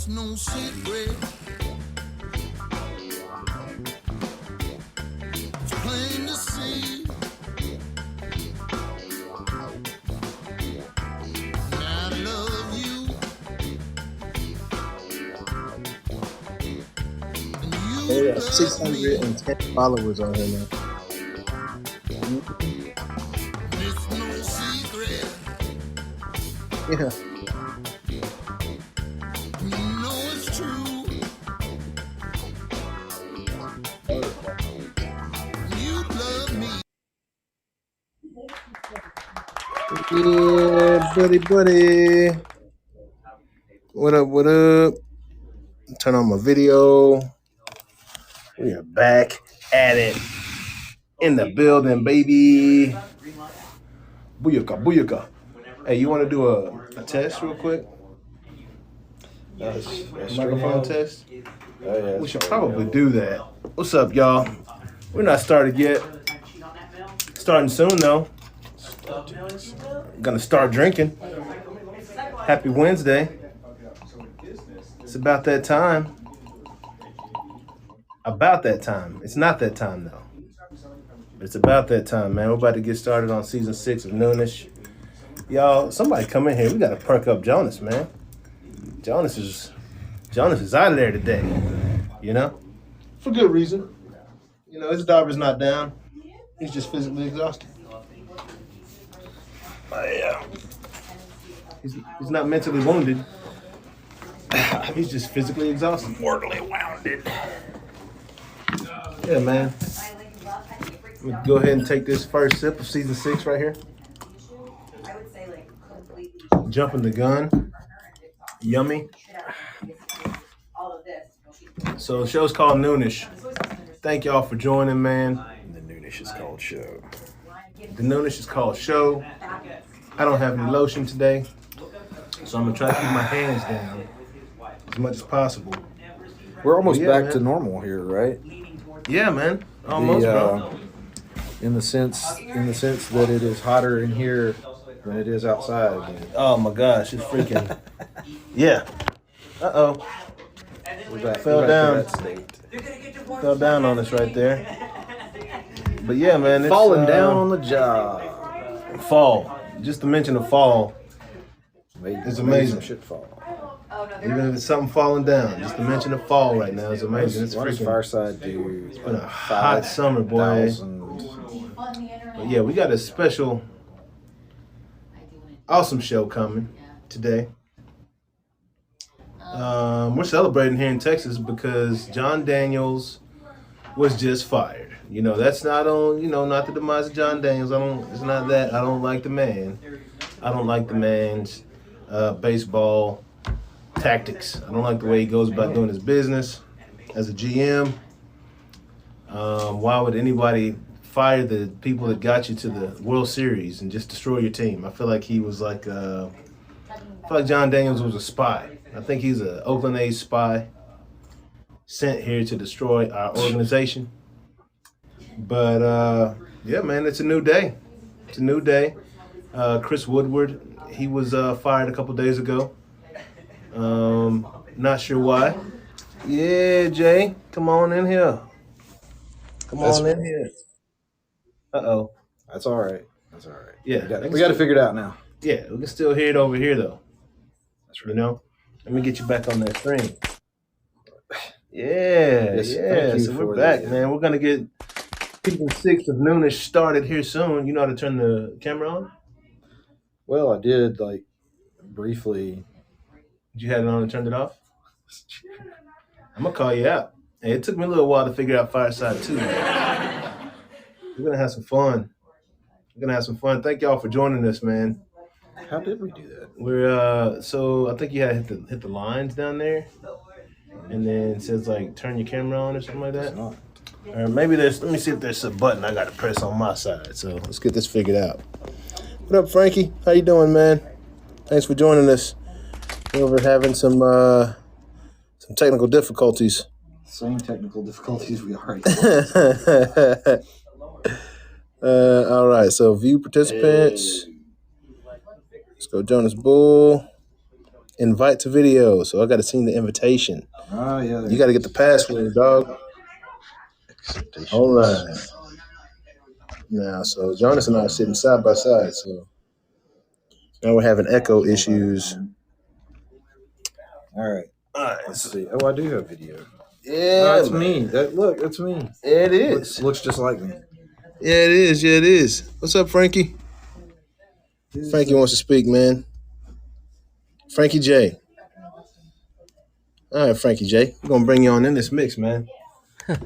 It's no secret. It's plain to see. I love you. And They you got love me. 610 followers on here now. It's no secret. Yeah. You know it's true. You love me. Yeah, buddy. What up, what up? Turn on my video. We are back at it. In the building, baby. Booyaka, booyaka. Hey, you want to do a test real quick? Microphone test? Oh, yeah, We should probably do that. What's up, y'all? We're not started yet. Starting soon, though. Gonna start drinking. Happy Wednesday. It's about that time. About that time. It's not that time, though. But it's about that time, man. We're about to get started on season 6 of Noonish. Y'all, somebody come in here. We gotta perk up Jonas, man. Jonas is out of there today. You know? For good reason. You know, his daughter's not down. He's just physically exhausted. Yeah. He's not mentally wounded. He's just physically exhausted. Mortally wounded. Yeah, man. I'm gonna go ahead and take this first sip of season 6 right here. Jumping the gun. Yummy. So the show's called Noonish. Thank y'all for joining, man. The Noonish is called show. The Noonish is called show. I don't have any lotion today, so I'm gonna try to keep my hands down as much as possible. We're almost back man. to normal here, right? Yeah, man. Almost, bro. In the sense that it is hotter in here than it is outside again. Oh my gosh, it's freaking. Yeah. Uh-oh. We're back, Fell we're back down. to that state. Fell down on us right there. But yeah, man. It's, Falling down on the job. Fall. Just to mention the fall. It's amazing. Shit fall. Even if it's something falling down, just to mention the fall right now is amazing. It's What does freaking. Fireside do? It's been a hot summer, boy. But yeah, we got a special, awesome show coming today. We're celebrating here in Texas because John Daniels was just fired. You know, that's not on, not the demise of John Daniels. It's not that. I don't like the man. I don't like the man's baseball tactics. I don't like the way he goes about doing his business as a GM. Why would anybody fire the people that got you to the World Series and just destroy your team? I feel like he was like, I feel like John Daniels was a spy. I think he's an Oakland A's spy sent here to destroy our organization. But yeah, man, it's a new day. It's a new day. Chris Woodward, he was fired a couple days ago. Not sure why. Yeah, Jay, come on in here. Come on in here. Uh-oh. That's all right. That's all right. Yeah. We got to figure it out now. Yeah, we can still hear it over here, though. That's right. You know? Let me get you back on that screen. Yeah, Yes, yeah. So we're back, man. We're going to get season 6 of Noonish started here soon. You know how to turn the camera on? Well, I did, briefly. Did you have it on and turned it off? I'm going to call you out. Hey, it took me a little while to figure out Fireside, too, man. We're going to have some fun. Thank y'all for joining us, man. How did we do that? We're so I think you had to hit the lines down there, and then it says turn your camera on or something like that. It's not. Or maybe let me see if there's a button I got to press on my side. So let's get this figured out. What up, Frankie? How you doing, man? Thanks for joining us. We're having some technical difficulties. Same technical difficulties we already had. All right, so view participants. Let's go Jonas Bull. Invite to video. So I got to send the invitation. Oh yeah. You got to get the password, dog. Hold on. Now, so Jonas and I are sitting side by side. So now we're having echo issues. All right. All right. Let's So, see. Oh, I do have video. yeah, That's man. me. That's me. It is. Looks just like me. Yeah, it is. Yeah, it is. What's up, Frankie? Frankie wants to speak, man. Frankie J. All right, Frankie J. We're gonna bring you on in this mix, man.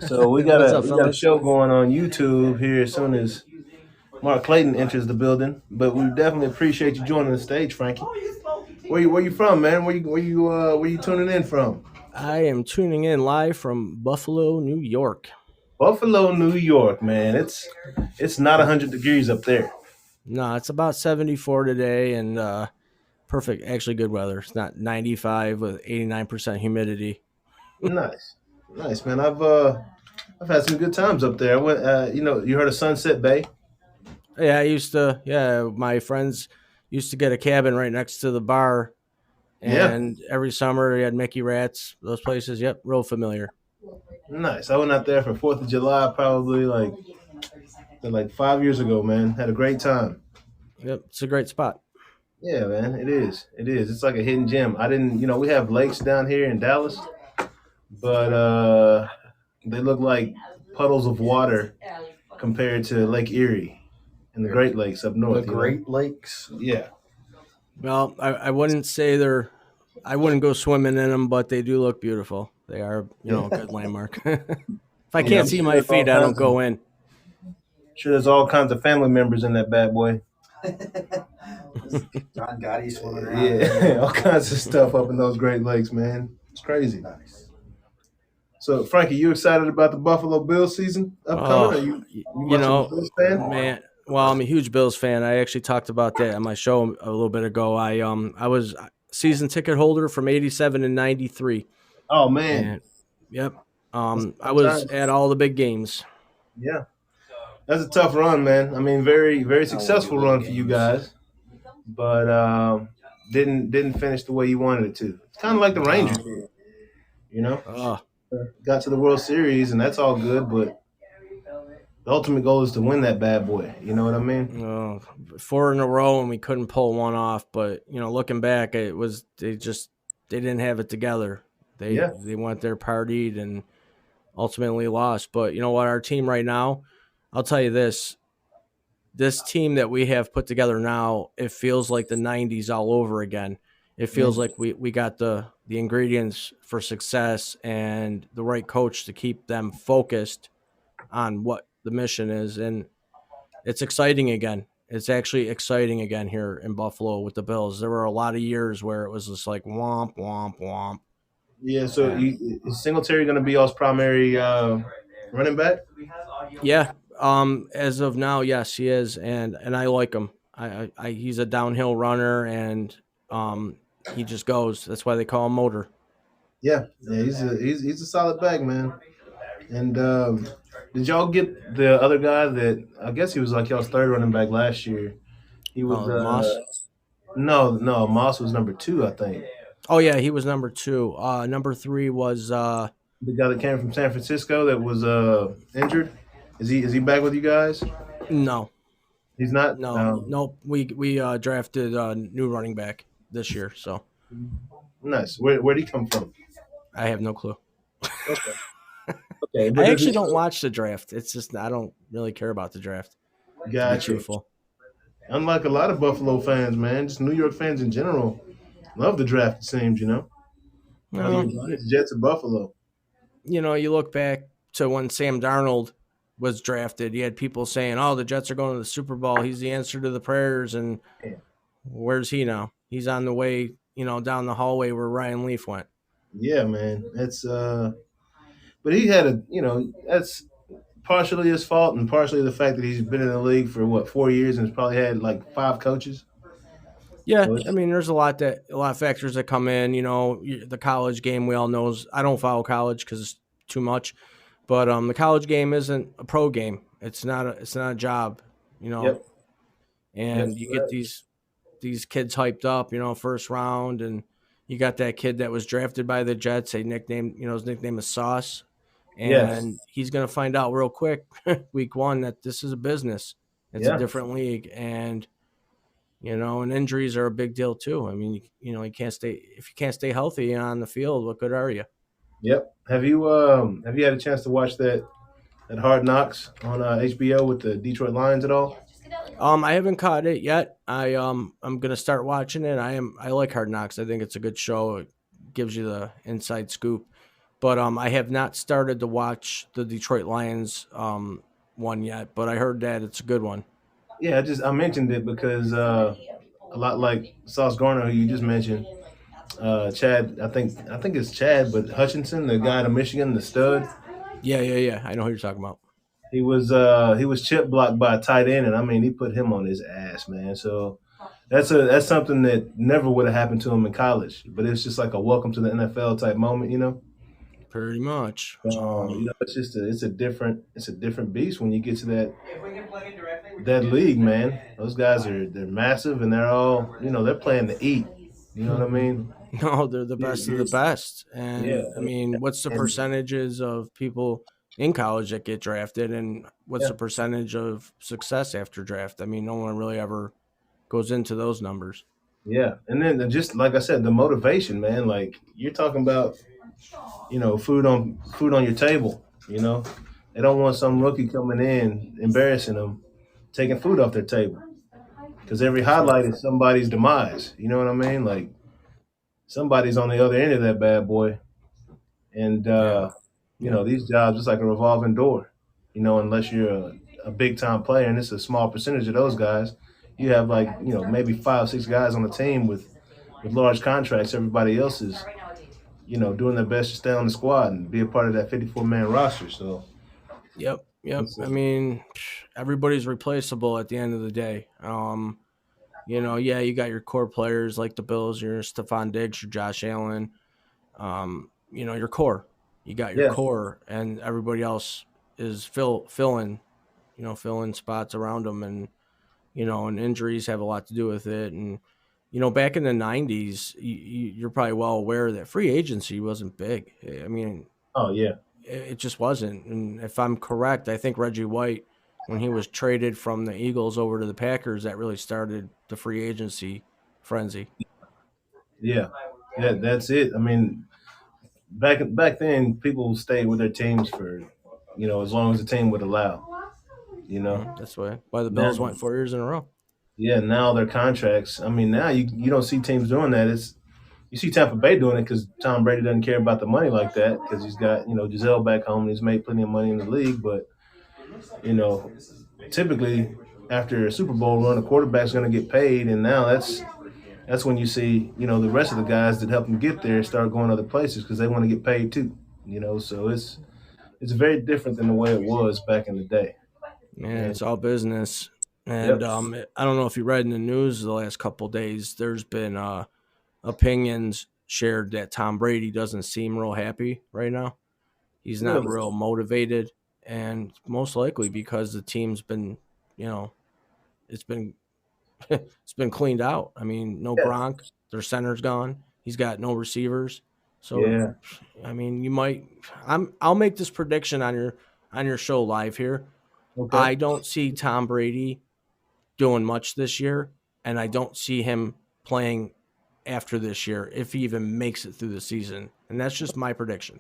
So we got What's up, a fellas? show going on YouTube here as soon as Mark Clayton enters the building. But we definitely appreciate you joining the stage, Frankie. Where you from, man? Where you tuning in from? I am tuning in live from Buffalo, New York. Buffalo, New York, man. It's not 100 degrees up there. No, it's about 74 today and perfect, actually good weather. It's not 95 with 89% humidity. Nice, nice, man. I've had some good times up there. I went, you heard of Sunset Bay? Yeah, my friends used to get a cabin right next to the bar, Yeah, and every summer they had Mickey Rats, those places. Yep, real familiar. nice. I went out there for 4th of July, probably like 5 years ago, man. Had a great time. Yep, it's a great spot. Yeah, man. It is. It is. It's like a hidden gem. I didn't, we have lakes down here in Dallas, but they look like puddles of water compared to Lake Erie and the Great Lakes up north. The Great Lakes. Yeah. Well, I wouldn't say I wouldn't go swimming in them, but they do look beautiful. They are, a good landmark. If I Yeah, I'm can't see sure my there's all feet, I don't kinds go in. Sure, there's all kinds of family members in that bad boy. John Gotti swimming around. Yeah, all kinds of stuff up in those Great Lakes, man. It's crazy. Nice. So, Frankie, you excited about the Buffalo Bills season upcoming? Are you much of a Bills fan? Man. Well, I'm a huge Bills fan. I actually talked about that on my show a little bit ago. I was season ticket holder from '87 and '93. Oh man, And yep, I was at all the big games. yeah, that's a tough run, man. I mean, very very successful run for you guys, but didn't finish the way you wanted it to. It's kind of like the Rangers, you know. Oh, Got to the World Series, and that's all good, but the ultimate goal is to win that bad boy. You know what I mean? oh, 4 in a row, and we couldn't pull one off. But looking back, it was they didn't have it together. They went there, partied, and ultimately lost. But you know what? Our team right now, I'll tell you this team that we have put together now, it feels like the 90s all over again. It feels like we got the ingredients for success and the right coach to keep them focused on what the mission is. And it's exciting again. It's actually exciting again here in Buffalo with the Bills. There were a lot of years where it was just like womp, womp, womp. Yeah. So is Singletary going to be y'all's primary running back? Yeah. As of now, yes, he is, and I like him. He's a downhill runner, and he just goes. That's why they call him Motor. Yeah. He's a solid back, man. And did y'all get the other guy that I guess he was like y'all's third running back last year? He was Moss. No, Moss was number 2, I think. Oh yeah, he was number 2. Number 3 was The guy that came from San Francisco that was injured. Is he back with you guys? no, He's not. no. We drafted a new running back this year, so Nice. Where'd he come from? I have no clue. Okay. Okay. I actually don't watch the draft. It's just I don't really care about the draft. To be Gotcha. truthful. Unlike a lot of Buffalo fans, man, just New York fans in general love the draft. It seems, the Jets of Buffalo. You look back to when Sam Darnold was drafted. You had people saying, "Oh, the Jets are going to the Super Bowl. He's the answer to the prayers." And where's he now? He's on the way, down the hallway where Ryan Leaf went. Yeah, man. It's but he had that's partially his fault and partially the fact that he's been in the league for 4 years and has probably had like 5 coaches. Yeah, So I mean, there's a lot of factors that come in. The college game we all know is I don't follow college because it's too much, but the college game isn't a pro game. It's not a job, Yep. And Yes, you get these kids hyped up, first round, and You got that kid that was drafted by the Jets. They nicknamed, his nickname is Sauce, Yes. and he's going to find out real quick, week one, that this is a business. It's a Yeah. different league, and and injuries are a big deal too. I mean, you can't stay if you can't stay healthy on the field. What good are you? Yep. Have you had a chance to watch that Hard Knocks on HBO with the Detroit Lions at all? I haven't caught it yet. I'm gonna start watching it. I like Hard Knocks. I think it's a good show. It gives you the inside scoop. But I have not started to watch the Detroit Lions one yet. But I heard that it's a good one. Yeah, I mentioned it because a lot like Sauce Garner, who you just mentioned, Chad. I think it's Chad, but Hutchinson, the guy out of Michigan, the stud. Yeah. I know who you're talking about. He was chip blocked by a tight end, and I mean he put him on his ass, man. So that's something that never would have happened to him in college, but it's just like a welcome to the NFL type moment, you know. Pretty much. It's a different beast when you get to that league, man. Those guys they're massive and they're all they're playing to eat. You know what I mean? No, they're the Yeah, best of the best. yeah, And I mean, what's the and percentages of people in college that get drafted, and what's yeah, the percentage of success after draft? I mean, no one really ever goes into those numbers. yeah. And then just like I said, the motivation, man. Like you're talking about, food on your table. They don't want some rookie coming in embarrassing them, taking food off their table because every That's right. highlight is somebody's demise. You know what I mean? Like somebody's on the other end of that bad boy, and Yeah. Yep. these jobs it's like a revolving door. Unless you're a big time player, and it's a small percentage of those guys. You have like maybe 5 6 guys on the team with large contracts. Everybody else is doing their best to stay on the squad and be a part of that 54-man roster. So Yep. it's I mean, everybody's replaceable at the end of the day. Yeah, you got your core players like the Bills, your Stephon Diggs, your Josh Allen, your core. You got your yeah, core, and everybody else is filling spots around them, and injuries have a lot to do with it. And back in the '90s, you're probably well aware that free agency wasn't big. I mean, oh yeah, it just wasn't. And if I'm correct, I think Reggie White, when he was traded from the Eagles over to the Packers, that really started the free agency frenzy. yeah, yeah. That's it. I mean, back then, people stayed with their teams for as long as the team would allow. You know, That's why the now Bills went 4 years in a row. yeah, now their contracts. I mean, now you don't see teams doing that. You see Tampa Bay doing it because Tom Brady doesn't care about the money like that because he's got Giselle back home and he's made plenty of money in the league. But you know, typically after a Super Bowl run, a quarterback's going to get paid, and now that's when you see the rest of the guys that help them get there start going other places because they want to get paid too. So it's very different than the way it was back in the day. Man, And it's all business. And yep, I don't know if you read in the news the last couple of days. There's been opinions shared that Tom Brady doesn't seem real happy right now. He's not really, real motivated, and most likely because the team's been, you know, it's been it's been cleaned out. I mean, no yeah, Gronk, their center's gone. He's got no receivers. So, yeah, I mean, I'll make this prediction on your show live here. okay, I don't see Tom Brady doing much this year, and I don't see him playing after this year if he even makes it through the season. And that's just my prediction.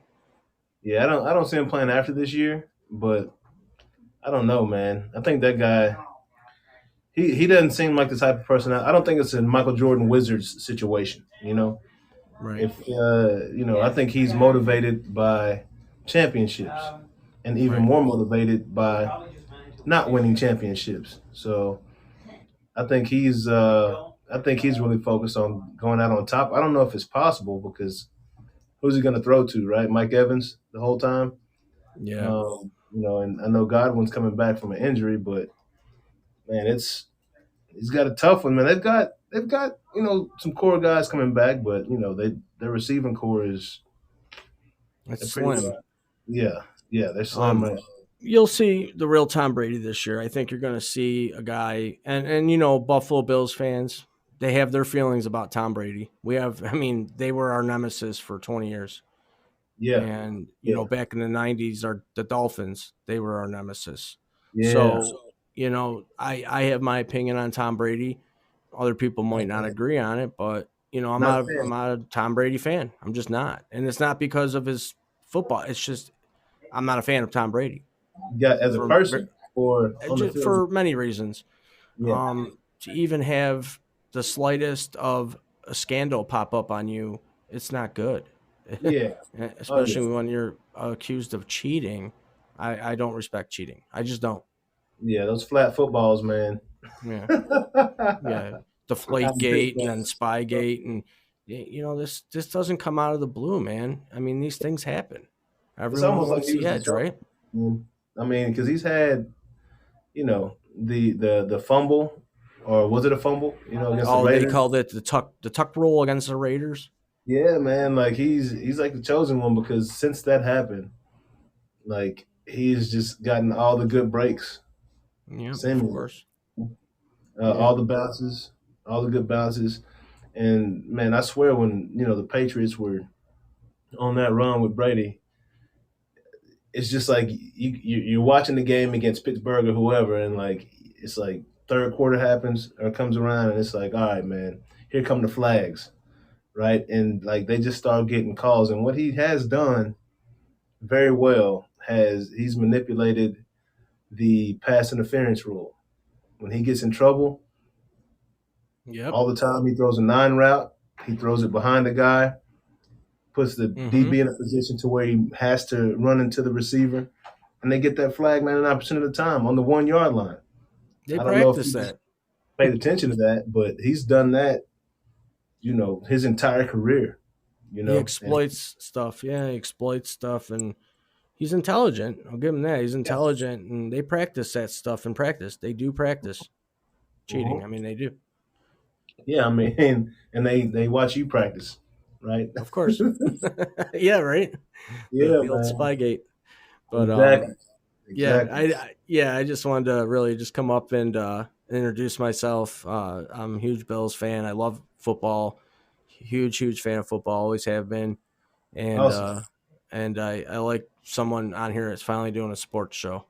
yeah. I don't see him playing after this year, but I don't know, man. I think that guy. He doesn't seem like the type of person. I don't think it's a Michael Jordan Wizards situation. Right. If I think he's motivated by championships, and even Right. more motivated by not winning championships. So I think he's really focused on going out on top. I don't know if it's possible because who's he going to throw to, right? Mike Evans the whole time. Yeah. And I know Godwin's coming back from an injury, but man, he's got a tough one, man. They've got some core guys coming back, but their receiving core is It's they're pretty slim. yeah, yeah, they're slim, Um, man. you'll see the real Tom Brady this year. I think you're going to see a guy, and Buffalo Bills fans. they have their feelings about Tom Brady. I mean, they were our nemesis for 20 years. Yeah, And, yeah, back in the 90s, the Dolphins, they were our nemesis. yeah. So, I have my opinion on Tom Brady. Other people might not agree on it, but, Not a fan. I'm not a Tom Brady fan. I'm just not. And it's not because of his football. It's just, I'm not a fan of Tom Brady You got as a for, person or on the just field. for many reasons. Yeah, To even have the slightest of a scandal pop up on you, it's not good. yeah. Oh yeah, Especially when you're accused of cheating. I don't respect cheating. I just don't. yeah. Those flat footballs, man. Yeah, I yeah. Deflate think gate and then spy gate, and this doesn't come out of the blue, man. I mean, these things happen. it's Everyone almost like wants he the was the edge, joke. right? I mean, because he's had, the fumble, or was it a fumble? Against the Oh, they Raiders. called it the tuck rule against the Raiders. Yeah, man. Like he's like the chosen one because since that happened, like he's just gotten all the good breaks, Yeah, of seemingly, course. Yeah. all the bounces, all the good bounces. And man, I swear when the Patriots were on that run with Brady, it's just like you're watching the game against Pittsburgh or whoever, and like it's like third quarter happens or comes around, and it's like, all right, man, here come the flags, right? And like they just start getting calls, and what he has done very well has he's manipulated the pass interference rule. When he gets in trouble, Yep. all the time he throws a 9 route, he throws it behind the guy, puts the Mm-hmm. DB in a position to where he has to run into the receiver, and they get that flag 99% of the time on the 1 yard line. They I don't know if practice you that. paid attention to that, but he's done that, his entire career, He and exploits stuff. Yeah, he exploits stuff, and he's intelligent. I'll give him that. He's yeah, intelligent, and they practice that stuff in practice. They do practice cheating. mhm. I mean, they do. Yeah, I mean, and they watch you practice, right? Of course. Yeah, right. Yeah, The old man, Spygate. But exactly, yeah, exactly. I just wanted to really just come up and introduce myself. I'm a huge Bills fan. I love football. Huge fan of football. Always have been. And Awesome. I like someone on here that's finally doing a sports show.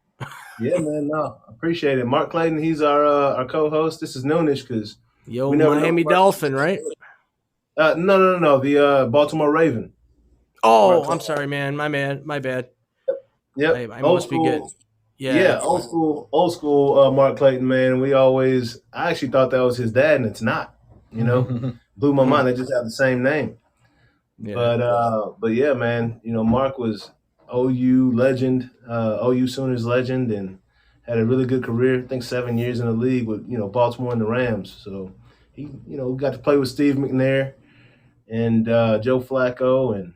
Yeah, man. No, I appreciate it. Mark Clayton, he's our co-host. This is Noonish because Yo, we never know. Miami Dolphin, right? No, no, no, no. The Baltimore Raven. Mark Oh, I'm Clayton. sorry, man. My bad. Yep, I old must be good. school. Yeah. Yeah, old school. Mark Clayton, man. I actually thought that was his dad, and it's not. You know, blew my Mhm. mind. They just have the same name. Yeah. But yeah, man. Mark was OU legend, OU Sooners legend, and had a really good career. I think 7 years in the league with Baltimore and the Rams. So he got to play with Steve McNair and Joe Flacco, and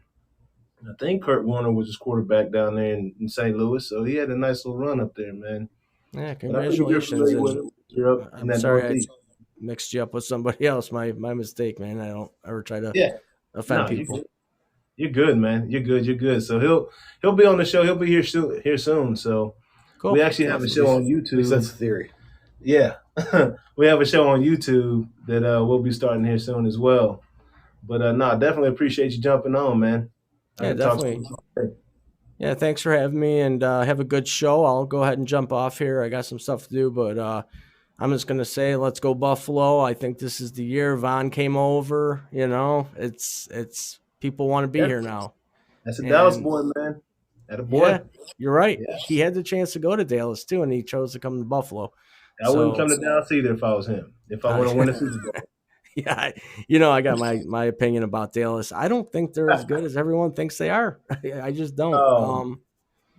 I think Kurt Warner was his quarterback down there in St. Louis. So he had a nice little run up there, man. Yeah. But I figured you're Congratulations. familiar with And him. You're up in I'm that sorry I Northeast. mixed you up with somebody else. My mistake, man. I don't ever try to Yeah, offend no, people. you're good, man. You're good. You're good. So he'll be on the show. He'll be here soon. Here soon. So we Cool. actually have a At show least, on at least that's YouTube. the theory. Yeah, we have a show on YouTube that we'll be starting here soon as well. But no, definitely appreciate you jumping on, man. I Yeah, can talk to definitely. you. Yeah, thanks for having me, and have a good show. I'll go ahead and jump off here. I got some stuff to do, but I'm just gonna say, let's go Buffalo. I think this is the year Von came over. It's people want to be Yeah, here now, that's a Dallas and boy, man. That a yeah, boy. you're right. Yeah, He had the chance to go to Dallas too, and he chose to come to Buffalo. I wouldn't So, come to Dallas either if I was him. If I uh, want to win a Super Bowl. yeah, I got my opinion about Dallas. I don't think they're as good as everyone thinks they are. I just don't. Oh,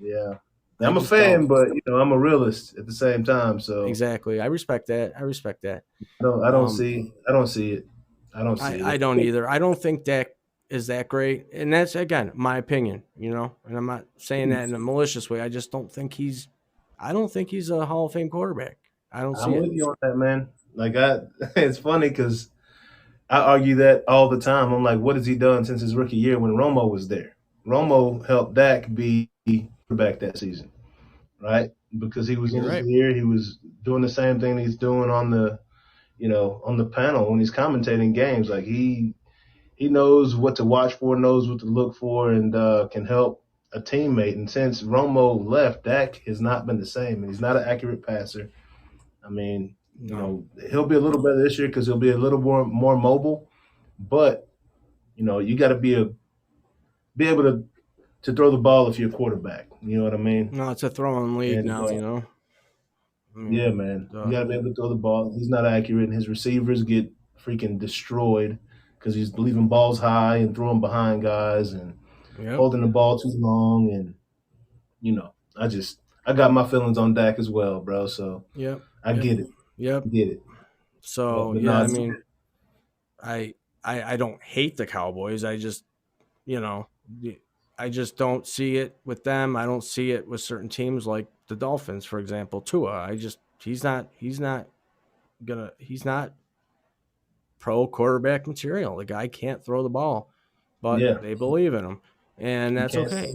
yeah. I I'm a just don't. fan, but I'm a realist at the same time. So Exactly. I respect that. I respect that. I don't Um, see it. I don't see I it. don't either. I don't think Dak is that great, and that's again my opinion. And I'm not saying that in a malicious way. I just don't think he's. I don't think he's a Hall of Fame quarterback. I don't see I'm it. with you on that, man. Like it's funny because I argue that all the time. I'm like, what has he done since his rookie year when Romo was there? Romo helped Dak be quarterback that season, right? Because he was in You're his right. year, he was doing the same thing he's doing on the on the panel when he's commentating games. Like he knows what to watch for, knows what to look for, and can help a teammate. And since Romo left, Dak has not been the same, and he's not an accurate passer. I mean, he'll be a little better this year because he'll be a little more mobile. But you got to be able to throw the ball if you're a quarterback. You know what I mean? No, it's a throwing league And, now. Yeah, man. You got to be able to throw the ball. He's not accurate, and his receivers get freaking destroyed because he's leaving balls high and throwing behind guys and holding the ball too long. And, I got my feelings on Dak as well, bro. So I get it. Yep. Get it. So, I don't hate the Cowboys. I just, I just don't see it with them. I don't see it with certain teams like the Dolphins, for example. Tua, he's not pro quarterback material. The guy can't throw the ball, but they believe in him, and that's okay.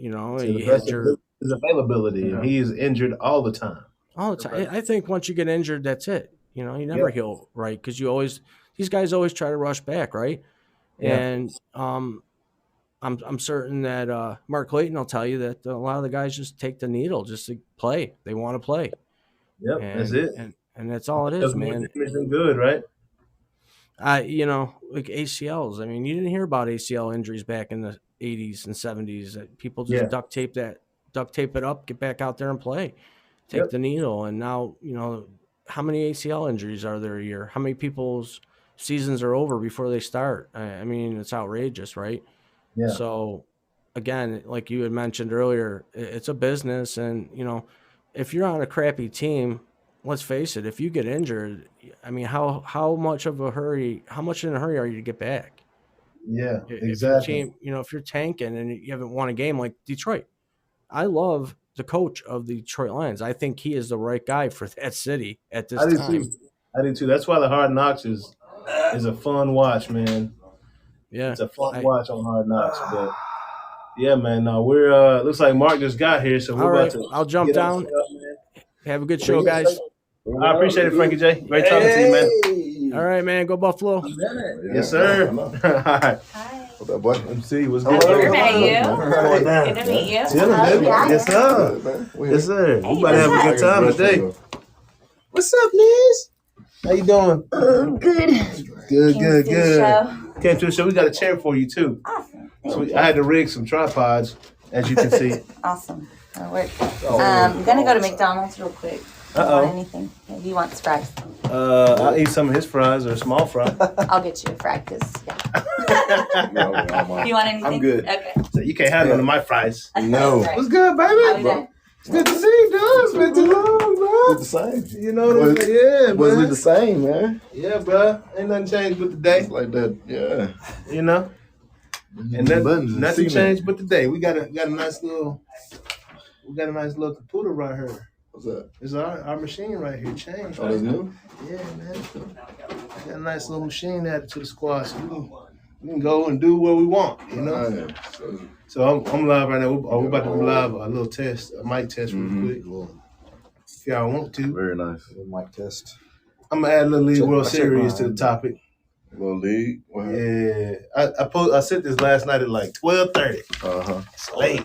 The best of his availability, and he is injured all the time. All the time. I think once you get injured, that's it. You never heal right because these guys always try to rush back, right? Yeah. And I'm certain that Mark Clayton will tell you that a lot of the guys just take the needle just to play. They want to play. Yep, that's it. And that's all it is, man. Isn't good, right? Like ACLs. I mean, you didn't hear about ACL injuries back in the 80s and 70s. People just duct tape it up, get back out there and play. Take the needle. And now, how many ACL injuries are there a year? How many people's seasons are over before they start? I mean, it's outrageous, right? Yeah. So, again, like you had mentioned earlier, it's a business. And, if you're on a crappy team, let's face it, if you get injured, I mean, how much in a hurry are you to get back? Yeah, exactly. If you're tanking and you haven't won a game like Detroit, I love the coach of the Detroit Lions. I think he is the right guy for that city at this time. I do too. That's why the Hard Knocks is a fun watch, man. Yeah, it's a fun watch on Hard Knocks. But yeah, man. No, we're looks like Mark just got here, so we're about to. I'll jump down. Have a good show, guys. I appreciate it, Frankie J. Great talking to you, man. All right, man. Go Buffalo. Yes, sir. All right. Hi. What's up, boy? MC, what's good? I've never met you. Good to meet you. Yes, sir. Yes, sir. We about to have a good time today. What's up, Liz? How you doing? Good. Good. Came to the show. We got a chair for you, too. Awesome. So I had to rig some tripods, as you can see. Awesome. That'll work. I'm going to go to McDonald's real quick. Want anything? Yeah, he wants fries. I'll eat some of his fries or a small fry. I'll get you a fry because, You want anything? I'm good. Okay. So you can't have none of my fries. No. Right. What's good, baby? It's good to see you, dude. It's been too long, bro. We're the same. You know what I'm saying? Yeah, Was man. we the same, man? Yeah, bro. Ain't nothing changed but the day. It's like that, yeah. You know? And nothing changed but the day. We got a nice little computer right here. What's that? It's our machine right here. Changed. Oh, that's new? Yeah, man. Got a nice little machine added to the squad, so we can go and do what we want, you know? Right. So I'm live right now. We're about to do live a little test, a mic test real quick. If y'all want to. Very nice. Mic test. I'm going to add a little League World Series to the topic. Little league? Wow. Yeah. I sent this last night at like 12:30. Uh-huh. It's late.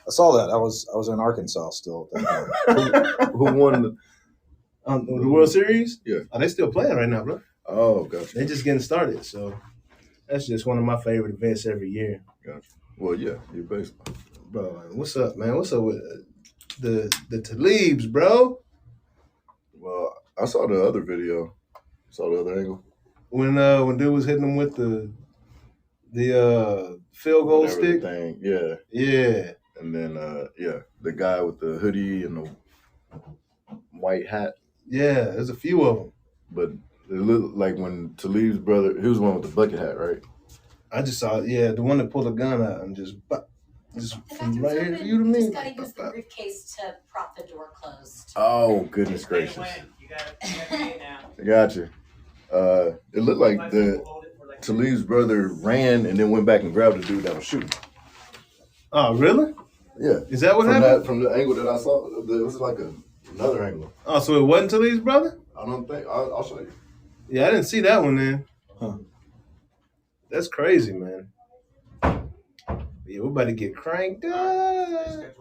I saw that. I was in Arkansas still at that time. Who won The World Series? Yeah. Oh, they still playing right now, bro. Oh, gotcha. They just getting started, so that's just one of my favorite events every year. Gotcha. Well, yeah, you're basically. Bro, what's up, man? What's up with the Talibs, bro? Well, I saw the other video. Saw the other angle. When dude was hitting him with the field goal stick. Thing. Yeah. Yeah. And then the guy with the hoodie and the white hat. Yeah, there's a few of them. But it looked like when Talib's brother, he was the one with the bucket hat, right? I just saw, the one that pulled a gun out and just from right here to you to me. Just gotta use the briefcase to prop the door closed. Oh, goodness gracious. You gotta now. I got you. It looked like Talib's brother ran and then went back and grabbed the dude that was shooting. Oh, really? Yeah. Is that what happened? From the angle that I saw, it was like another angle. Oh, so it wasn't Talib's brother? I don't think I'll show you. Yeah, I didn't see that one then. Huh. That's crazy, man. Yeah, we're about to get cranked up.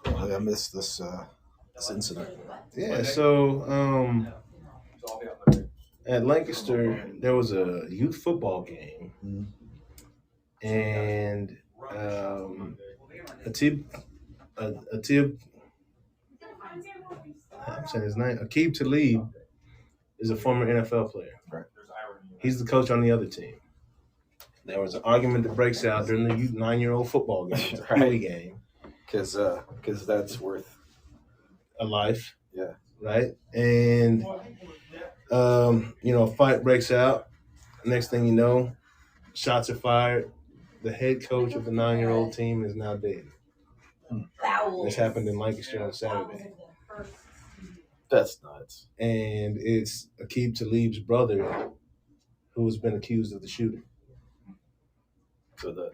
I missed this incident. Yeah, so at Lancaster there was a youth football game, and Atib, I'm saying his name, Aqib Talib, is a former NFL player. Right. He's the coach on the other team. There was an argument that breaks out during the 9-year-old football game, it's a Huey game. Because that's worth a life. Yeah. Right? And, a fight breaks out. Next thing you know, shots are fired. The head coach of the 9-year-old team is now dead. This happened in Lancaster on Saturday. That's nuts. And it's Aqib Talib's brother who has been accused of the shooting. So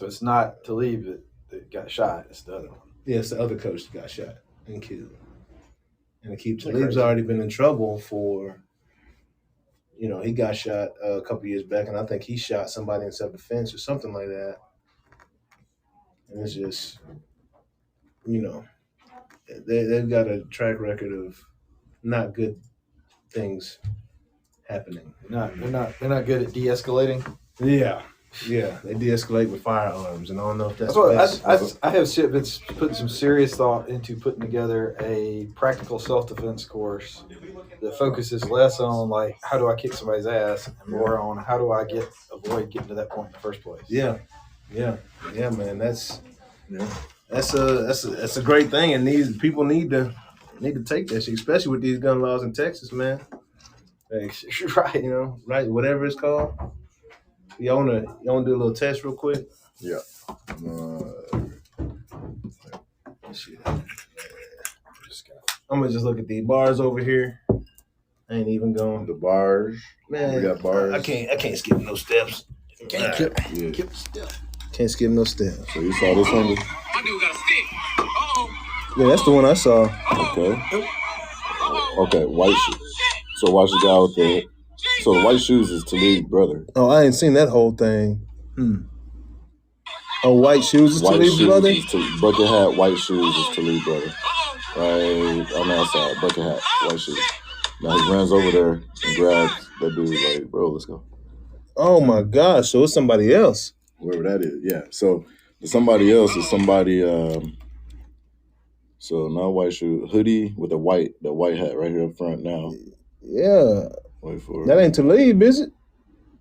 it's not Talib that got shot. It's the other one. Yeah, it's the other coach that got shot and killed. And Aqib Talib's already been in trouble for, he got shot a couple years back, and I think he shot somebody in self-defense or something like that. And it's just, they've got a track record of not good things happening. They're not good at de-escalating. Yeah, they de-escalate with firearms, and I don't know if that's what I have been putting some serious thought into putting together a practical self-defense course that focuses less on like how do I kick somebody's ass and more on how do I avoid getting to that point in the first place. Yeah, man. That's a great thing, and people need to take that shit, especially with these gun laws in Texas, man. Like, right, right, whatever it's called. Y'all wanna do a little test real quick? Yeah. Shit. I'm gonna just look at these bars over here. I ain't even going. The bars. Man, we got bars. I can't skip no steps. Can't skip no steps. So you saw this one? Yeah, that's the one I saw. Okay, white shoes. So watch the guy with the. So the white shoes is Talib's brother. Oh, I ain't seen that whole thing. Oh, white shoes is Talib's brother? Bucket hat, white shoes is Talib's brother. Right on that side, bucket hat, white shoes. Now he runs over there and grabs that dude like, bro, let's go. Oh my gosh, so it's somebody else. Whoever that is, yeah. So the somebody else is somebody, so not white shoe, hoodie with the white hat right here up front now. Yeah. Wait for it. That ain't Talib, is it?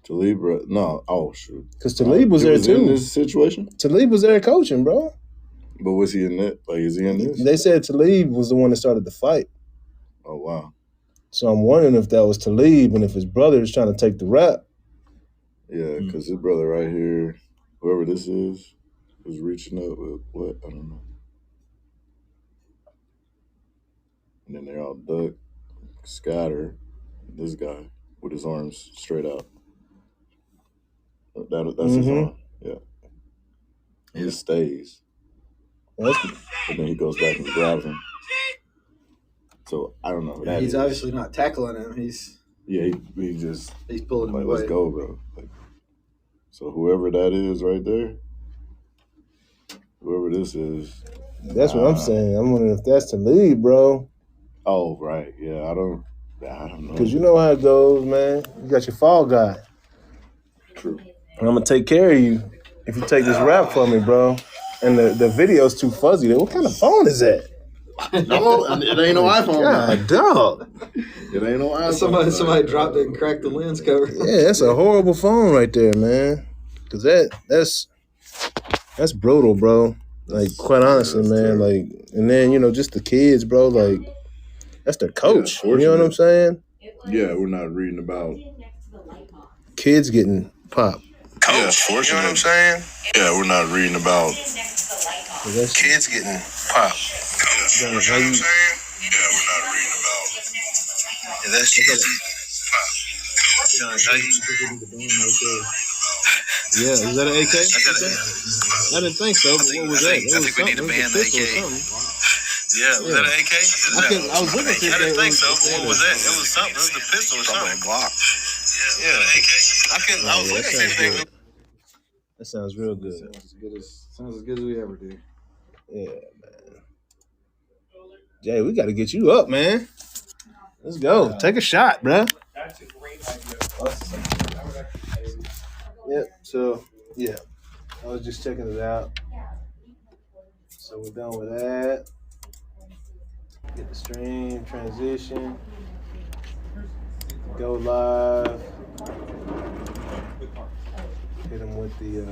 Talib, bro. No. Oh, shoot. Because Talib was there too. In this situation? Talib was there coaching, bro. But was he in that? Like, is he in this? They said Talib was the one that started the fight. Oh, wow. So I'm wondering if that was Talib and if his brother is trying to take the rap. Yeah, because his brother right here, whoever this is reaching up with what? I don't know. And then they all duck, scatter. This guy with his arms straight out. That's his arm. Yeah. He stays. And then he goes back and grabs him. So I don't know. He's obviously not tackling him. He's pulling him away. Let's go, bro. So whoever that is right there, whoever this is. That's what I'm saying. I'm wondering if that's Talib, bro. Oh, right. Yeah, I don't know. Because you know how it goes, man. You got your fall guy. True. And I'm going to take care of you if you take this rap for me, bro. And the video's too fuzzy. What kind of phone is that? No, it ain't no iPhone. God, dog. It ain't no iPhone. Somebody dropped it and cracked the lens cover. Yeah, that's a horrible phone right there, man. Because that's brutal, bro. Like, quite honestly, man. Terrible. Like, and then, just the kids, bro. Like, that's their coach. Yeah, you know what I'm saying? Yeah, we're not reading about kids getting popped. Coach, you know what I'm saying? Yeah, we're not reading about kids getting popped. You know what I'm saying? Yeah, we're not reading about That's kids. Yeah, is that an AK? I didn't think so, but what was that? I think we need to ban the AK. Yeah, was that an AK? I was looking at I didn't think so. But what was that? It was something. It was the pistol or something. Glock. Yeah, was that an AK? I was looking at everything. That sounds real good. Sounds as good as we ever do. Yeah, man. Jay, we got to get you up, man. Let's go. Take a shot, bro. That's a great idea. Yep. So, yeah. I was just checking it out. So we're done with that. Get the stream, transition, go live. Hit them with the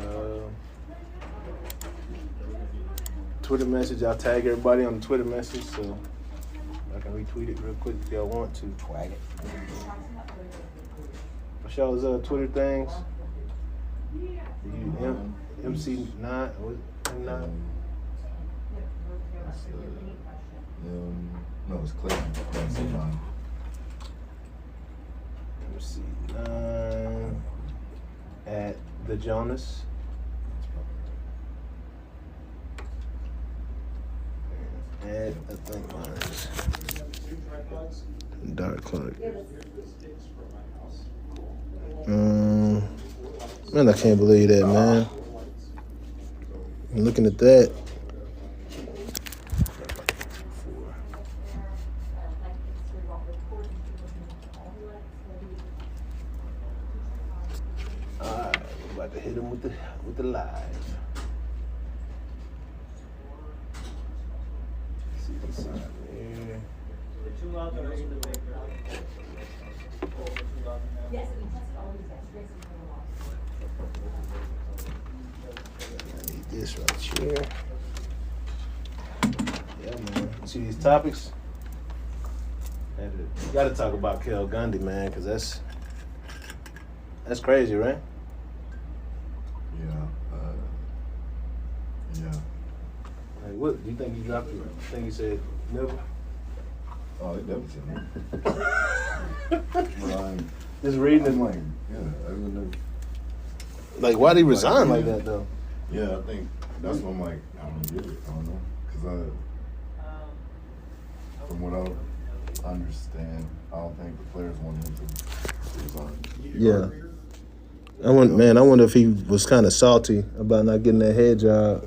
Twitter message. I'll tag everybody on the Twitter message so I can retweet it real quick if y'all want to. Twag it. What's y'all's Twitter things? MC9? What? M9? No, it's Clayton. MC9 at the Jonas. And I think mine is Dark Clark. Man, I can't believe that, man. I'm looking at that. Alright, we're about to hit him with the live. See what's on there. I need this right here. Yeah, man. See these topics? You gotta talk about Kel Gundy, man, because that's crazy, right? Yeah. Like, what do you think he dropped it? I think he said never. Oh, it definitely said Just reading it. like, yeah, I would never. Like, why'd he resign like that, though? Yeah, I think that's what I'm like, I don't get it. I don't know. Because from what I understand, I don't think the players want him to resign. Yeah. I wonder if he was kind of salty about not getting that head job.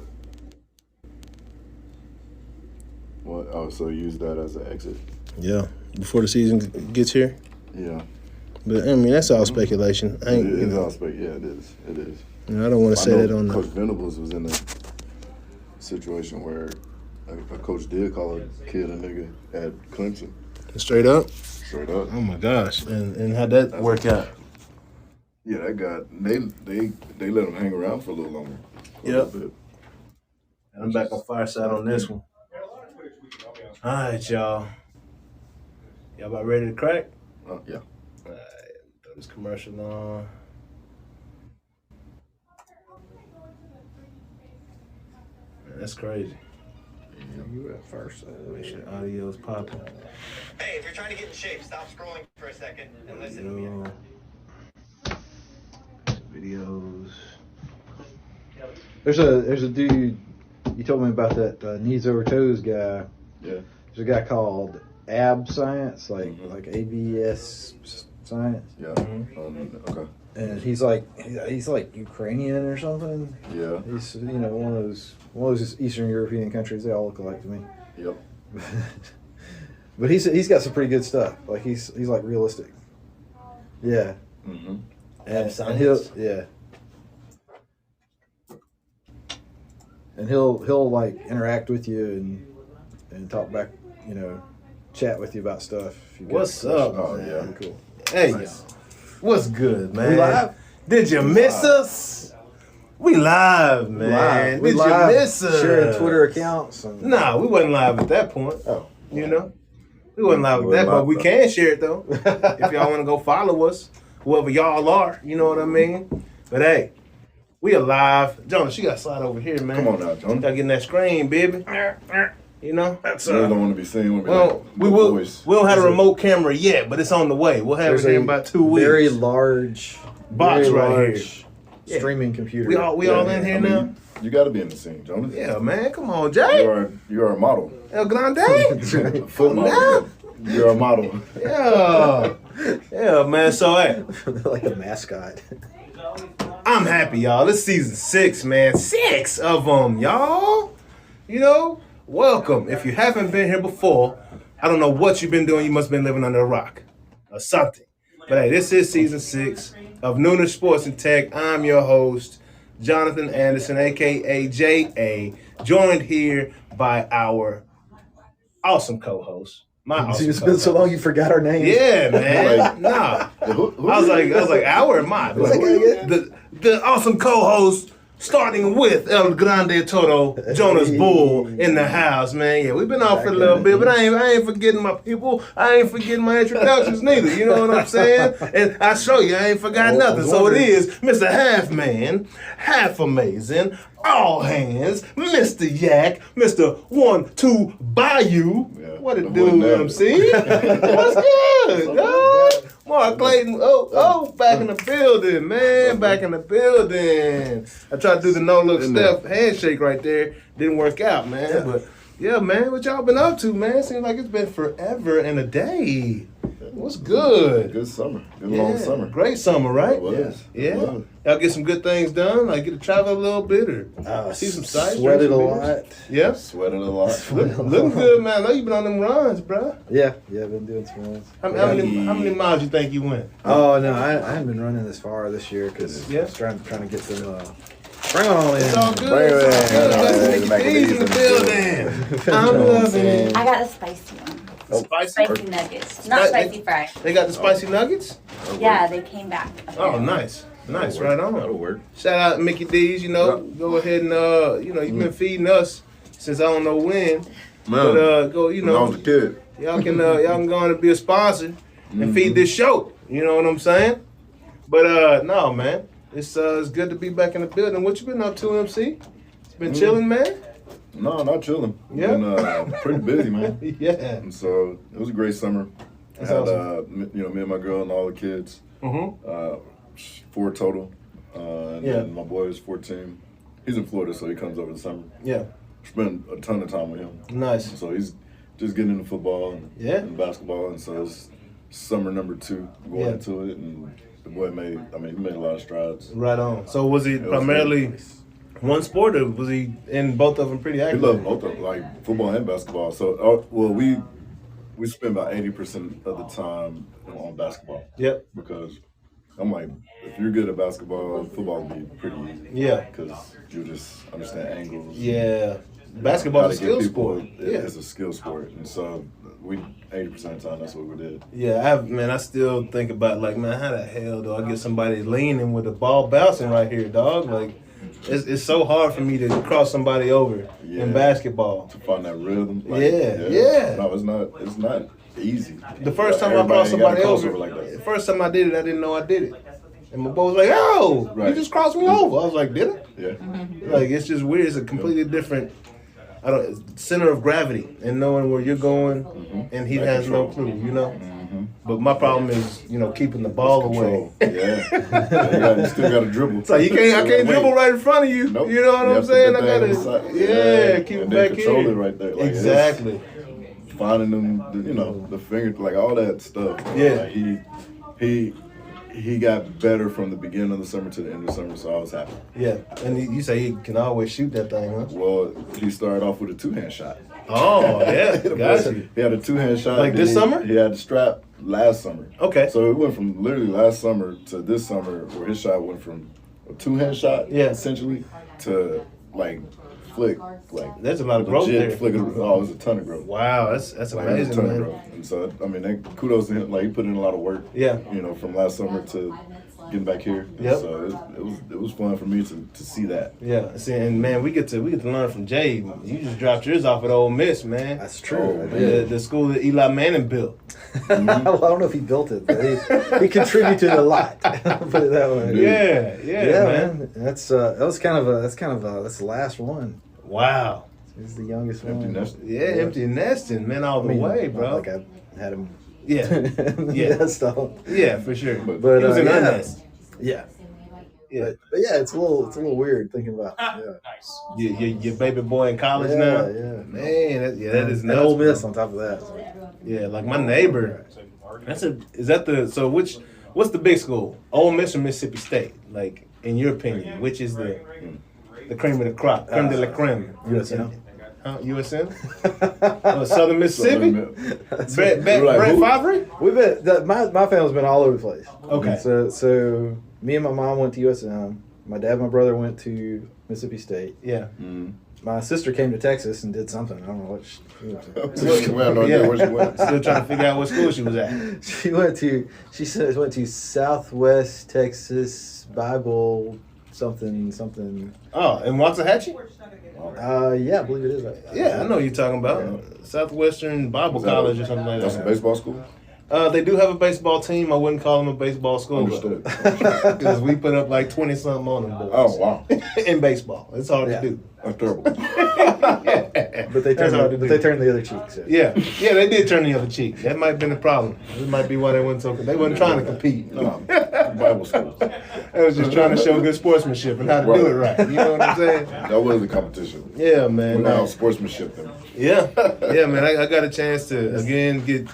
What? Oh, so use that as an exit? Yeah, before the season gets here. Yeah. But, I mean, that's all speculation. It is all speculation. Yeah, it is. It is. I don't want to say that on Coach Venables was in a situation where a coach did call a kid a nigga at Clemson. Straight up? Straight up. Oh, my gosh. And how'd that work out? Yeah, that guy, they let him hang around for a little longer. Yep. And I'm back on Fireside on this one. All right, y'all. Y'all about ready to crack? Yeah. All right. Throw this commercial on. Man, that's crazy. You at first. Make sure audio's popping. Hey, if you're trying to get in shape, stop scrolling for a second and listen to me. Videos. There's a dude. You told me about that knees over toes guy. Yeah. There's a guy called Ab Science, like ABS Science. Yeah. Okay. And he's like Ukrainian or something. Yeah. He's one of those Eastern European countries. They all look alike to me. Yep. But he's got some pretty good stuff. Like he's like realistic. Yeah. Mm-hmm. And he'll like interact with you and talk back, chat with you about stuff. If you What's up? Oh, man? yeah. Cool. Hey, Nice. What's good, man? We live? Did you miss us? We live, man. We Did live, you miss us? sharing Twitter accounts. Nah, we wasn't live at that point. Oh. We wasn't live at that point. We can share it, though. If y'all want to go follow us, whoever y'all are, you know what I mean? But hey, we alive. Jonas, you got to slide over here, man. Come on now, Jonas. Got to get in that screen, baby. That's You really don't want to be seen with me. Well, we don't have a remote camera yet, but it's on the way. We'll have it in about 2 weeks. Very large box right here. Streaming computer. We all in here now? You got to be in the scene, Jonas. Yeah, man. Come on, Jay. You are a model. El Grande? Foot model. You're a model. Yeah, man. So, hey. Like a mascot. I'm happy, y'all. This season 6, man. 6 of them, y'all. You know, welcome. If you haven't been here before, I don't know what you've been doing. You must have been living under a rock or something. But hey, this is season 6 of Noonish Sports and Tech. I'm your host, Jonathan Anderson, a.k.a. J.A., joined here by our awesome co-host. It's been so long you forgot our names. Yeah, man. Nah. I was like, our and mine. The awesome co-host, starting with El Grande Toro, Jonas Bull in the house, man. Yeah, we've been off for a little bit, but I ain't forgetting my people. I ain't forgetting my introductions neither. You know what I'm saying? And I show you, I ain't forgot nothing. So it is Mr. Half Man, Half Amazing, All Hands, Mr. Yak, Mr. 1-2 Bayou. Yeah, What it do, MC? What's good, dog? Mark Clayton, back in the building, man. Back in the building. I tried to do the no-look step handshake right there. Didn't work out, man. Yeah. But, yeah, man, what y'all been up to, man? Seems like it's been forever and a day. What's good? Good summer. Good long summer. Great summer, right? It was. Yeah. Y'all get some good things done? Like get to travel a little bit or see some sights? Sweated a lot. Yeah? Sweated a lot. Looking good, man. I know you've been on them runs, bro. Yeah, I've been doing some runs. How many miles you think you went? Oh, no, I haven't been running this far this year because trying to get some... Bring on in. It's all good. It's all good. In the building. I'm loving it. I got a spicy one. Spicy nuggets. Not spicy fries. They got the spicy nuggets? Yeah, they came back. Oh, nice. Nice, right on. That'll work. Shout out Mickey D's, go ahead and, you've been feeding us since I don't know when. Man, but, go, when I was a kid. Y'all can go on and be a sponsor and feed this show. You know what I'm saying? But, no, man. It's good to be back in the building. What you been up to, MC? It's been chilling, man? No, not chilling. Yeah. Been pretty busy, man. Yeah. And so it was a great summer. That's I had, awesome. me and my girl and all the kids. 4 total. And my boy is 14. He's in Florida, so he comes over the summer. Yeah. Spend a ton of time with him. Nice. So he's just getting into football and basketball, and so it's summer number 2 going into it, and the boy made a lot of strides. Right on. So was he primarily one sport, or was he in both of them pretty active? He loved both of them, like football and basketball. So, we spend about 80% of the time on basketball. Yep. Because I'm like, if you're good at basketball, football will be pretty easy. Yeah. Because you just understand angles. Yeah. Basketball is a skill sport. It's a skill sport. And so 80% of the time, that's what we did. Yeah, I still think about, like, man, how the hell do I get somebody leaning with the ball bouncing right here, dog? Like, it's so hard for me to cross somebody over in basketball. To find that rhythm. Like, No, it's not easy. The first time I crossed somebody over like that. The first time I did it, I didn't know I did it. And my boy was like, "Oh, you just crossed me over." I was like, "Did I?" Yeah. Like, it's just weird. It's a completely different center of gravity and knowing where you're going, and he has no clue, But my problem is, keeping the ball away. Yeah. You still got to dribble. So I can't dribble right in front of you. Nope. You know what I'm saying? I gotta, keep it back control here. it right there. Like, exactly. Finding them, the finger, like all that stuff. Yeah. Like he got better from the beginning of the summer to the end of the summer, so I was happy. Yeah, and you say he can always shoot that thing, huh? Well, he started off with a 2-hand shot. Oh, yeah, gotcha. He had a 2-hand shot. Like this summer? He had the strap last summer. Okay. So it went from literally last summer to this summer, where his shot went from a 2-hand shot, essentially, to like flick, like there's a lot of growth there. Flick, it was a ton of growth. Wow, that's amazing, man. Of growth. And so kudos to him. Like he put in a lot of work. Yeah. From last summer to getting back here. Yep. So it was fun for me to see that. Yeah. See, and man, we get to learn from Jay. You just dropped yours off at Ole Miss, man. That's true. The school that Eli Manning built. Well, I don't know if he built it, but he contributed a lot. Put it that way. Yeah, man. That's that's the last one. Wow. He's the youngest one. Empty nesting. Yeah, empty nesting, man, all the way, bro. Like I had him. Yeah. Stuff. Yeah, for sure. But he was in our nest. Yeah. Yeah. But yeah, it's a little weird thinking about. Yeah. Nice. Your baby boy in college Yeah, now. yeah. Man, that is And nuts. Ole Miss bro. on top of that. So. Yeah, like my neighbor. What's the big school? Ole Miss or Mississippi State? Like, in your opinion, which is the cream of the crop? Creme de la creme. USM. USM? Southern Mississippi? Brett Favre? We've been my family's been all over the place. Okay. So me and my mom went to USM. My dad and my brother went to Mississippi State. Yeah. My sister came to Texas and did something. I don't know what she went to. Still trying to figure out what school she was at. She went to Southwest Texas Bible something. Oh, in Waxahachie? Yeah, I believe it is. Yeah, I know what you're talking about. Southwestern Bible College or something like that. That's a baseball school? They do have a baseball team. I wouldn't call them a baseball school. Understood. Because we put up like 20-something on them boys. Oh, wow. In baseball. It's hard to do. That's terrible. But they turned the other cheek. So. Yeah, they did turn the other cheek. That might have been the problem. This might be why they wasn't so. They wasn't trying to compete. No, Bible school. They was just trying to show good sportsmanship and how to do it right. You know what I'm saying? That was the competition. Yeah, man. We're now sportsmanship then. Yeah, man. I got a chance to again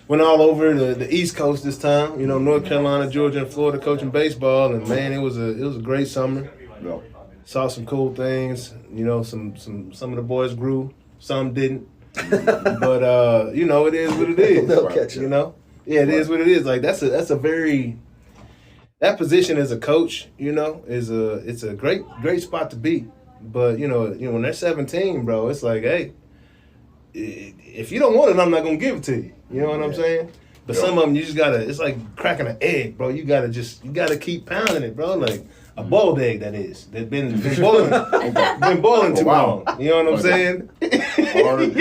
went all over the East Coast this time. You know, North Carolina, Georgia, and Florida coaching baseball, and man, it was a great summer. Yeah. Saw some cool things. You know, some of the boys grew, some didn't. But you know, it is what it is. They'll catch it. You know, yeah, it is what it is. Like that's a very that position as a coach. You know, it's a great spot to be. But you know when they're 17, bro, it's like, hey, if you don't want it, I'm not gonna give it to you. You know what I'm saying? But some of them you just gotta. It's like cracking an egg, bro. You gotta keep pounding it, bro. Like a boiled egg, that is. They've been boiling too long. You know what I'm saying? Yeah. You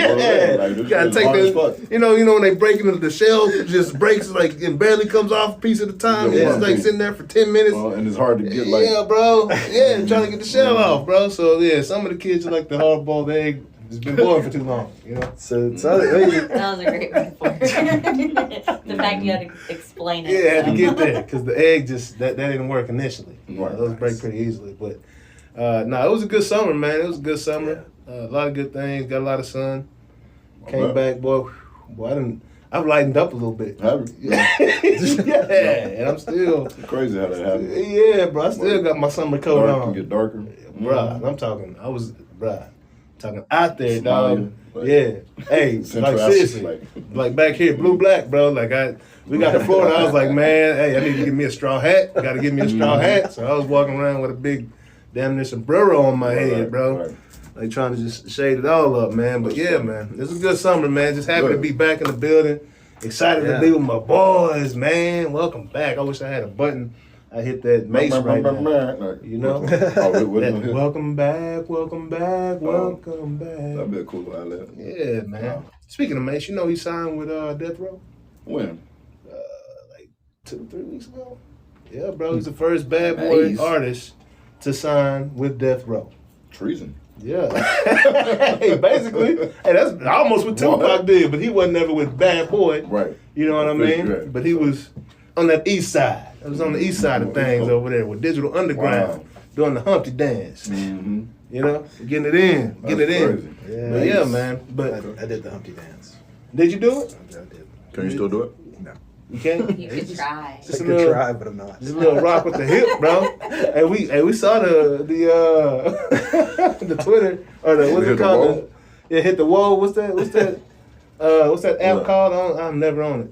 gotta take that. You know when they break into the shell, just breaks like and barely comes off a piece at a time. It's like sitting there for 10 minutes. And it's hard to get like. Yeah, bro. Yeah, trying to get the shell off, bro. So yeah, some of the kids are like the hard boiled egg. It's been boiled for too long, you know. That was a great metaphor. The fact you had to explain it. Yeah, I had to get there because the egg just that didn't work initially. Right. Those break pretty easily, but no, it was a good summer, man. It was a good summer. A lot of good things. Got a lot of sun. Came back, boy. I've lightened up a little bit. Yeah, and I'm still crazy how that happened. Yeah, bro. I still got my summer coat on. Can get darker, bro. I'm talking. Talking out there, dog. Yeah. Hey, like seriously. Like back here, blue black, bro. Like we got to Florida. I was like, man, hey, I need to get me a straw hat. Got to get me a straw hat. So I was walking around with a big damn near sombrero on my head, bro. Right. Like trying to just shade it all up, man. But yeah, man, this is a good summer, man. Just happy to be back in the building. Excited to be with my boys, man. Welcome back. I wish I had a button. I hit that mace right now. You know? Welcome back, welcome back, welcome back. That'd be a cool outlet. Yeah, man. Wow. Speaking of Mace, you know he signed with Death Row? When? Like 2-3 weeks ago. Yeah, bro. He's the first bad boy artist to sign with Death Row. Treason. Yeah. Hey, basically, that's almost what Tupac did, but he wasn't ever with Bad Boy. Right. You know what I mean? Right. But he was on that east side. It was on the east side of things over there with Digital Underground doing the Humpty Dance. Mm-hmm. You know, getting it in. Yeah, man. But I did the Humpty Dance. Did you do it? I did. Can you still do it? No. You can't? You could try. I could try, but I'm not. Just a little rock with the hip, bro. Hey, we saw the Twitter or the what's it called? Hit the wall. What's that app called? I'm never on it.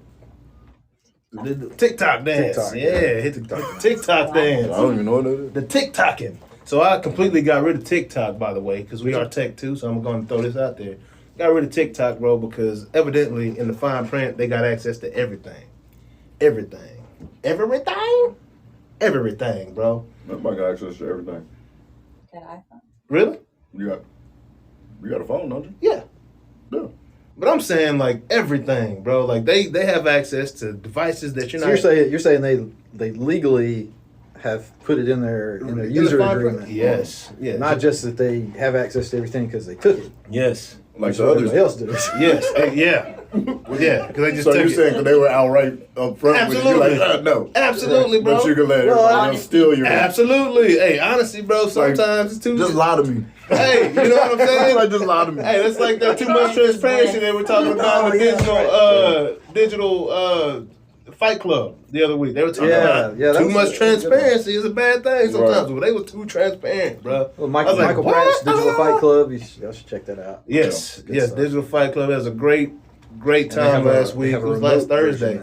The TikTok dance. Hit the TikTok dance. I don't even know what it is. The TikToking. So I completely got rid of TikTok, by the way, because we are tech too, so I'm going to throw this out there. Got rid of TikTok, bro, because evidently in the fine print, they got access to everything. Everything, bro. Everybody got access to everything. Got iPhone? Really? You got a phone, don't you? Yeah. Yeah. But I'm saying like everything, bro. Like they have access to devices that you're not. You're saying they legally have put it in their user agreement. Yes. Yeah. Not just that they have access to everything because they took it. Yes. Like the others else does. Yes. Yeah. Yeah, because they just So took you're it. saying 'cause they were outright up front with you? Absolutely. You're like, no. Absolutely, bro. But you can let Well, everybody else steal your Absolutely. Hey, honestly, bro, sometimes it's too. Just lie to me. Hey, you know what I'm saying? Like, just lie to me. Hey, that's like that too much transparency they were talking about in the digital Fight Club the other week. They were talking about too much transparency is a bad thing sometimes. Well, they were too transparent, bro. Well, Michael Pratt's Digital Fight Club. Y'all should check that out. Yes, Good yes. stuff. Digital Fight Club has a great time last week. It was last Thursday.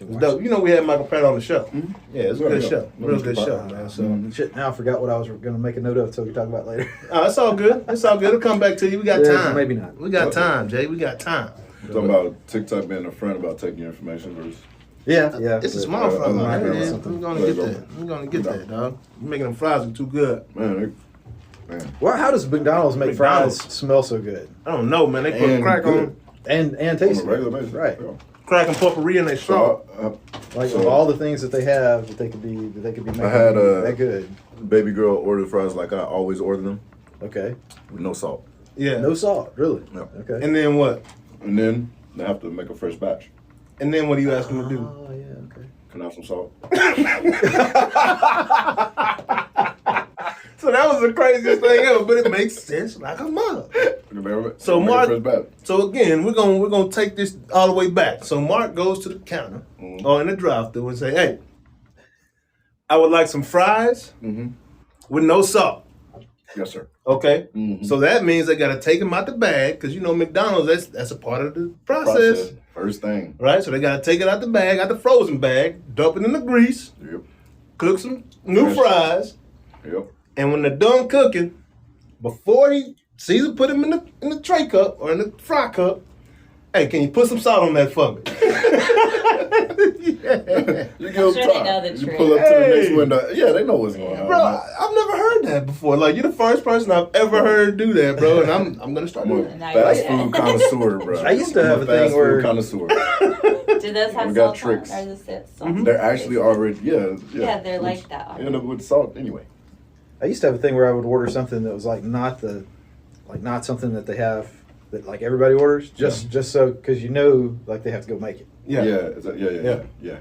It was dope. You know, we had Michael Pratt on the show. Yeah, it was a good show. Real good show, man. So Shit, now I forgot what I was going to make a note of, so we can talk about later. oh, it's all good. It's all good. It'll come back to you. We got Yeah, time. maybe not. We got time, Jay. We got time. Talking about TikTok being a friend about taking your information versus. Yeah. It's a small fry, man. something. We're gonna get that. We're gonna get that, dog. You're making them fries look too good. Man. Well, how does McDonald's make fries smell so good? I don't know, man. They put And crack good. on, And On a tasty. regular basis. Right. Yeah. crack and potpourri in their straw. Like So- of all the things that they have that they could be making had, that good. Baby girl ordered fries like I always order them Okay. with no salt. Yeah. No salt, really? No. Okay. And then what? And then they have to make a fresh batch. And then what do you ask them to do? Oh yeah, okay. Can I have some salt? So that was the craziest thing ever, but it makes sense like a mother. So Make a Mark, fresh batch. so again, we're gonna take this all the way back. So Mark goes to the counter or in the drive-thru and say, "Hey, I would like some fries with no salt." Yes, sir. Okay, so that means they gotta take them out the bag because you know McDonald's that's a part of the process, First thing. right? So they gotta take it out the bag, out the frozen bag, dump it in the grease, Yep. cook some new fries, Yep. and when they're done cooking, before Caesar put them in the tray cup or in the fry cup, hey, can you put some salt on that for me? Yeah. You go sure they know the You trick. pull up to the next Hey. window. Yeah, they know what's going on. Bro, I've never heard that before. Like, you're the first person I've ever heard do that, bro, and I'm gonna start I'm doing a it. Now fast you're- food connoisseur, bro. I used to I'm have a thing fast food where- connoisseur. Do those have We got salt tricks. on? Or is it salt? They're actually already Yeah, they're like that. End up with salt anyway. I used to have a thing where I would order something that was like not something that they have that like everybody orders, just so because you know like they have to go make it. Yeah.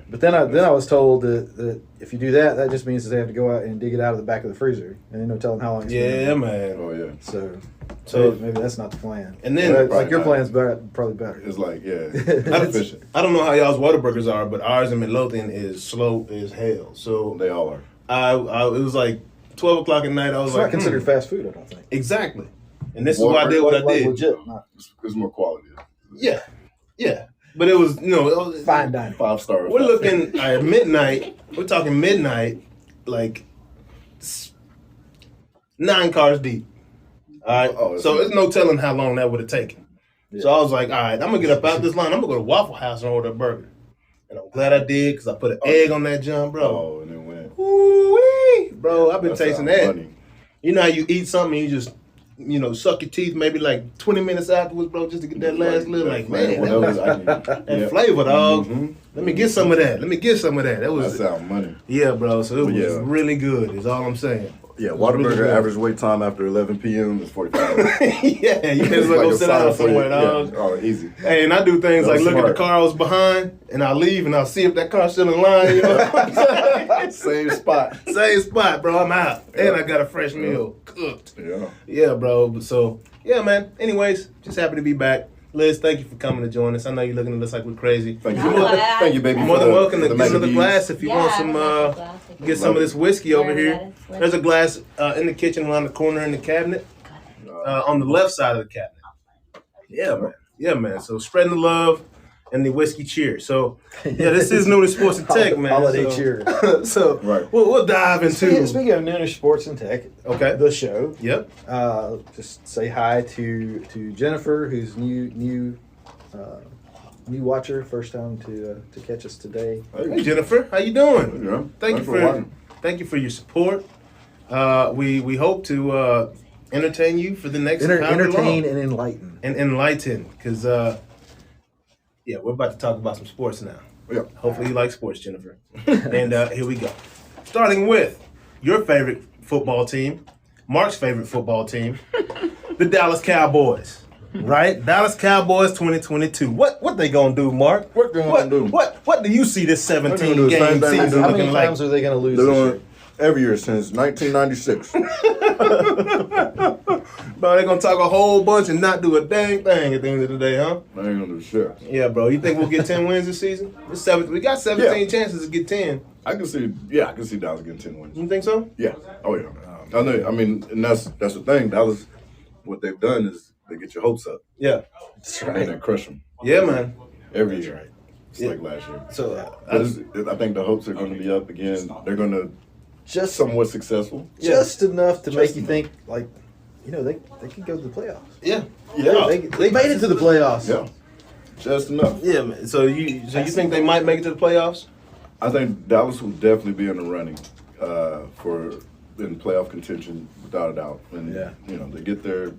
But then I was told that if you do that, that just means that they have to go out and dig it out of the back of the freezer, and no telling how long it's been. Yeah, man. Oh yeah. So maybe that's not the plan. And then- But, like your plan's probably better. It's like efficient. I don't know how y'all's Whataburgers are, but ours in Midlothian is slow as hell. So They all are. it was like 12 o'clock at night. I was It's like, not considered fast food, I don't think. exactly. And this is why I did what I Like did. legit, not It's more quality. Yeah. But it was, fine dining. 5-star. we're looking at midnight. We're talking midnight, like 9 cars deep. All right. Oh, So there's no telling how long that would have taken. Yeah. So I was like, all right, I'm gonna get up out this line. I'm gonna go to Waffle House and order a burger. And I'm glad I did because I put an egg on that jump, bro. Oh, and it went. Ooh-wee. Bro, I've been That tasting sounds that. funny. You know how you eat something and you just, suck your teeth maybe like 20 minutes afterwards, bro, just to get that last little, like, man, that flavor, dog. Let me get some of that. That was, That sound money. yeah, bro. So it was Yeah. really good. Is all I'm saying. Yeah, Really Whataburger good. average wait time after 11 p.m. is 45 minutes. Yeah, you just like go sit down somewhere, dog. Yeah. Oh, easy. Hey, and I do things That like was look at the smart. car I was behind, and I'll leave and I'll see if that car's still in line. You know what I'm saying? Same spot. Same spot, bro. I'm out, and I got a fresh meal cooked. Yeah. Yeah, bro. But so, yeah, man. Anyways, just happy to be back. Liz, thank you for coming to join us. I know you're looking at us like we're crazy. Thank No, you. I- Thank you, baby. You're more than welcome to the get another Maccabees. glass if you want some. Get some of this whiskey over Wherever here. that is. There's a glass in the kitchen around the corner in the cabinet, on the left side of the cabinet. Yeah, man. Yeah, man. So spreading the love and the whiskey cheer. So, yeah, this is Noonish Sports and Tech, man. Holiday so, cheer. So, Right. we'll dive into. Speaking of Noonish Sports and Tech, Okay. the show. Yep. Just say hi to Jennifer, who's new watcher, first time to catch us today. Hey, Jennifer, how you doing? Yeah. Thank you for your support. We hope to entertain you for the next however Entertain long. and enlighten. And enlighten, because we're about to talk about some sports now. Yeah. Hopefully you like sports, Jennifer. And here we go. Starting with your favorite football team, Mark's favorite football team, the Dallas Cowboys. Right? Dallas Cowboys 2022. What they gonna do, Mark? What they gonna do? What do you see this They're 17 gonna do the game same thing they season How looking many like? times are they going to lose They're this doing year? every year since 1996. Bro, they're gonna talk a whole bunch and not do a dang thing at the end of the day, huh? They ain't gonna do shit. Yeah, bro. You think we'll get 10 wins this season? We got 17 chances to get 10. I can see Dallas getting 10 wins. You think so? Yeah. Oh yeah. I know. I mean, and that's the thing. Dallas, what they've done is they get your hopes up. Yeah. That's right. And then crush them. Yeah, man. Every year. It's like last year. So I think the hopes are going to be up again. They're going to Just somewhat successful. Just enough to Just make you enough. think, like, they could go to the playoffs. yeah. Yeah. They made it to the playoffs. Yeah. Just enough. Yeah, man. So you think they might make it to the playoffs? I think Dallas will definitely be in the running for in playoff contention without a doubt. And they get there.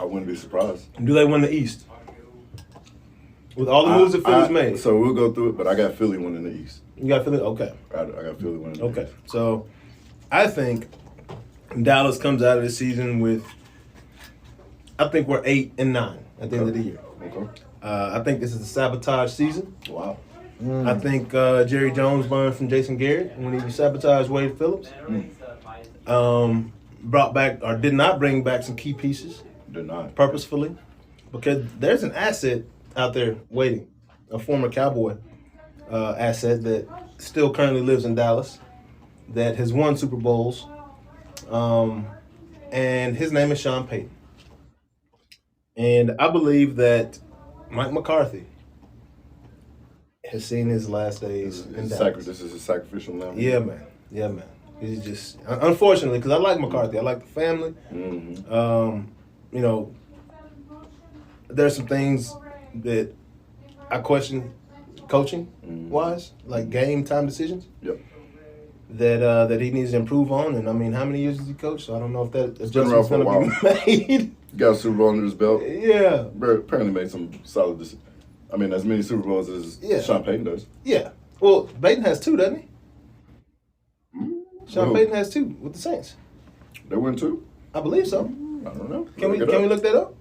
I wouldn't be surprised. Do they win the East? With all the moves that Philly's made. So we'll go through it, but I got Philly winning the East. You got Philly? Okay. I got Philly winning the Okay. East. So I think Dallas comes out of this season with, I think we're 8-9 at the end of the year. Okay. I think this is a sabotage season. Wow. I think Jerry Jones learned from Jason Garrett when he sabotaged Wade Phillips. Brought back or did not bring back some key pieces Did not. purposefully, because there's an asset out there waiting, a former Cowboy asset that still currently lives in Dallas, that has won Super Bowls, and his name is Sean Payton. And I believe that Mike McCarthy has seen his last days in Dallas. This is a sacrificial lamb. Yeah, man. Yeah, man. He's just, unfortunately, because I like McCarthy. I like the family. Mm-hmm. There's some things that I question coaching wise, like game time decisions. Yep. That he needs to improve on. And I mean, how many years has he coached? So I don't know if that been around adjustment's for a going to be made. Got a Super Bowl under his belt. Yeah. Apparently made some solid decisions. I mean, as many Super Bowls as Sean Payton does. Yeah. Well, Payton has 2, doesn't he? Sean Who? Payton has 2 with the Saints. They won 2? I believe so. I don't know. Can we look that up?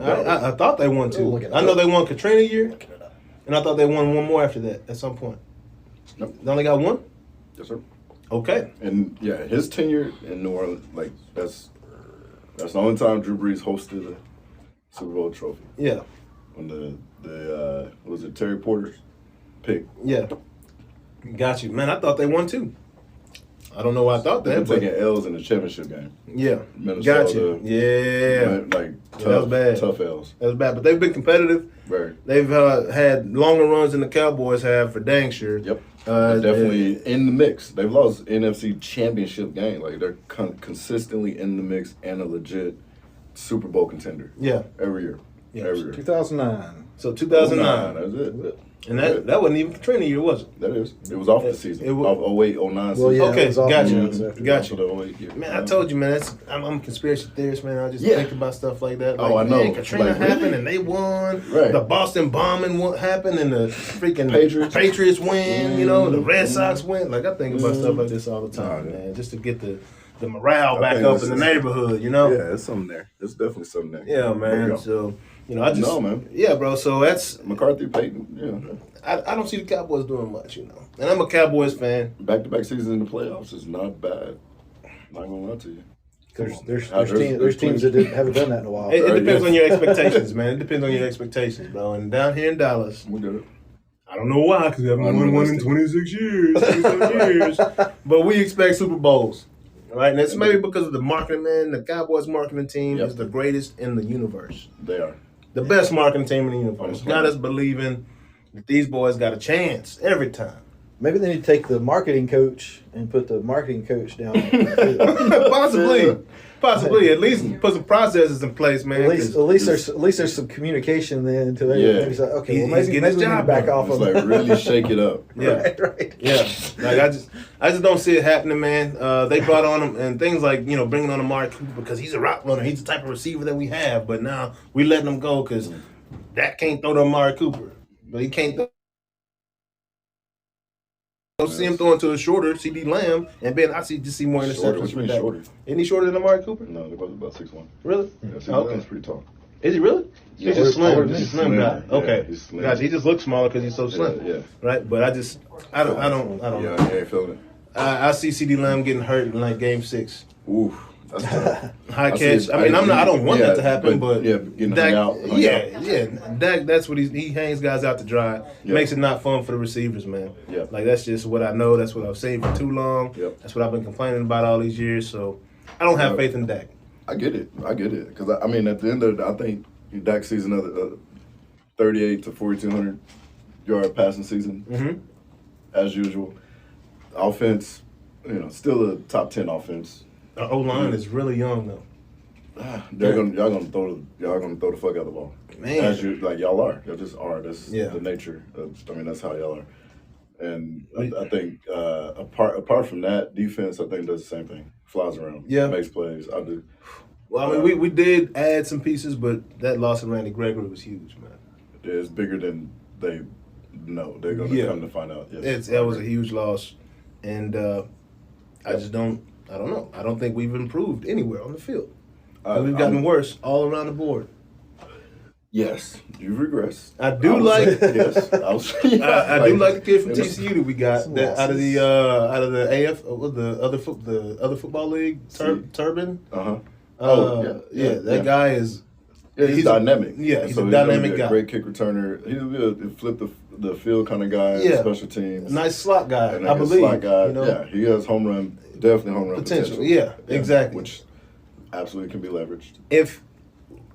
I thought they won 2. I know they won Katrina year, and I thought they won one more after that at some point. Nope. They only got 1? Yes, sir. Okay. And yeah, his tenure in New Orleans, like that's the only time Drew Brees hosted a Super Bowl trophy. Yeah. When the was it Terry Porter's pick? Yeah. Got you, man. I thought they won 2. I don't know why I thought They've that. been taking L's in the championship game. Yeah. Minnesota, Got you. Yeah. Like tough, that was bad. tough L's. That was bad, but they've been competitive. Very. They've had longer runs than the Cowboys have for dang sure. Yep. They're definitely in the mix. They've lost NFC championship game. Like they're consistently in the mix and a legit Super Bowl contender. Yeah. Every year. Yeah. Every year. 2009. So 2009. That was it. And that wasn't even Katrina year, was it? That is. It was off the season. It was- Off 08, 09 season. Well, yeah, Okay, it was off got the you. years after. Got you. The 08 year. Man, I told you, man. I'm a conspiracy theorist, man. I just think about stuff like that. Like, Oh, I know. Man, Katrina Like, really? happened and they won. Right. The Boston bombing happened and the freaking Patriots. win. The Red Sox win. Like I think about stuff like this all the time, man. Just to get the morale back up in the neighborhood. Yeah, there's something there. There's definitely something there. Yeah, man. So I just man. Yeah, bro. So that's McCarthy, Payton. I don't see the Cowboys doing much, And I'm a Cowboys fan. Back-to-back seasons in the playoffs is not bad. Not gonna lie to you. There's teams that haven't done that in a while. It depends on your expectations, man. It depends on your expectations, bro. And down here in Dallas, We got it. I don't know why, because we haven't won one in 26 years, 27 years. But we expect Super Bowls, right? And it's maybe because of the marketing, man. The Cowboys marketing team is the greatest in the universe. They are. The best marketing team in the universe. Got us believing that these boys got a chance every time. Maybe they need to take the marketing coach and put the marketing coach down. Possibly. At least put some processes in place, man. At least there's some communication then to maybe say, okay, well, maybe we need to back off It's of like really shake it up. Yeah, right. Yeah. Like I just don't see it happening, man. They brought on him and things like bringing on Amari Cooper because he's a route runner. He's the type of receiver that we have, but now we letting him go because that can't throw to Amari Cooper, but he can't throw. Don't see him throwing to a shorter CD Lamb, and Ben, I see more interceptions. Shorter. What you mean shorter? Isn't he shorter than Amari Cooper? No, they're both about 6'1". Really? Yeah, Okay. Lamb's pretty tall. Is he really? Yeah, He's just slim. he's He's a slim guy. slim. Yeah, Okay. he's slim. Gotcha. He just looks smaller because he's so slim. Yeah. Right? But I don't Yeah, know. you ain't feeling it. I see CD Lamb getting hurt in like game 6. Ooh, that's tough. High catch. I don't want that to happen, but getting Dak, hung out. yeah. Dak, that's what he hangs guys out to dry. Yeah. Makes it not fun for the receivers, man. Yeah. Like that's just what I know. That's what I've seen for too long. Yep. That's what I've been complaining about all these years. So I don't have faith in Dak. I get it. Because, I mean, at the end of it, I think Dak sees another 38 to 4,200 yard passing season, as usual. Offense, still a top 10 offense. Our O-line is really young, though. Y'all gonna throw the fuck out of the ball, Man. As you y'all are. Y'all just are. That's Yeah. the nature. That's how y'all are. And I think apart from that, defense, I think does the same thing. Flies around. Yeah. Makes plays. I do. Well, I mean, we did add some pieces, but that loss of Randy Gregory was huge, man. It's bigger than they know. They're gonna come to find out. Yes. That was a huge loss, and I don't know. I don't think we've improved anywhere on the field. We've gotten worse all around the board. Yes, you've regressed. I do like yes. I do like the kid from TCU that we got that out of the AF the other football league Turbin. That guy is. He's dynamic. Yeah, he's a dynamic guy. Great kick returner. He'll flip the field kind of guy. Yeah. Special teams. Nice slot guy. And I believe. Slot guy. You know? Yeah, he has definitely home run potential. Yeah, exactly. Which absolutely can be leveraged if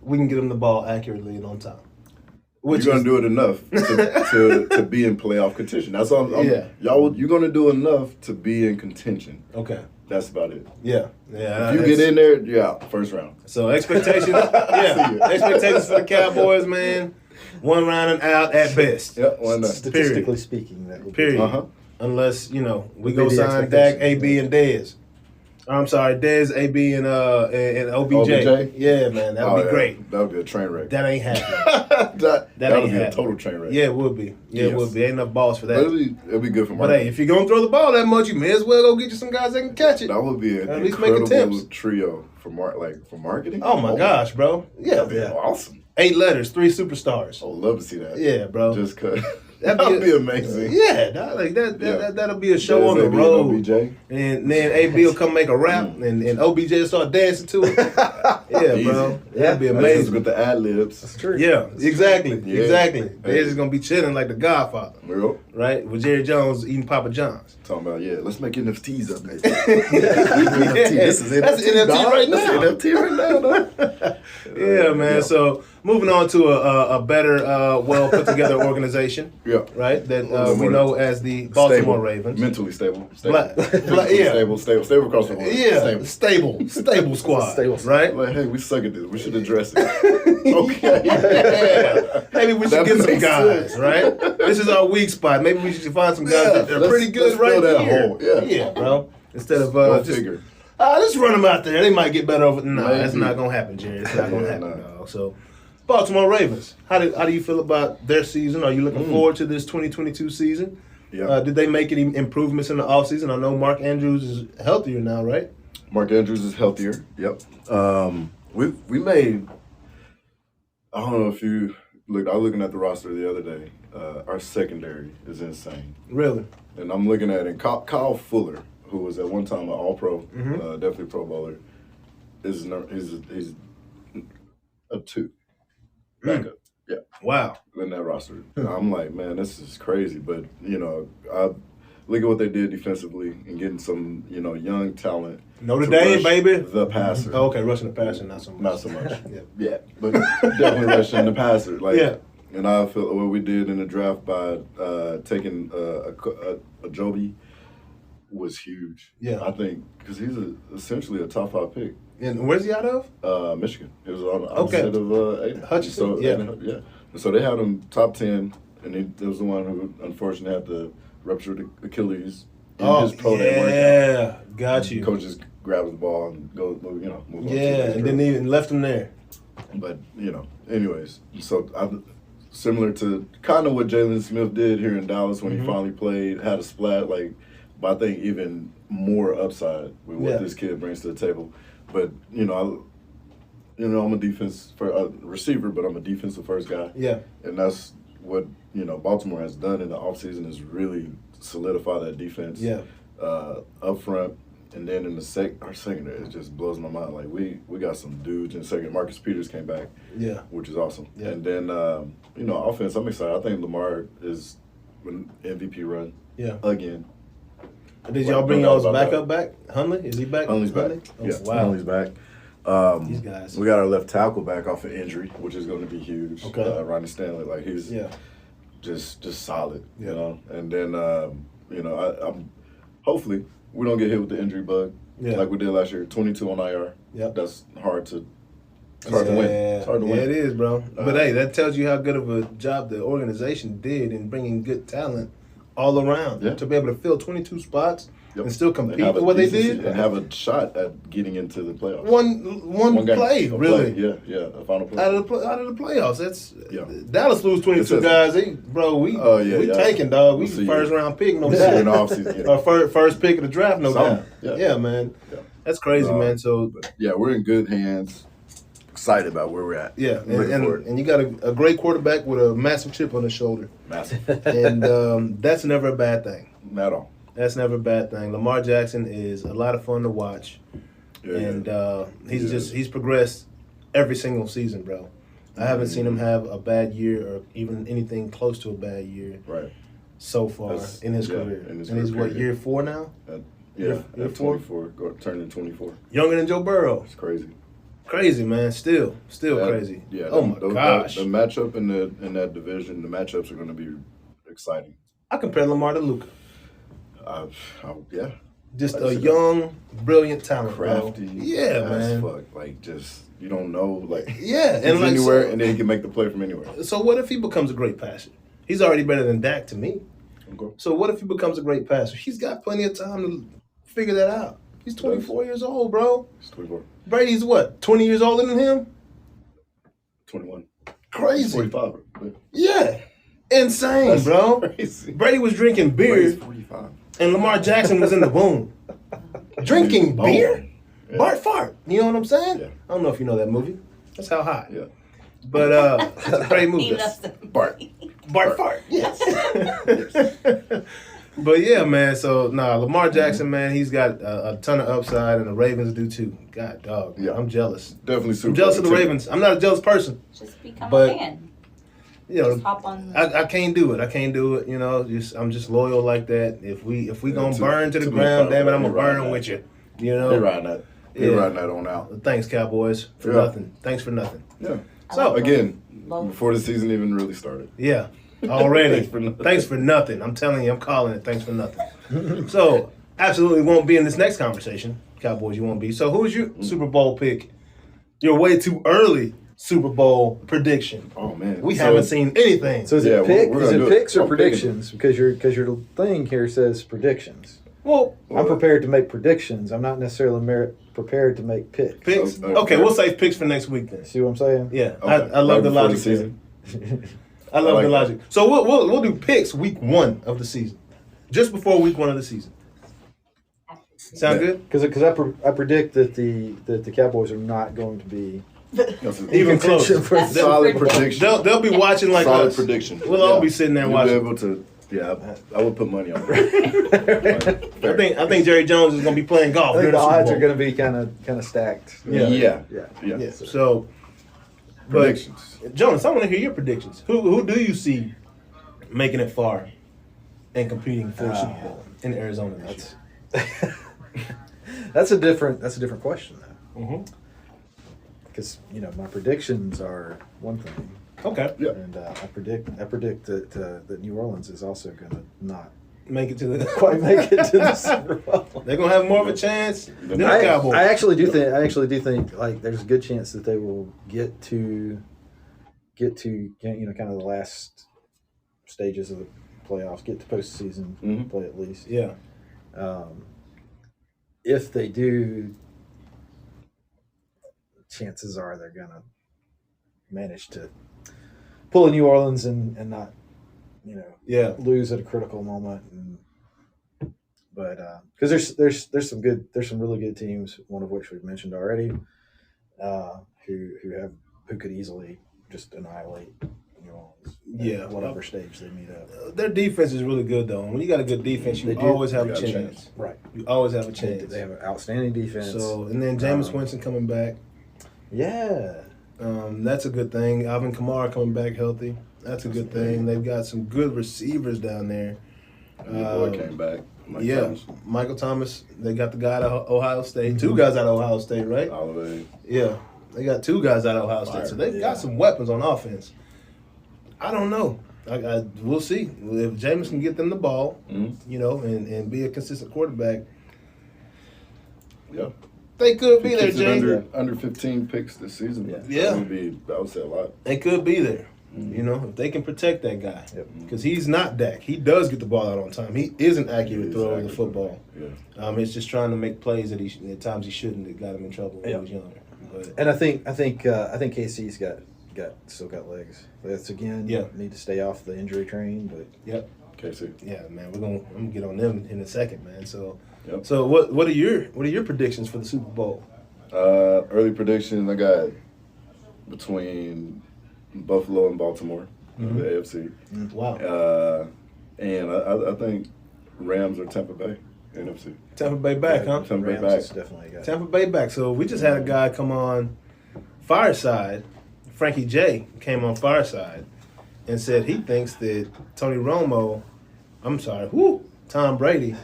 we can get him the ball accurately and on time. You're gonna do it enough to be in playoff contention. That's all. You're gonna do enough to be in contention. Okay. That's about it. Yeah. If you get in there, you're out first round. So expectations, expectations for the Cowboys, man. 1 round and out at best. Yep, one round. Statistically speaking, that would Period. Uh-huh. Unless we go sign Dak, AB, and Dez. I'm sorry, Dez, AB, and OBJ. Yeah, man, that would be great. That would be a train wreck. That ain't happening. that ain't would be happening. a total train wreck. Yeah, it would be. It would be. Ain't enough balls for that. It'll be good for But marketing. hey, if you're gonna throw the ball that much, you may as well go get you some guys that can catch it. That would be an at least make incredible attempts. trio for marketing. Oh my gosh, bro! Yeah, that'd be awesome. 8 letters, 3 superstars. I would love to see that. Yeah, bro. Just cause that'd be amazing. Yeah, that'll be a show on the road. OBJ. And then AB will come make a rap, and OBJ will start dancing to it. Yeah, bro. That'd be amazing. With the ad libs. That's true. Yeah, exactly. Yeah. Exactly. Hey. They're just gonna be chilling like the Godfather, Real. right? With Jerry Jones eating Papa John's. Talking about let's make NFTs up there. This is That's NFT right now. That's NFT right now. Yeah, man. So moving on to a better, well put together organization. Yeah. Right. That we know as the Baltimore Ravens. Mentally stable. Stable across the board. Yeah. Stable squad. Stable. Right. Like, hey, we suck at this. We should address it. Okay. Yeah. Maybe we should That get some makes guys. sense. Right. This is our weak spot. Maybe we should find some guys that are pretty good right fill that here. hole. Yeah. Yeah, bro. Instead of Go just. figure. Let's run them out there. They might get better over. No, Maybe. that's not gonna happen, Jerry. It's not gonna happen, nah. dog. So, Baltimore Ravens. How do you feel about their season? Are you looking forward to this 2022 season? Yeah. Did they make any improvements in the offseason? I know Mark Andrews is healthier now, right? Mark Andrews is healthier. Yep. We made. I don't know if you look. I was looking at the roster the other day. Our secondary is insane. Really? And I'm looking at it. Kyle Fuller, who was at one time an All-Pro, definitely Pro Bowler, he's a 2 backup. Yeah. Wow. In that roster, I'm like, man, this is crazy. But I look at what they did defensively and getting some young talent. Notre to Dame, rush baby. The passer. Oh, okay, rushing the passer, not so much. Not so much. Yeah. But definitely rushing the passer. Like, yeah. And I feel what we did in the draft by taking a Joby was huge. Yeah. I think because he's essentially a top 5 pick. And where's he out of? Michigan. He was on the opposite of Aiden. Hutchinson. So, yeah. And so they had him top 10, and he was the one who unfortunately had the ruptured Achilles in his pro day workout. Yeah, got you. Coach just grabs the ball and goes, move on. Yeah, and then even left him there. But anyways, so similar to kind of what Jalen Smith did here in Dallas when he finally played, had a splat, but I think even more upside with what this kid brings to the table. But I'm a defense for a receiver, but I'm a defensive first guy. Yeah. And that's what, Baltimore has done in the offseason is really solidify that defense. Yeah. Up front. And then in our secondary, it just blows my mind. Like, we got some dudes in second. Marcus Peters came back. Yeah. Which is awesome. Yeah. And then, offense, I'm excited. I think Lamar is an MVP run. Yeah. Again. Did y'all bring y'all's backup back? Hundley? Is he back? Hundley's back. Oh, Yeah. wow. Hundley's back. These guys. We got our left tackle back off of injury, which is going to be huge. Okay. Ronnie Stanley, like he's just solid, Yeah. And then I'm hopefully we don't get hit with the injury bug like we did last year. 22 on IR. Yep. That's hard to. It's hard to win. It's hard to win. Yeah, it is, bro. But hey, that tells you how good of a job the organization did in bringing good talent all around to be able to fill 22 spots. Yep. And still compete with what they did. And have a shot at getting into the playoffs. One play, really. Yeah, a final play. Out of the playoffs. That's Dallas lose 22 guys. We tanking, dog. We first round pick, no doubt. Our first pick of the draft, no doubt. Yeah, man. Yeah. That's crazy, man. So we're in good hands. Excited about where we're at. Yeah, and you got a great quarterback with a massive chip on his shoulder. Massive. And that's never a bad thing. Not at all. That's never a bad thing. Lamar Jackson is a lot of fun to watch, and he's progressed every single season, bro. I haven't seen him have a bad year or even anything close to a bad year so far in his career. And he's what, year 4 now? Year 24, turning 24. Younger than Joe Burrow. It's crazy. Crazy, man. Still crazy. Yeah. Oh my gosh. The matchup in that division, the matchups are going to be exciting. I compare Lamar to Luka. Yeah. Just a young, brilliant talent, crafty. Bro. Yeah, man. Fuck. Like, just, you don't know, like, and like anywhere, and then he can make the play from anywhere. So what if he becomes a great passer? He's already better than Dak to me. Okay. So what if he becomes a great passer? He's got plenty of time to figure that out. He's 24 years old, bro. He's 24. Brady's what, 20 years older than him? 21. Crazy. He's 45. Yeah. Insane, that's bro. Crazy. Brady was drinking beer. Brady's 45. And Lamar Jackson was in the womb. Drinking beer? Yeah. Bart Fart. You know what I'm saying? Yeah. I don't know if you know that movie. That's how hot. Yeah. But it's a great movie. Bart Fart. Yes. But yeah, man. So Lamar Jackson, man, he's got a ton of upside, and the Ravens do too. God, dog. Yeah. I'm jealous. Definitely super. I'm jealous of the Ravens. I'm not a jealous person. Just become a fan. Just hop on. I can't do it. I'm just loyal like that. If we gonna burn to the ground, damn it, I'm gonna burn with you. They're riding that. They're riding that on out. Thanks, Cowboys, for nothing. Thanks for nothing. Yeah. So again, before the season even really started. Yeah. Already. Thanks for nothing. I'm telling you, I'm calling it. Thanks for nothing. So absolutely won't be in this next conversation. Cowboys, you won't be. So who's your Super Bowl pick? You're way too early. Super Bowl prediction. Oh man, we haven't seen anything. So is it picks or predictions? Because your thing here says predictions. Well, I'm prepared to make predictions. I'm not necessarily prepared to make picks. Picks. Okay, we'll save picks for next week then. See what I'm saying? Yeah, okay. I love the logic. Season. I love the logic. So we'll do picks week 1 of the season, just before week 1 of the season. Sound good? Because I predict that the Cowboys are not going to be. Even close. Solid prediction. They'll be watching like solid us. prediction. We'll all be sitting there watching. Be able to, I would put money on it. I think Jerry Jones is going to be playing golf. I think the odds are going to be kind of stacked. Yeah. So predictions. Jonas, I want to hear your predictions. Who do you see making it far and competing for Super Bowl in Arizona this year? That's a different question though. Mm-hmm. Because my predictions are one thing. Okay. Yeah. And I predict that New Orleans is also going to not make it to the Super Bowl. They're going to have more of a chance than the Cowboys. I actually do think like there's a good chance that they will get to kind of the last stages of the playoffs, get to postseason play at least. Yeah. If they do, chances are they're gonna manage to pull a New Orleans and not, lose at a critical moment. But because there's some really good teams, one of which we've mentioned already. who could easily just annihilate New Orleans. Yeah. Whatever stage they meet up. Their defense is really good, though. When you got a good defense, you always have a chance. Right. You always have a chance. They have an outstanding defense. So, and then Jameis Winston coming back. Yeah. That's a good thing. Alvin Kamara coming back healthy. That's a good thing. They've got some good receivers down there. Your boy came back. Michael Thomas. They got the guy out of Ohio State. Two guys out of Ohio State, right? Holiday. Yeah. They got two guys out of Ohio State. So they've got some weapons on offense. I don't know. We'll see. If Jameis can get them the ball, you know, and be a consistent quarterback. Yeah. They could be there, James. Under 15 picks this season. Yeah. I would say a lot. They could be there. You know, if they can protect that guy. Because he's not Dak. He does get the ball out on time. He is an accurate thrower of the football. Yeah. It's just trying to make plays that at times he shouldn't. That got him in trouble when he was younger. But, and I think KC's still got legs. That's again, need to stay off the injury train. But KC. Yeah, man, I'm gonna get on them in a second, man. So, so what are your predictions for the Super Bowl? Early predictions, I got between Buffalo and Baltimore, the AFC. Wow. And I think Rams or Tampa Bay, NFC. Tampa Bay back, huh? Tampa Bay Rams back. Definitely got Tampa Bay back. So we just had a guy come on Fireside. Frankie J came on Fireside and said he thinks that Tom Brady.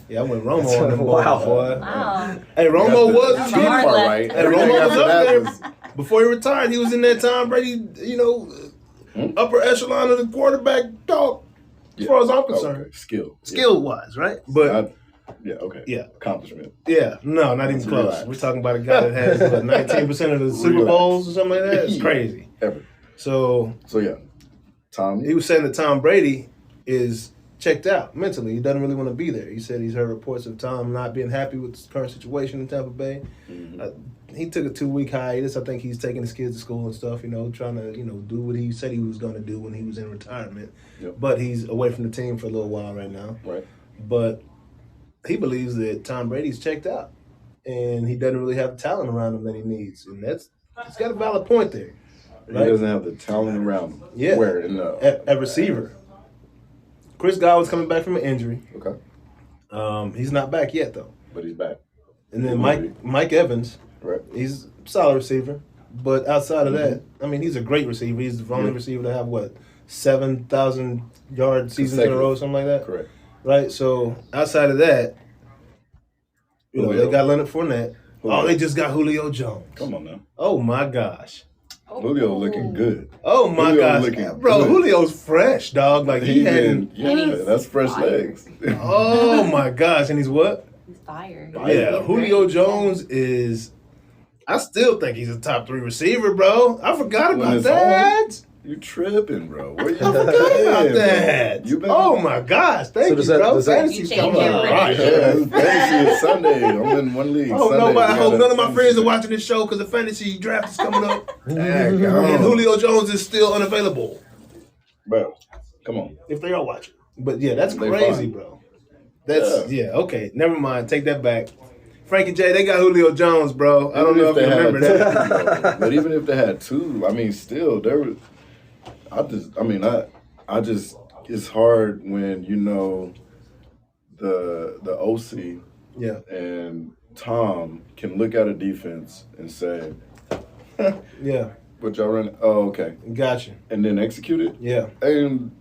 Yeah, I went Romo on them boy. Wow. Hey, Romo was That's getting hard left. Right. Hey, Romo was up there. Before he retired, he was in that Tom Brady, upper echelon of the quarterback talk, as far as I'm concerned. Okay. Skill-wise, right? But accomplishment. Yeah, no, not even close. Relax. We're talking about a guy that has 19% of the Super Bowls or something like that. It's crazy. Ever. So yeah, Tom. He was saying that Tom Brady is checked out mentally. He doesn't really want to be there. He said he's heard reports of Tom not being happy with his current situation in Tampa Bay. He took a 2-week hiatus. I think he's taking his kids to school and stuff, trying to, do what he said he was going to do when he was in retirement. Yep. But he's away from the team for a little while right now. Right. But he believes that Tom Brady's checked out. And he doesn't really have the talent around him that he needs. And he's got a valid point there. Right? He doesn't have the talent around him. Yeah. Where? At receiver. Chris Godwin's coming back from an injury. Okay. He's not back yet, though. But he's back. And then Mike Evans, right? He's a solid receiver. But outside of that, he's a great receiver. He's the only receiver to have, 7,000-yard seasons in a row, something like that? Correct. Right? So outside of that, they got Leonard Fournette. Oh, they just got Julio Jones. Come on now. Oh, my gosh. Julio looking good. Oh my gosh, bro! Julio's fresh, dog. Like that's fresh legs. Oh my gosh, and he's what? He's fired. Yeah, Julio Jones is. I still think he's a top 3 receiver, bro. I forgot about that. You tripping, bro? I forgot about that. Oh my gosh, thank you, bro. Fantasy's coming up. Fantasy is Sunday. I'm in one league. I hope none of my friends are watching this show because the fantasy draft is coming up. And Julio Jones is still unavailable. Bro, come on. If they are watching. But yeah, that's crazy, bro. Okay. Never mind. Take that back. Frankie J, they got Julio Jones, bro. I don't know if you remember that. But even if they had 2, still there was. It's hard when the OC and Tom can look at a defense and say, what y'all run? Oh, okay. Gotcha. And then execute it? Yeah. And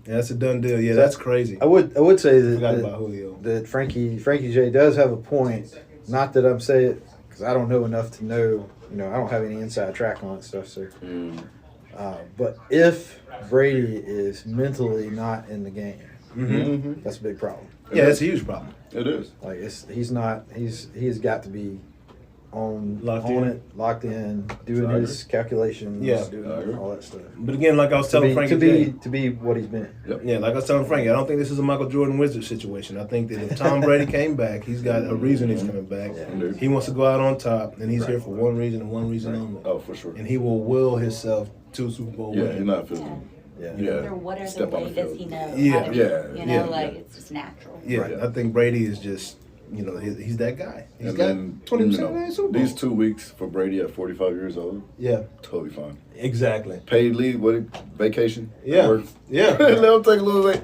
that's a done deal. Yeah, that's crazy. I would say about Julio. That Frankie J does have a point. Not that I'm saying it because I don't know enough to know. I don't have any inside track on that stuff, sir. But if Brady is mentally not in the game, that's a big problem. Yeah, that's a huge problem. It is. Like he's not. He's got to be locked in, doing his calculations, doing all that stuff. But again, like I was telling Frankie, to be what he's been. Yep. Yeah, like I was telling Frankie, I don't think this is a Michael Jordan Wizard situation. I think that if Tom Brady came back, he's got a reason he's coming back. He wants to go out on top, and he's here for one reason and one reason only. Oh, for sure. And he will will himself to Super Bowl win. Yeah, you're not feeling. What other way does he know? Yeah. How to, it's just natural. Yeah, I think Brady is just you know, he's that guy. He's And got then 20% of Super Bowl. these 2 weeks for Brady at 45 years old, Yeah, totally fine. exactly. Paid leave, vacation. Yeah, Work. yeah. Let him take a little bit.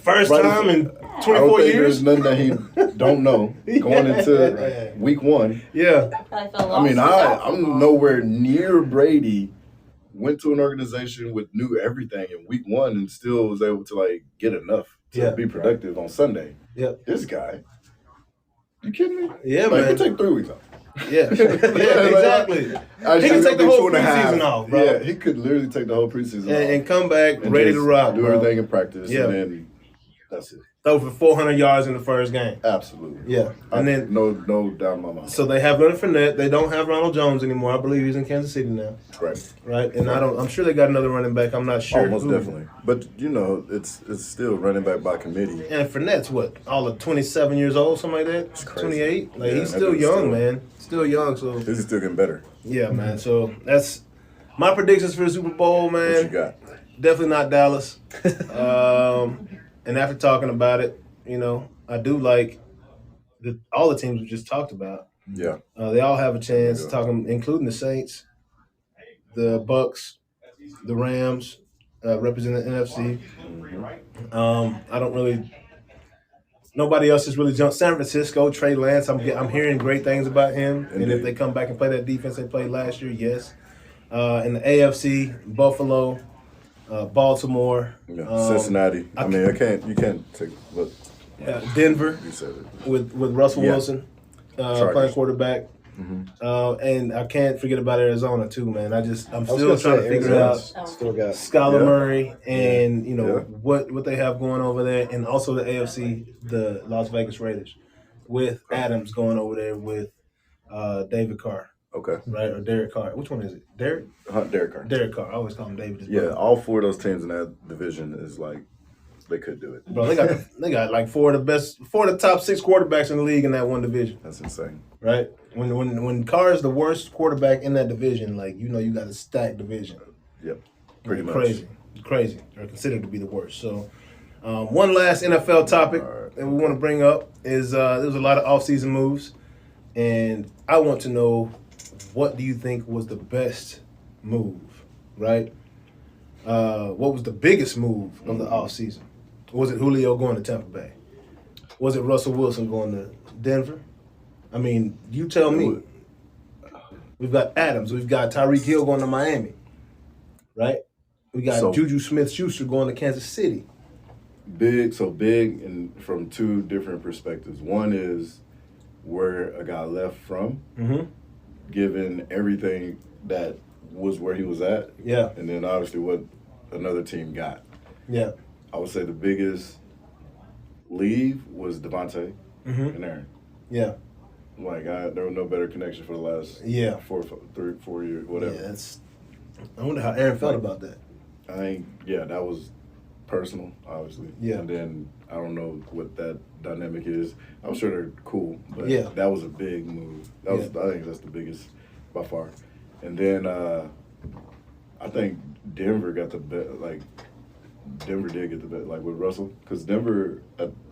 First Right. time in I don't 24 think years. there's nothing that he don't know going into week 1. Yeah, Probably felt I mean, lost without I'm football. nowhere near Brady. Went to an organization with knew everything in week 1 and still was able to like get enough to Yeah. be productive on Sunday. yeah, This guy, you kidding me? yeah, Like, man. he'll take 3 weeks off. Yeah, yeah, exactly. Actually, He can take the it'll be whole 2.5. preseason off, bro. Yeah, he could literally take the whole preseason off And come back and ready just to rock, do bro. everything in practice, Yeah. and then that's it. Throw for 400 yards in the first game. Absolutely. Yeah, and then no doubt in my mind. so they have Leonard Fournette. They don't have Ronald Jones anymore. I believe he's in Kansas City now, Right. right? And I'm sure they got another running back. I'm not sure. Most who. definitely. But it's still running back by committee. And Fournette's what? All of 27 years old, something like that. crazy. 28. Like Yeah, he's that still dude's young, still- man. Still young. So This is still getting better. yeah, man. So that's my predictions for the Super Bowl, man. What you got? Definitely not Dallas. And after talking about it, you know, I do like all the teams we just talked about. Yeah. They all have a chance. Yeah. Talking, including the Saints, the Bucks, the Rams, representing the NFC. I don't really. Nobody else has really jumped. San Francisco, Trey Lance. I'm hearing great things about him. And if Indeed. they come back and play that defense they played last year, yes. In the AFC, Buffalo, Baltimore, Cincinnati. I mean, you can't take look. Denver You said it. with Russell Yeah. Wilson Chargers. playing quarterback. And I can't forget about Arizona too, man. I'm still trying to figure out Still got Skylar Yeah. Murray and Yeah. what they have going over there, and also the AFC, the Las Vegas Raiders, with Adams going over there with David Carr, Okay. right, or Derek Carr. Which one is it? Derek Derek Carr. Derek Carr. I always call him David. His Yeah, brother. all 4 of those teams in that division is like they could do it. Bro, they got like four of the top 6 quarterbacks in the league in that one division, That's insane. right? When Carr is the worst quarterback in that division, like you got a stacked division. Yep. Pretty much. Crazy. They're considered to be the worst. So, one last NFL topic that we want to bring up is there was a lot of offseason moves, and I want to know, what do you think was the best move, right? What was the biggest move of the offseason? Was it Julio going to Tampa Bay? Was it Russell Wilson going to Denver? I mean, you tell me. We've got Adams. We've got Tyreek Hill going to Miami, right? We got Juju Smith-Schuster going to Kansas City. Big and from 2 different perspectives. One is where a guy left from, given everything that was where he was at. Yeah. And then obviously what another team got. Yeah. I would say the biggest leave was Devontae and Aaron. Yeah. Like there was no better connection for the last 4 years, whatever. Yeah, I wonder how Aaron felt about that. I think that was personal, obviously. Yeah. And then I don't know what that dynamic is. I'm sure they're cool, but Yeah. that was a big move. I think that's the biggest by far. And then I think Denver got the bet. Like Denver did get the bet, like with Russell, because Denver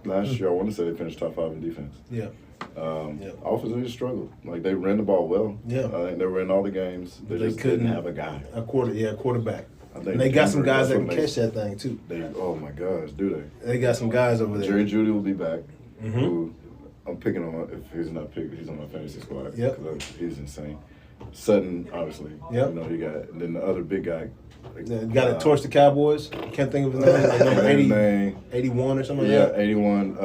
last year I want to say they finished top 5 in defense. Yeah. Offense they just struggled. Like they ran the ball well. Yeah. I think they ran all the games. They just didn't have a guy. Quarterback. I think And they got some Denver, guys that that's can what catch that thing too. Oh my gosh, do they? They got some guys over there. Jerry Judy will be back. Who I'm picking on. If he's not picked, he's on my fantasy squad. Yep. Because he's insane. Sutton, obviously. Yep. He got. And then the other big guy. The guy that torched the Cowboys. I can't think of his name. Like number 80, 81 or something like that. 81.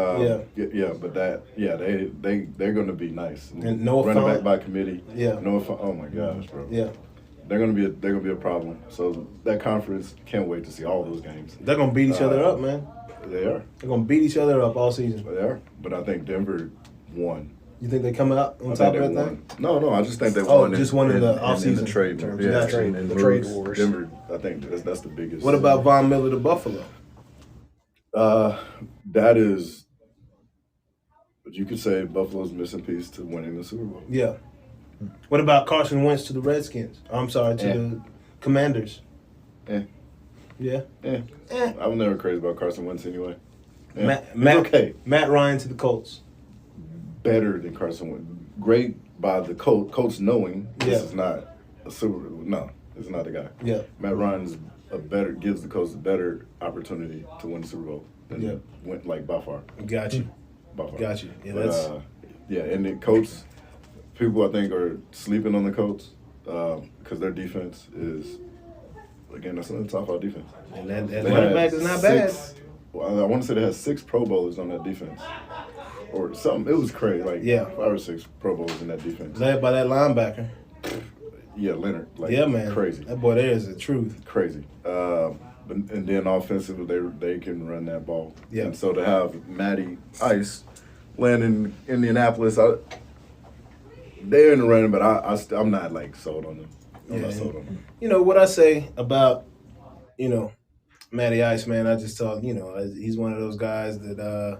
Yeah. But they're going to be nice. And Noah running Fant. back by committee. Yeah. Oh my gosh, bro. Yeah. They're gonna be a problem. So that conference, can't wait to see all those games. They're gonna beat each other up, man. They are. They're gonna beat each other up all season. They are. But I think Denver won. You think they come out on I top think of they that won. thing? No, I just think they Oh, won. just won in the offseason in the trade. terms. Yeah, Gotcha. in the trade moves. wars. Denver, I think that's the biggest. What about Von Miller to Buffalo? That is, you could say Buffalo's missing piece to winning the Super Bowl. Yeah. What about Carson Wentz to the Redskins? I'm sorry, to the Commanders. Yeah. I was never crazy about Carson Wentz anyway. He's Matt okay. Matt Ryan to the Colts. better than Carson Wentz. Great by the coach knowing this Yeah. is not a Super. No, it's not the guy. Yeah. Matt Ryan's gives the coach a better opportunity to win the Super Bowl than went like by far. Got you. By far. Got you. Yeah, But, that's and the coach, people I think are sleeping on the coach because their defense is, again, that's another top 5 defense. and that They running had back is not 6 Well, I want to say they had 6 Pro Bowlers on that defense, or something. It was crazy, like 5 or 6 Pro Bowlers in that defense. bad. Led by that linebacker. Yeah, Leonard. Like, Yeah, man. crazy. That boy there is the truth. Crazy. And then offensively, they can run that ball. Yeah. And so to have Matty Ice land in Indianapolis, they're in the running, but I'm not like sold on them. I'm not sold on them. You know what I say about, Matty Ice, man. I just thought, he's one of those guys that,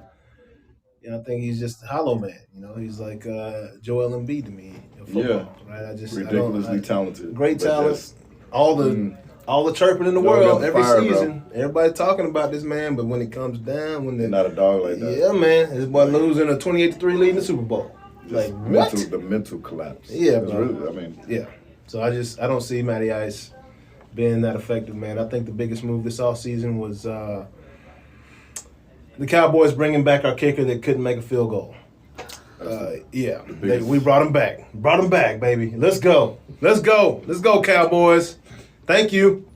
I think he's just a hollow man. He's like Joel Embiid to me in football, right? Ridiculously talented. Great but talent. just- all the chirping in the Dog world got every fire, bro. season. Everybody talking about this man, but when it comes down, He's not a dog like that. yeah, man, this boy losing a 28-3 lead in the Super Bowl. Just what? the mental collapse. Yeah, It's bro. really, Yeah. So I don't see Matty Ice being that effective, man. I think the biggest move this offseason was the Cowboys bringing back our kicker that couldn't make a field goal. We brought him back. Brought him back, baby. Let's go. Let's go, Cowboys. Thank you.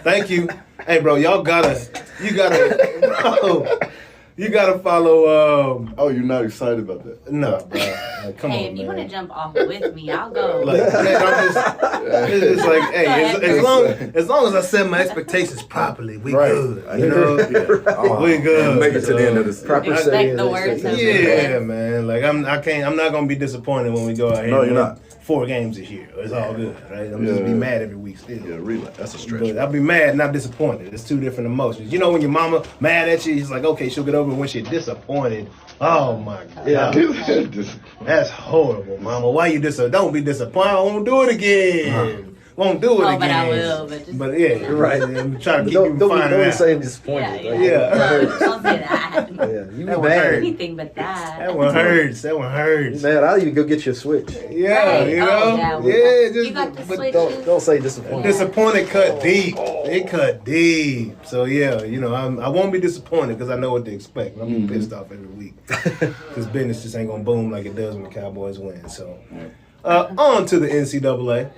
Hey, bro, you gotta follow. you're not excited about that? No, bro. Like, come Hey, on, if you man. want to jump off with me, I'll go. Like, man, it's just like, hey, as long as I set my expectations properly, we good. We good. Make it to the end of the Proper Respect setting the of words of expectations. Yeah, man. Like I'm not gonna be disappointed when we go out here. No, and you're win not. 4 games this year. It's all good, right? I'm just be mad every week still. Yeah, relax. That's a stretch. But I'll be mad, not disappointed. It's 2 different emotions. You know when your mama mad at you, it's like, okay, she'll get over it. When she's disappointed, oh my God. Yeah. That's horrible, mama. Why you don't be disappointed. I won't do it again. Won't do it again. But I will. But yeah, you're right. I'm trying to keep you from finding out. say disappointed. Don't say that. Yeah, you be That one mad. hurt. Anything but that. That one hurts. Man, I'll even go get you a switch. Yeah, Right. you know? Just You got the but switches. Don't say disappointed. disappointed cut deep. It cut deep. So yeah, I won't be disappointed because I know what to expect. I'm gonna be pissed off every week because business just ain't gonna boom like it does when the Cowboys win. So on to the NCAA.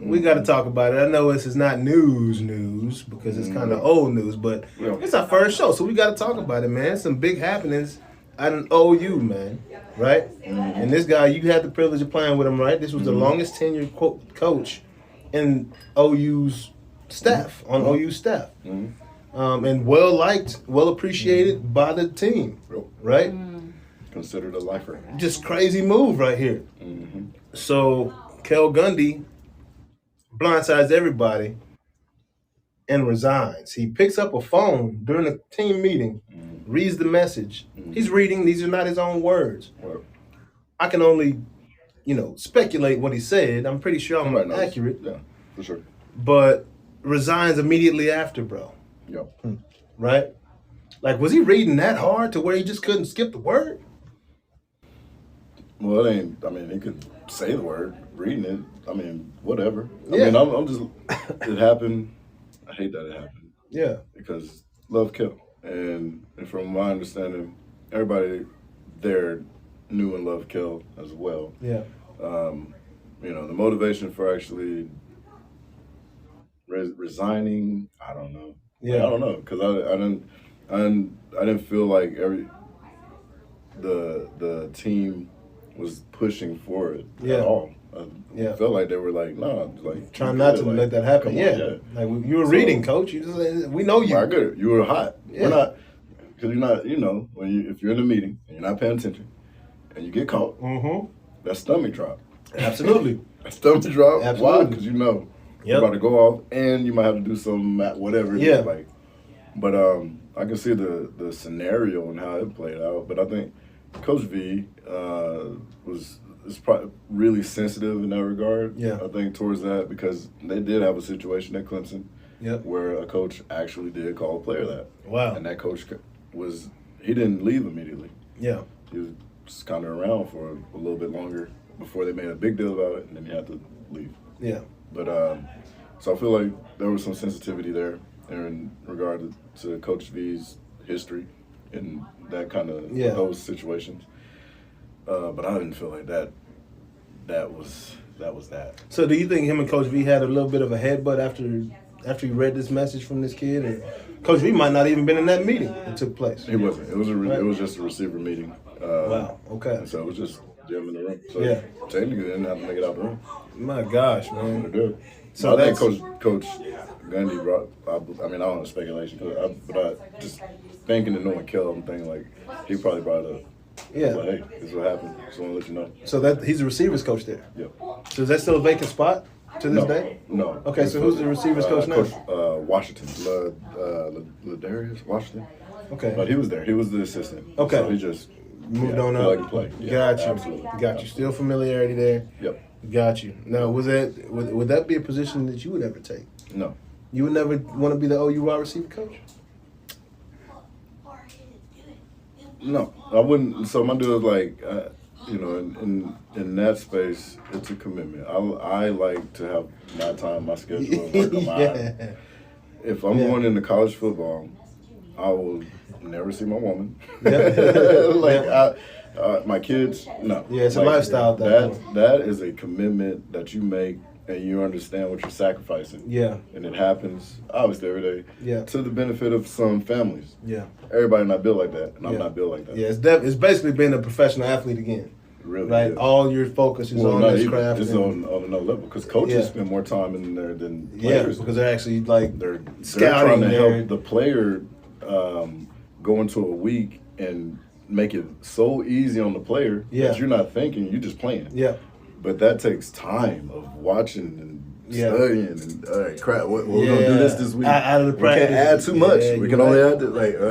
We got to talk about it. I know this is not news because it's kind of old news, but it's our first show, so we got to talk about it, man. Some big happenings at an OU, man, right? And this guy, you had the privilege of playing with him, right? This was the longest tenured coach in OU's staff, on OU staff. And well liked, well appreciated by the team, right? Considered a lifer. Just crazy move right here. So Kel Gundy blindsides everybody and resigns. He picks up a phone during a team meeting, reads the message. He's reading, these are not his own words. I can only, speculate what he said. I'm pretty sure I'm accurate. Yeah, for sure. But resigns immediately after, bro. Yeah. Right? Like, was he reading that hard to where he just couldn't skip the word? Well, he could say the word, reading it. Whatever. Yeah. I'm just, it happened. I hate that it happened. Yeah. Because love kill. And from my understanding, everybody there knew and loved Kel as well. Yeah. The motivation for actually resigning, I don't know. Yeah. I don't know, because I didn't feel like the team was pushing for it at all. I felt like they were like, no, like trying not to let that happen. Like you were reading, coach. We know you. I get it. You were hot. Yeah. We're not, because you're not. If you're in a meeting and you're not paying attention, and you get caught, that's stomach drop. Absolutely. That's stomach drop. Absolutely. Why? Because you're about to go off, and you might have to do some whatever. It is, like. But I can see the scenario and how it played out. But I think Coach V is probably really sensitive in that regard. Yeah. I think towards that, because they did have a situation at Clemson where a coach actually did call a player that. Wow. And that coach he didn't leave immediately. Yeah. He was was kind of around for a little bit longer before they made a big deal about it, and then he had to leave. Yeah. But so I feel like there was some sensitivity there in regard to Coach V's history and that kind of those situations. But I didn't feel like that was that. So do you think him and Coach V had a little bit of a headbutt after he read this message from this kid? And Coach V might not even been in that meeting that took place. He wasn't. It was just a receiver meeting. Wow. Okay. And so it was just them in the room. So yeah. Technically, they didn't have to make it out the room. My gosh, man. They did. So I think Coach Gundy brought. I mean, I don't know speculation, but I just thinking and knowing Kel, I'm thinking like he probably brought it up. Yeah. Like, hey, this is what happened. Just want to let you know. So that he's a receivers coach there. Yep. So is that still a vacant spot to this day? No. Okay, so who's the receivers coach now? Coach Washington, Ladarius Washington. Okay. But he was there. He was the assistant. Okay. So he just moved on up. Plug and play. Yeah, got you. Absolutely. Got you. Still familiarity there. Yep. Got you. Now, would that be a position that you would ever take? No. You would never want to be the OU wide receiver coach? No, I wouldn't. So my deal is like, in that space, it's a commitment. I like to have my time, my schedule, and work on my. If I'm going into college football, I will never see my woman. My kids, no. Yeah, it's a lifestyle. That is a commitment that you make, and you understand what you're sacrificing. Yeah. And it happens, obviously, every day. Yeah. To the benefit of some families. Yeah. Everybody not built like that, and I'm not built like that. Yeah, it's basically being a professional athlete again. Really, right? Is. All your focus is on this craft. It's on another level because coaches spend more time in there than players. Yeah, because they're actually like they're scouting. They're trying to help the player go into a week and make it so easy on the player that you're not thinking, you're just playing. Yeah. But that takes time of watching and studying and crap. We're gonna do this week. Out of the practice. We can't add too much. We can only add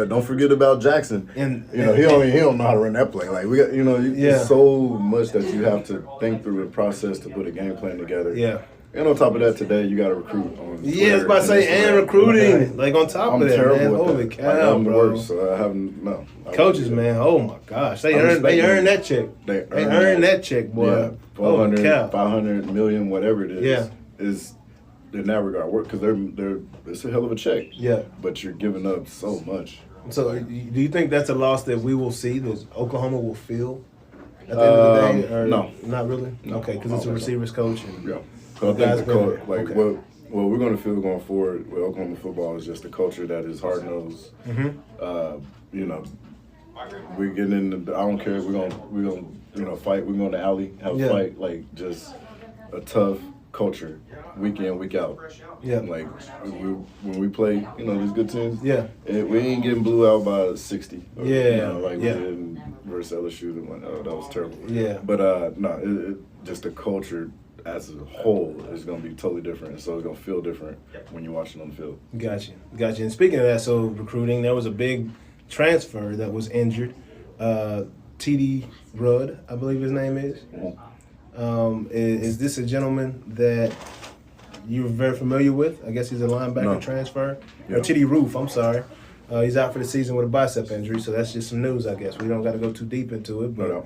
don't forget about Jackson. And he don't know how to run that play. Like we got it's so much that you have to think through the process to put a game plan together. Yeah. And on top of that, today you got to recruit on. Yeah, I was about to say, and recruiting. Like on top of that, man. Holy cow, I'm bro. the worst, so I haven't Coaches, man. Oh my gosh, they earn that check. They earn that check, boy. Yeah, 400, 500 million, whatever it is. Is in that regard work because they're it's a hell of a check. Yeah. But you're giving up so much. So do you think that's a loss that we will see that Oklahoma will feel at the end of the day? Or no, not really. No, okay, because it's a receivers coach. And I think what we're going to feel going forward with Oklahoma football is just a culture that is hard nosed. We're getting in. I don't care. We're gonna fight. We're going to alley, have a fight. Like just a tough culture, week in, week out. Yeah. Like when we play, these good teams. Yeah. We ain't getting blew out by 60. We did versus LSU. That was terrible. Yeah. But just the culture as a whole is going to be totally different. So it's going to feel different when you're watching on the field. Gotcha. And speaking of that, so recruiting, there was a big transfer that was injured. T.D. Rudd, I believe his name is. Is this a gentleman that you're very familiar with? I guess he's a linebacker transfer. Or T.D. Roof, I'm sorry. He's out for the season with a bicep injury, so that's just some news, I guess. We don't got to go too deep into it, but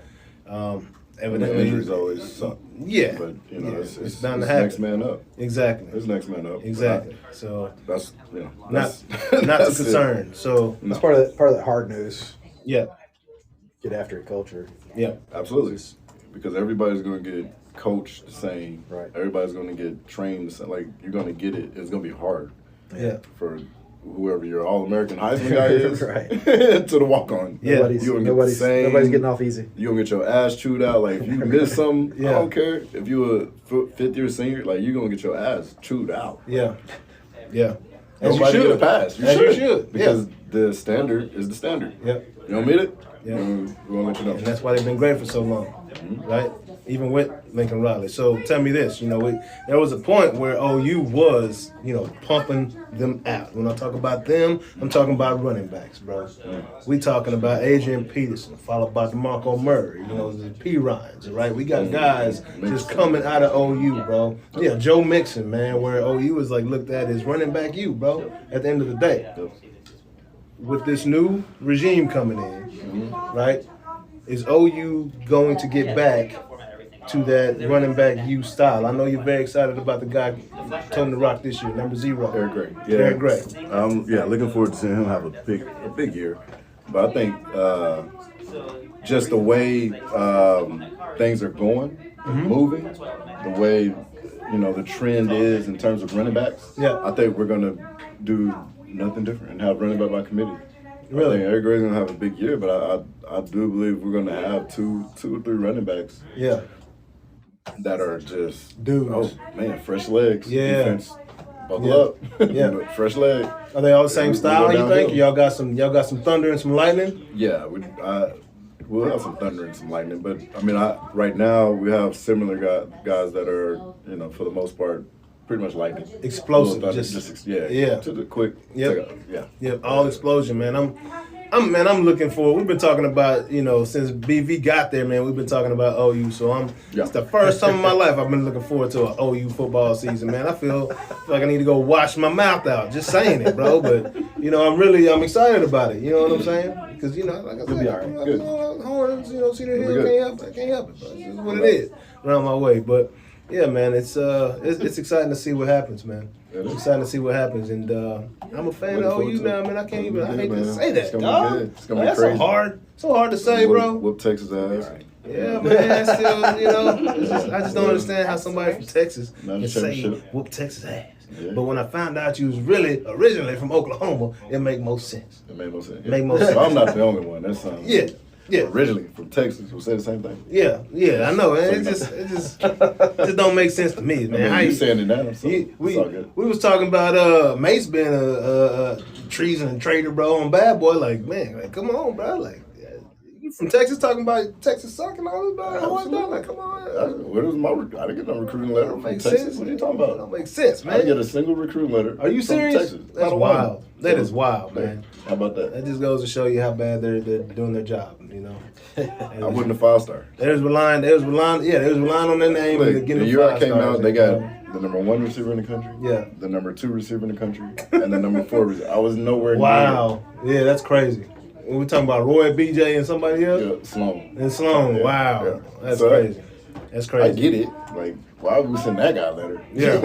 evidently injuries always suck. Yeah, but it's bound to happen. Next man up. Exactly. It's next man up. Exactly. So that's not too concerned. So it's part of that hard news. Yeah. Get after it culture. Yeah, absolutely. Because everybody's going to get coached the same. Right. Everybody's going to get trained the same. Like you're going to get it. It's going to be hard. Yeah. For whoever your All-American Heisman guy is, right. to the walk-on. Yeah. Nobody's getting off easy. You're going to get your ass chewed out. Like, if you miss something, I don't care. If you're a fifth-year senior, like, you're going to get your ass chewed out. Yeah. Yeah. As you should. Get a pass. You should. Because the standard is the standard. Yep. You don't meet it? Yeah. We're going to let you know. And that's why they've been great for so long, right? Even with Lincoln Riley. So tell me this, there was a point where OU was, pumping them out. When I talk about them, I'm talking about running backs, bro. We talking about Adrian Peterson, followed by DeMarco Murray, the P. Ryans, right? We got guys just coming out of OU, bro. Yeah, Joe Mixon, man, where OU was like looked at as running back you, bro, at the end of the day. With this new regime coming in, right? is OU going to get back to that running back U style? I know you're very excited about the guy Tony the Rock this year, number 0. Eric Gray. Yeah. Eric Gray. Looking forward to seeing him have a big year. But I think just the way things are going, moving, the way the trend is in terms of running backs. Yeah. I think we're gonna do nothing different and have running back by committee. Really? I think Eric Gray's gonna have a big year, but I do believe we're gonna have two or three running backs. Yeah. That are just dudes. Oh man, fresh legs. Yeah. Defense, buckle up. Yeah. Fresh leg. Are they all the same style? You think? downhill. Y'all got some thunder and some lightning? Yeah, we'll have some thunder and some lightning, but I mean, right now we have similar guys that are, for the most part, pretty much lightning, explosive, thunder, yeah, to the quick, all explosion, man. I'm looking forward. We've been talking about, since BV got there, man. We've been talking about OU, so it's the first time in my life I've been looking forward to an OU football season, man. I feel like I need to go wash my mouth out just saying it, bro. But I'm excited about it. You know what I'm saying? Because like I said, Horns, Cedar Hill can't help it. Bro. It's what it is around my way, but. Yeah, man, it's exciting to see what happens, man. It's exciting to see what happens, and I'm a fan of OU now, man. I hate to say that, dog. It's gonna be that's crazy. so hard to say, bro. Whoop Texas ass. Yeah, man. Still, I just don't understand how somebody from Texas can say whoop Texas ass. Yeah. But when I found out you was really originally from Oklahoma, it make more sense. It made more sense. Make more sense. Well, I'm not the only one. That's Yeah. Originally from Texas, who said the same thing. Yeah, I know. Man. It just don't make sense to me, man. I mean, you saying it now, so we was talking about Mace being a treason and traitor, bro, on Bad Boy. Like, man, like, come on, bro. Like, you from Texas talking about Texas sucking all this, bro. Like, come on. Where was I didn't get no recruiting letter from Texas. Sense. What are you talking about? That don't make sense, man. I didn't get a single recruiting letter. Are you serious? From Texas. That's wild. That is wild, man. How about that? That just goes to show you how bad they're doing their job, I wasn't a 5-star. They was relying on their name. Look, and getting the year I came out, they got the number 1 receiver in the country. Yeah. The number 2 receiver in the country. And the number 4 receiver. I was nowhere near. Wow. Yeah, that's crazy. We're talking about Roy, BJ, and somebody else? Yeah, Sloan. And Sloan, yeah, wow. Yeah. That's crazy. That's crazy. I get it. Like, why would we send that guy a letter? Yeah.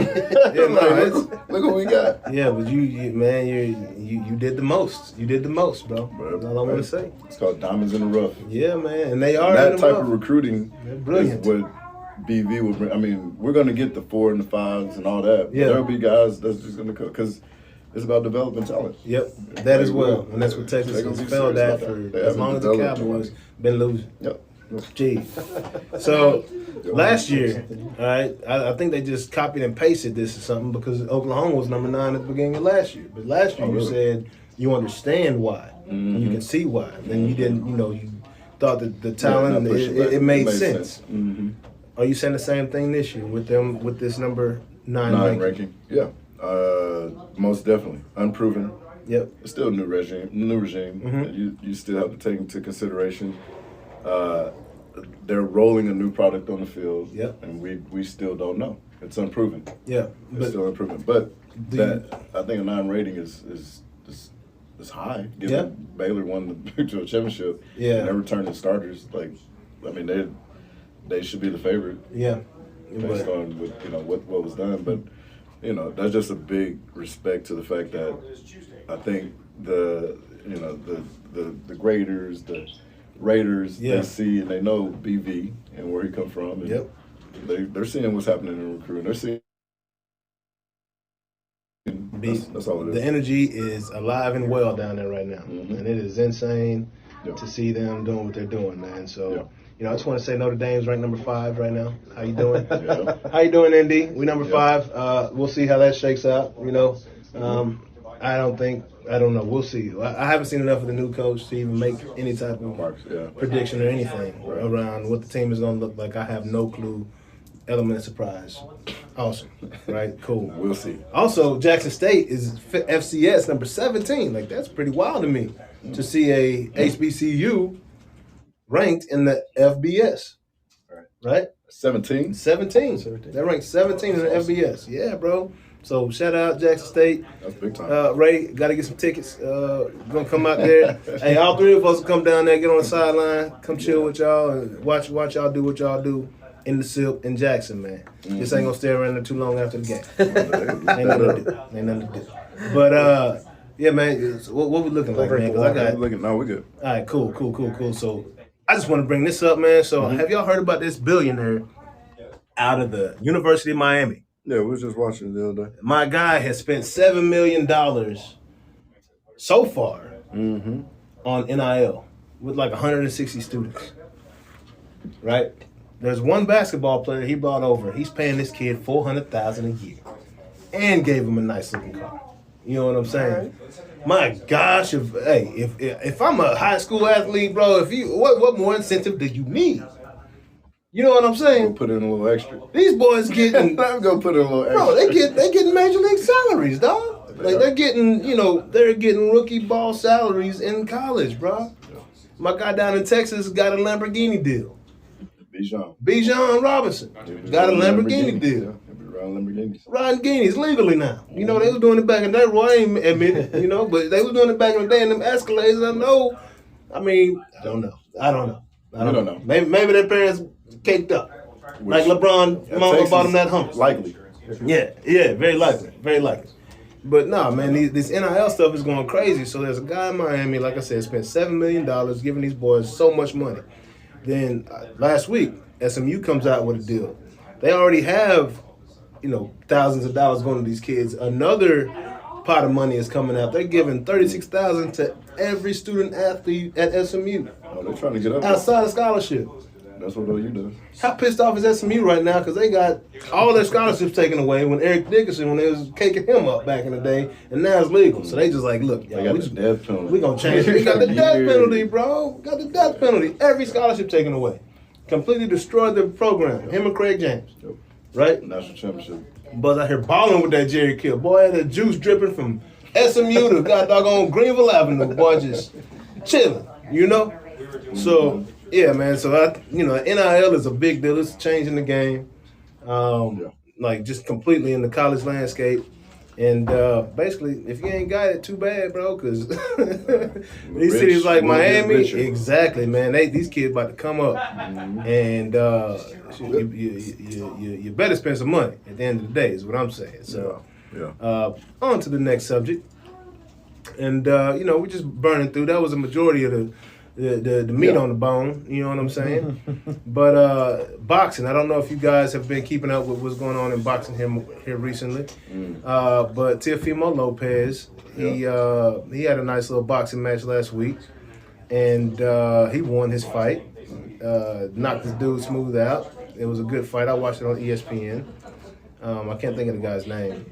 Look what we got. Yeah, but you did the most. You did the most, bro. That's all I want to say. It's called diamonds in the rough. Yeah, man. And they are that in the type rough. of recruiting brilliant. is what BV will bring. I mean, we're going to get the 4 and the 5s and all that. Yeah. There'll be guys that's just going to come because it's about developing talent. Yep, that as well. And that's what Texas has spelled that for as long as the Cowboys been losing. Yep. Gee. So last year, all right, I think they just copied and pasted this or something because Oklahoma was number 9 at the beginning of last year. But last year you said you understand why. And you can see why. And you didn't, you thought that the talent, it made sense. Mm-hmm. Are you saying the same thing this year with this number 9 ranking? Yeah. Most definitely. Unproven. Yep. It's still a new regime. Mm-hmm. You still have to take into consideration they're rolling a new product on the field. Yep. And we still don't know. It's unproven. Yeah. It's still unproven. But I think a 9 rating is high. Given Baylor won the Big 12 championship. Yeah. And they're returning starters. Like, I mean, they should be the favorite. Yeah. Based on what was done, but that's just a big respect to the fact that I think the graders, the Raiders, they see and they know BV and where he come from. And they're seeing what's happening in recruiting. They're seeing. That's all it is. The energy is alive and well down there right now, and it is insane to see them doing what they're doing, man. So. I just want to say Notre Dame's ranked number 5 right now. How you doing? How you doing, ND? We number 5. We'll see how that shakes out. I don't know. We'll see. I haven't seen enough of the new coach to even make any type of prediction or anything around what the team is going to look like. I have no clue. Element of surprise. Awesome. Right? Cool. We'll see. Also, Jackson State is FCS number 17. Like, that's pretty wild to me to see a HBCU ranked in the FBS, right? 17? 17. They're ranked 17 in the FBS. Yeah, bro. So shout out Jackson State. That's big time. Ray, got to get some tickets. Gonna come out there. Hey, all three of us will come down there, get on the sideline, come chill with y'all, and watch y'all do what y'all do in the SIP in Jackson, man. This ain't gonna stay around there too long after the game. Ain't nothing to do. But yeah, man. What we looking like, man? 'Cause I got. No, we're good. All right, cool. So I just want to bring this up, man. So have y'all heard about this billionaire out of the University of Miami? Yeah, we was just watching it the other day. My guy has spent $7 million so far on NIL with like 160 students. Right? There's one basketball player he brought over. He's paying this kid $400,000 a year and gave him a nice looking car. You know what I'm saying? My gosh, if I'm a high school athlete, bro, what more incentive do you need? You know what I'm saying? Go put in a little extra. These boys getting I'm gonna put in a little extra. bro, they getting major league salaries, dog. Like they're getting rookie ball salaries in college, bro. My guy down in Texas got a Lamborghini deal. Bijan Robinson got a Lamborghini deal. Riding Guineas legally now. You know, they was doing it back in the day. Roy ain't admit it, you know, but they was doing it back in the day in them Escalades. I don't know. Maybe their parents caked up. Like LeBron, mama bought him that Hummer. Likely. Yeah, very likely. But nah, man, this NIL stuff is going crazy. So there's a guy in Miami, like I said, spent $7 million giving these boys so much money. Then last week, SMU comes out with a deal. They already have, thousands of dollars going to these kids. Another pot of money is coming out. They're giving $36,000 to every student athlete at SMU. Oh, they're trying to get up outside of scholarship. That's what OU does. How pissed off is SMU right now? Because they got all their scholarships taken away when Eric Dickerson, when they was caking him up back in the day, and now it's legal. So they just like, look, they got the death penalty. We gonna change it. We got the death penalty, bro. Got the death penalty. Every scholarship taken away. Completely destroyed the program. Him and Craig James. Yep. Right? National championship. Buzz out here balling with that Jerry Kill. Boy, the juice dripping from SMU to god doggone Greenville Avenue. Boy, just chilling, So, yeah, man. So, NIL is a big deal. It's changing the game. Like, just completely in the college landscape. And basically, if you ain't got it, too bad, bro, because these cities like Miami, exactly, man, these kids about to come up. And you better spend some money at the end of the day, is what I'm saying. So, on to the next subject. And, we're just burning through. That was a majority of the meat on the bone, you know what I'm saying? But boxing, I don't know if you guys have been keeping up with what's going on in boxing here recently. But Teofimo Lopez, he had a nice little boxing match last week, and he won his fight. Knocked this dude smooth out. It was a good fight. I watched it on ESPN. I can't think of the guy's name.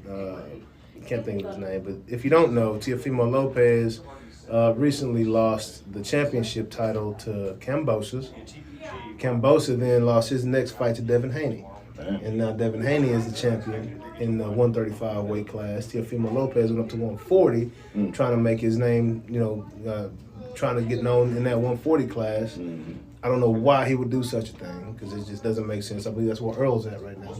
But if you don't know, Teofimo Lopez recently lost the championship title to Kambosos. Kambosa then lost his next fight to Devin Haney. And now Devin Haney is the champion in the 135 weight class. Teofimo Lopez went up to 140, trying to make his name, trying to get known in that 140 class. I don't know why he would do such a thing, because it just doesn't make sense. I believe that's where Earl's at right now.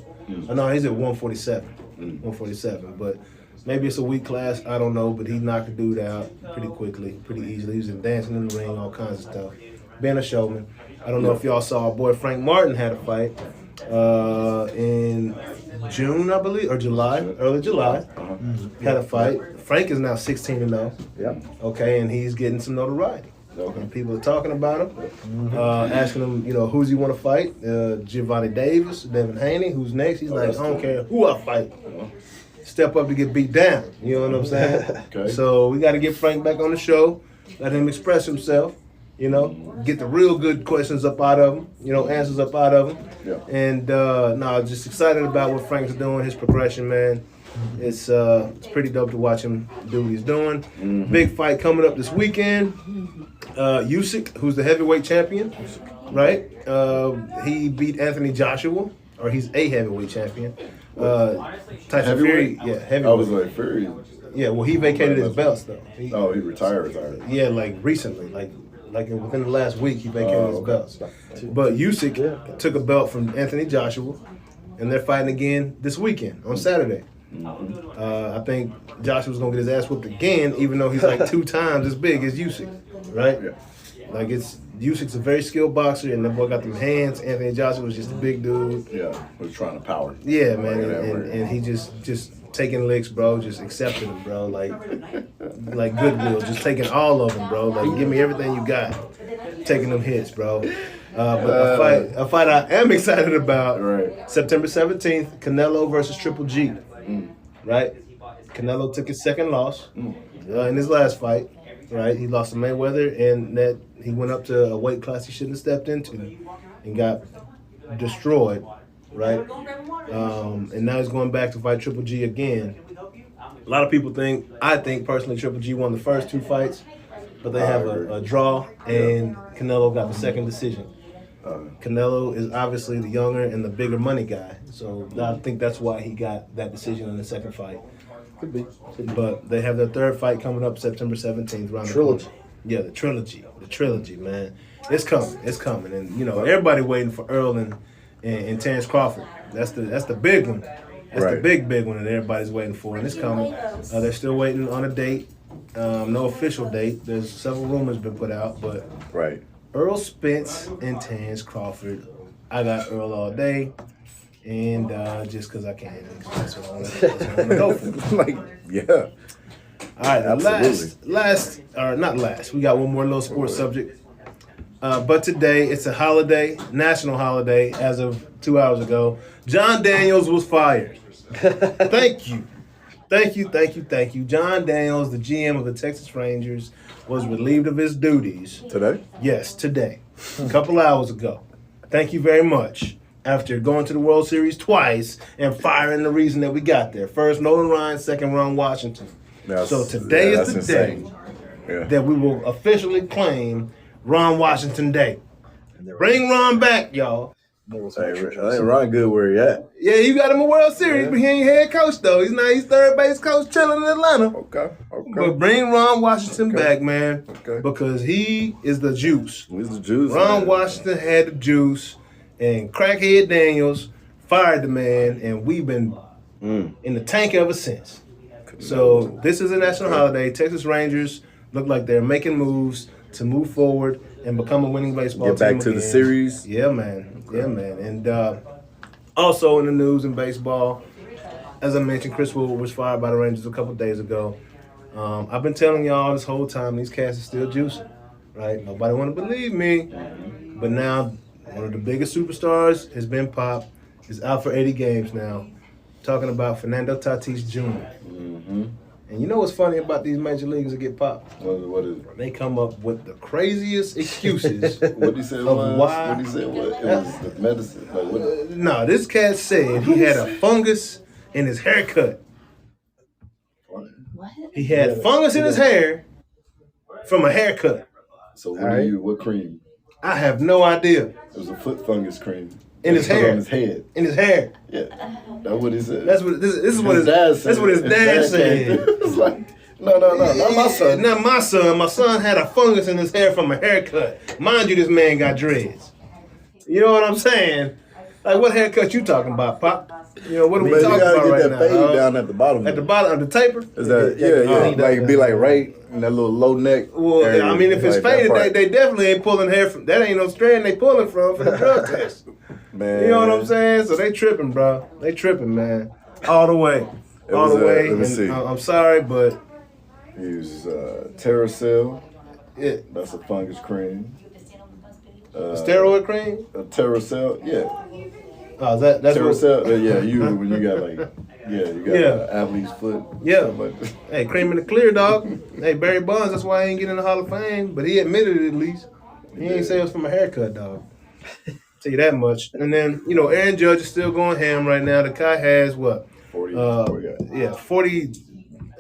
Oh, no, he's at 147. But maybe it's a weak class, I don't know, but he knocked the dude out pretty quickly, pretty easily. He was dancing in the ring, all kinds of stuff. Being a showman. I don't know if y'all saw our boy Frank Martin had a fight in June, I believe, or July, early July. Had a fight. Frank is now 16-0. Yep. Okay, and he's getting some notoriety. And people are talking about him, asking him, who's he want to fight? Giovanni Davis, Devin Haney, who's next? He's like, I don't care who I fight. Step up to get beat down. You know what I'm saying? Okay. So we got to get Frank back on the show, let him express himself, get the real good questions up out of him, answers up out of him. Yeah. And just excited about what Frank's doing, his progression, man. It's pretty dope to watch him do what he's doing. Big fight coming up this weekend. Usyk, who's the heavyweight champion, right? He beat Anthony Joshua, or he's a heavyweight champion. Tyson Fury, heavyweight. I was like, Fury. Yeah, well, he vacated his belts though. He retired. Yeah, like recently, like within the last week, he vacated his belts. But Usyk took a belt from Anthony Joshua, and they're fighting again this weekend on Saturday. I think Joshua's gonna get his ass whooped again, even though he's like 2 times as big as Usyk, right? Yeah. Like Usyk's a very skilled boxer, and the boy got them hands. Anthony Joshua was just a big dude. Yeah, was trying to power. Yeah, man, and he just taking licks, bro, just accepting them, bro, like Goodwill, just taking all of them, bro. Like, give me everything you got, taking them hits, bro. But a fight I am excited about, right. September 17th, Canelo versus Triple G, right? Canelo took his second loss in his last fight, right? He lost to Mayweather, and that he went up to a weight class he shouldn't have stepped into and got destroyed, right? And now he's going back to fight Triple G again. A lot of people I think personally Triple G won the first 2 fights, but they have a draw, and Canelo got the second decision. Canelo is obviously the younger and the bigger money guy, so I think that's why he got that decision in the second fight. Could be. But they have their third fight coming up September 17th. Around Trilogy. Yeah, the trilogy, man. It's coming, and everybody waiting for Earl and Terrence Crawford. That's the big one. That's the big one that everybody's waiting for, and it's coming. They're still waiting on a date, no official date. There's several rumors been put out, but right. Earl Spence and Terrence Crawford. I got Earl all day, and just because I can, that's what I want to go for. Like, yeah. All right, absolutely. Not last. We got one more little sports subject. But today, it's a holiday, national holiday, as of 2 hours ago. John Daniels was fired. Thank you. John Daniels, the GM of the Texas Rangers, was relieved of his duties. Today? Yes, today. A couple hours ago. Thank you very much. After going to the World Series twice and firing the reason that we got there. First, Nolan Ryan, second, Ron Washington. So today is the day that we will officially claim Ron Washington Day. Bring Ron back, y'all. Hey, I think Ron good where he at. Yeah, you got him a World Series, but he ain't head coach though. He's third base coach chilling in Atlanta. Okay. But bring Ron Washington back, man. Okay. Because he is the juice. He's the juice. Ron Washington had the juice, and Crackhead Daniels fired the man, and we've been in the tank ever since. So this is a national holiday. Texas Rangers look like they're making moves to move forward and become a winning baseball team. Get back to the series. Yeah, man. Okay. Yeah, man. And also in the news in baseball, as I mentioned, Chris Woodward was fired by the Rangers a couple days ago. I've been telling y'all this whole time these cats are still juicing, right? Nobody want to believe me. But now one of the biggest superstars has been popped. He's out for 80 games now. Talking about Fernando Tatis Jr. And you know what's funny about these major leaguers that get popped? What is it? They come up with the craziest excuses. What did he say? What did he say? It was the medicine. Like, what? No, this cat said he had a fungus in his haircut. What? He had fungus in his hair from a haircut. So what cream? I have no idea. It was a foot fungus cream. In his hair. On his head. In his hair. Yeah. That's what he said. This is what his dad said. That's what his dad said. It's like, no, not my son. Not my son. My son had a fungus in his hair from a haircut. Mind you, this man got dreads. You know what I'm saying? Like, what haircut you talking about, Pop? You know, what are we talking about right now? You gotta get that fade down at the bottom. At the bottom of the taper? Is that, yeah. Like, be like right in that little low neck. Well, area, I mean, if it's like faded, they definitely ain't pulling hair from, that ain't no strand they pulling from the drug test. Man. You know what I'm saying? So they tripping, bro. They tripping, man. All the way. All the way. Let me see. I'm sorry, but. Use Terracell. Yeah. That's a fungus cream. Steroid cream? Terracell, yeah. Oh, that's Terracell, when you got like, you got athlete's foot. Yeah. Like hey, cream in the clear, dog. Hey, Barry Bonds, that's why he ain't getting in the Hall of Fame, but he admitted it at least. He ain't say it was from a haircut, dog. Tell you that much. And then, Aaron Judge is still going ham right now. The guy has what? 40. 40,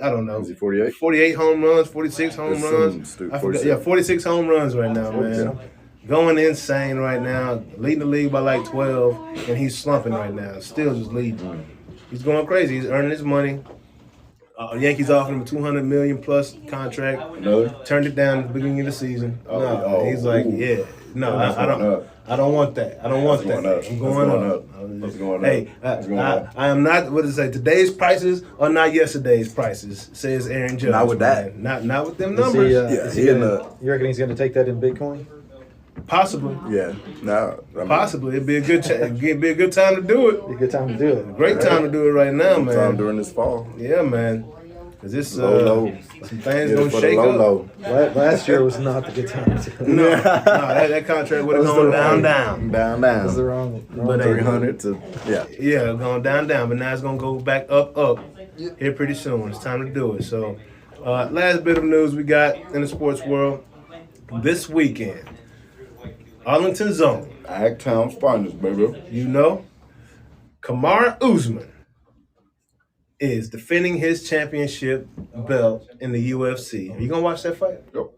I don't know. Is he 48? 48 home runs, 46 home runs. I forgot. Yeah, 46 home runs right now, man. Going insane right now. Leading the league by like 12, and he's slumping right now. Still just leading. He's going crazy. He's earning his money. Yankees offered him a $200 million plus contract. Another? Turned it down at the beginning of the season. He's like, No, That's I going don't. up. I don't want that. I don't want That's that. going up. I'm That's going going up. up. That's going Hey, up. That's going up. I am not. What does it say? Today's prices are not yesterday's prices. Says Aaron Judge. Not with that. Man. Not with them Is numbers. you reckon he's going to take that in Bitcoin? Possibly. Yeah. No. I mean, Possibly. It'd be a good. It'd be a good time to do it. Be a good time to do it. Great time to do it right now, man. Time during this fall. Yeah, man. Cause this Low. some things Get gonna it for the shake low. up. Last year was not the good time to do it. No, that contract would have gone down. Down. That's the wrong But 300 to Yeah, going down, but now it's gonna go back up here pretty soon. It's time to do it. So, last bit of news we got in the sports world this weekend. Arlington Zone. Agtown's finest, baby. You know, Kamaru Usman is defending his championship belt in the UFC. Are you gonna watch that fight? Yep.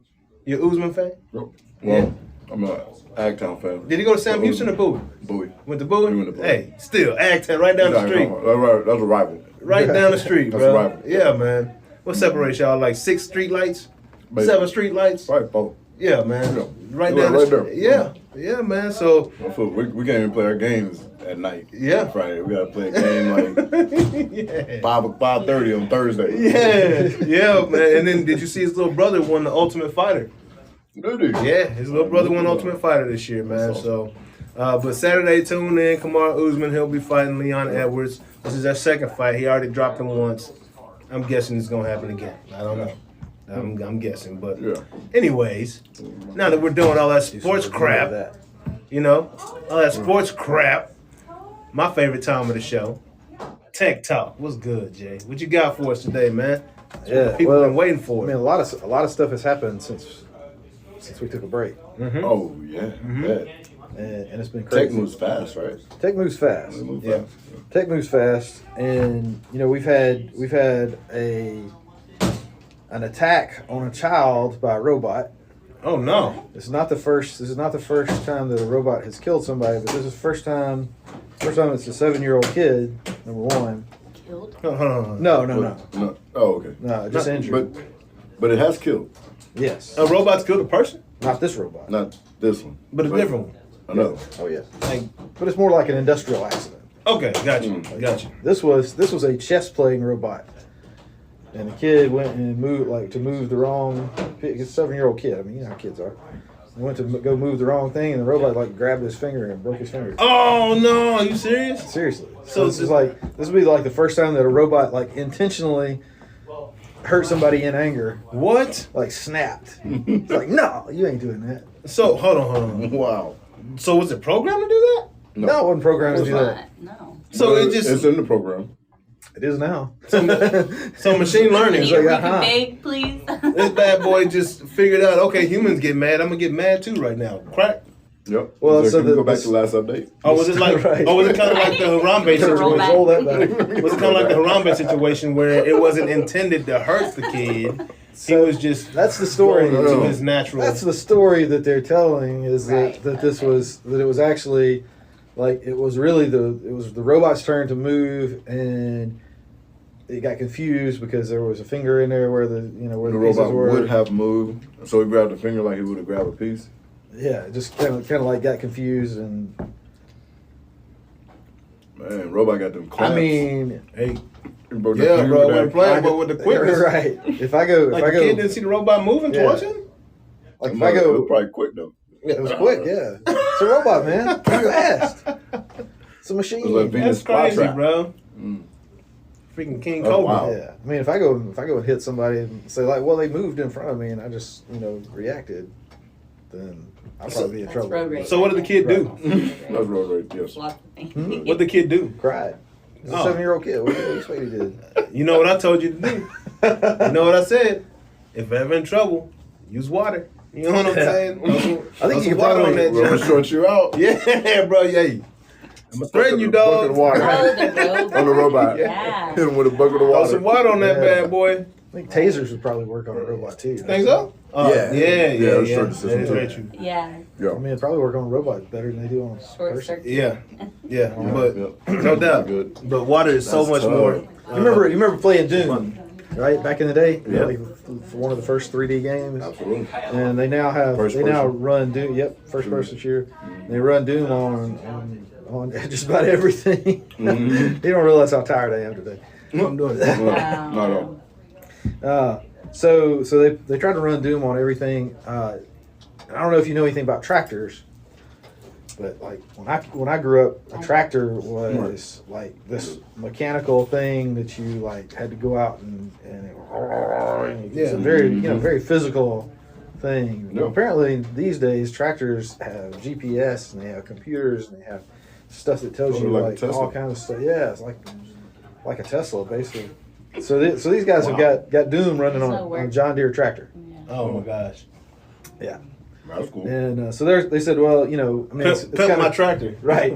You a Usman fan? Yep. Well, I'm a Agtown fan. Did he go to Sam Houston or Bowie? Bowie. Went to Bowie? He went to Bowie. Hey, still, Agtown, right down the street. That's a rival. Right down the street, That's bro. a rival. Yeah, man. What separates y'all? Like 6 street lights? Maybe. 7 street lights? Right, both. Yeah, man. Yeah. Right Yeah, down the right street. there. Yeah, man. So, We can't even play our games at night. Yeah. On Friday. We got to play a game like yeah. 5:30 on Thursday. Yeah, man. And then did you see his little brother won the Ultimate Fighter? Did he? Yeah, his little brother won Ultimate Fighter this year, man. So, but Saturday, tune in. Kamaru Usman, he'll be fighting Leon Edwards. This is their second fight. He already dropped him once. I'm guessing it's going to happen again. I don't know. I'm guessing. But anyways, now that we're doing all that sports crap, you know, all that sports crap, my favorite time of the show, Tech Talk. What's good, Jay? What you got for us today, man? Yeah, People been waiting for it. I mean, a lot of stuff has happened since we took a break. Mm-hmm. Oh, yeah. And it's been crazy. Tech moves fast, right? Tech moves fast. Yeah. Tech moves fast, and you know we've had an attack on a child by a robot. Oh no! This is not the first time that a robot has killed somebody, but this is the first time it's a 7-year-old kid. Number one. Killed? No. Oh, okay. No, just injured. But it has killed. Yes. A robot's killed a person? Not this robot. Not this one. But a different one. Another. Oh yeah. But it's more like an industrial accident. Okay, got you. This was a chess playing robot, and the kid went and moved the wrong. It's a 7-year-old kid. I mean, you know how kids are. He went to go move the wrong thing, and the robot grabbed his finger and broke his finger. Oh no! Are you serious? Seriously. So this would be like the first time that a robot intentionally hurt somebody in anger. What? Snapped. It's like, no, you ain't doing that. So hold on. Wow. So was it programmed to do that? No, it wasn't programmed to do that. No. So it's in the program. It is now. So machine learning. Can you beg, please? This bad boy just figured out. Okay, humans get mad. I'm gonna get mad too right now. Crack. Yep. Well, so go back to the last update. Oh, was it like? Right. Oh, was it kind of like the Harambe situation? Roll that back. Was it kind of like the Harambe situation where it wasn't intended to hurt the kid? He was just. That's the story. going to his natural. That's the story that they're telling is that it was actually it was the robot's turn to move, and it got confused because there was a finger in there where the robot were. would have moved, so he grabbed the finger like he would have grabbed a piece. Yeah, it just kind of got confused, and man, robot got them clamps. I mean, hey. Bro, we're playing, but with the quickness. Right. If I go, the kid didn't see the robot moving towards him. Like if I go, it was probably quick though. It was quick, yeah. It's a robot, man. Fast. It's a machine. It was like That's crazy, bro. Freaking King Cobra. Wow. Yeah. I mean, if I go and hit somebody and say they moved in front of me and I just reacted, then I'll probably be in trouble. Road rage. So what did the kid do? That's road rage. Yes. What did the kid do? Cried. It's a 7-year-old kid. What do you expect he did? You know what I told you to do? You know what I said? If ever in trouble, use water. You know what I'm saying? I think you can water probably on that. We'll short you out. Yeah, bro. Yeah. I'm gonna threaten you, Bucket of dog. water Oh, on the robot. Yeah. Hit him with a bucket of Throw water. some water on that Yeah. bad boy. I think tasers would probably work on a robot too. Think so? Yeah. Yeah. it's short That system, is too. very true. Yeah. I mean, it'd probably work on a robot better than they do on a Short person. circuit. Yeah, but Yep. no doubt. Good. But water is so That's much tough. more. You remember playing Doom? right? Back in the day, Yeah. like for one of the first 3D games. Absolutely. And they now have First now person. run Doom. Yep, first person shooter. They run Doom on just about everything. You don't realize how tired I am today. I'm doing it. Not at all. So they tried to run Doom on everything. I don't know if you know anything about tractors, but like when I grew up, a tractor was like this mechanical thing that you like had to go out and it's a very very physical thing. Yep. Apparently these days tractors have GPS and they have computers and they have stuff that tells you Like a like Tesla. all kinds of stuff. Yeah, it's like a Tesla basically. So these guys have got Doom running on a John Deere tractor. Oh my gosh. Yeah. That's cool. And so they said, well, I mean, it's Pimp kind my of tractor. right.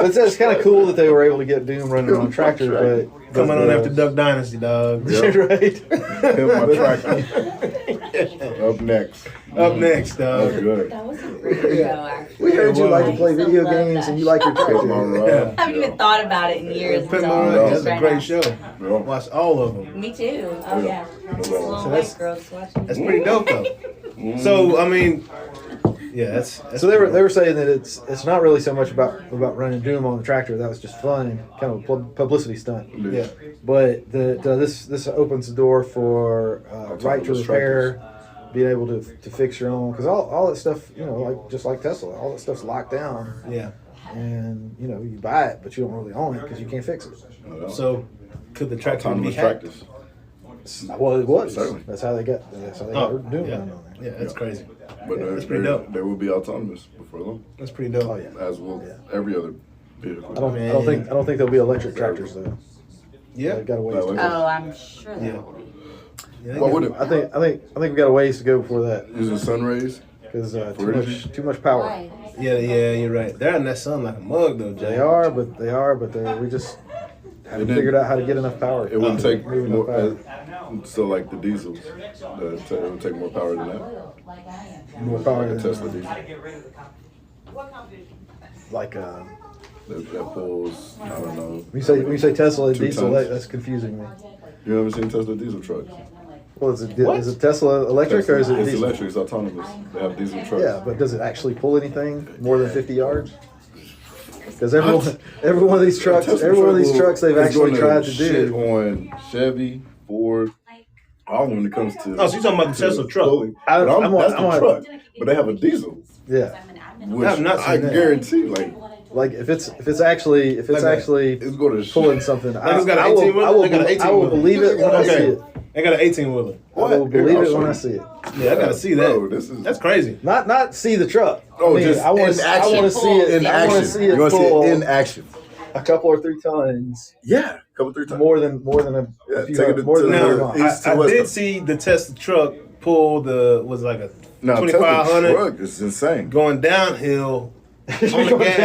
It's kind of cool that they were able to get Doom running on a tractor, but Coming on after Duck Dynasty, dog. right. Pimp my tractor. Up next. Up next, dog. That's good. That was a great show, actually. We heard you like to I play used to video love games that and you like your show. Pimp my tractor. ride. I haven't even thought about it in years. Pimp until My Ride. just That's a right great now. show. Yeah. Watch all of them. Me too. Oh yeah. Just little So white that's- girls watching. That's pretty dope, though. So I mean, yeah, that's So they were saying that it's not really so much about running Doom on the tractor. That was just fun, kind of a publicity stunt. yeah. But this opens the door for right to Autonomous repair, being able to fix your own, because all that stuff, like just like Tesla, all that stuff's locked down, Yeah. and you buy it, but you don't really own it because you can't fix it. So could the tractor be Autonomous hacked? tractors. Well, it was. Certainly. That's how they got Doom yeah. running on there. Yeah, that's crazy. But that's pretty dope. they will be autonomous before long, That's pretty dope. Oh yeah. as will every other vehicle. I don't think there'll be electric tractors though. Yeah. They got a ways. To go. Oh, I'm sure Yeah. that will be. Yeah, What would it? I think we got a ways to go before that Using sun rays? because For energy? too much power. Why? Yeah, you're right. They're in that sun like a mug, though, Jay. They are, but we just haven't figured out how to get enough power. It wouldn't take Moving more. enough power. So like the diesels, it would take more power than that. More power Like a than Tesla diesel like that pulls. I don't know. when you say Tesla 2 diesel, tons. that's confusing me. You ever seen Tesla diesel trucks? Well, is it Tesla electric or is it It's diesel? electric. It's autonomous. They have diesel trucks. Yeah, but does it actually pull anything more than 50 yards? Because every one of these trucks, Tesla every one of these truck trucks they've is actually gonna tried to shit do. on Chevy, Ford, all when it comes to. Oh, so you're talking about the Tesla truck. pulling. I'm But that's on- the truck, but they have a diesel, Yeah, which I have not I seen that. guarantee, like if it's actually it's going to pulling something, it's got an I will 18-wheeler? They got an 18-wheeler. I will believe it when I see Okay. it. They got an 18-wheeler. I will believe it when I see it. Yeah, I gotta see that. Bro, this is That's crazy. Not see the truck. Oh, I mean, just I want in to action. I want to see it in I action. want to see You it want to see pull it in action? a couple or 3 tons Yeah, couple 3 times. more than a Yeah, few take it hundred, more than to a the- hundred Now, miles. East to I west did of- see the Tesla truck pull was like a No, Tesla 2500 truck is insane. going downhill on the Going gas.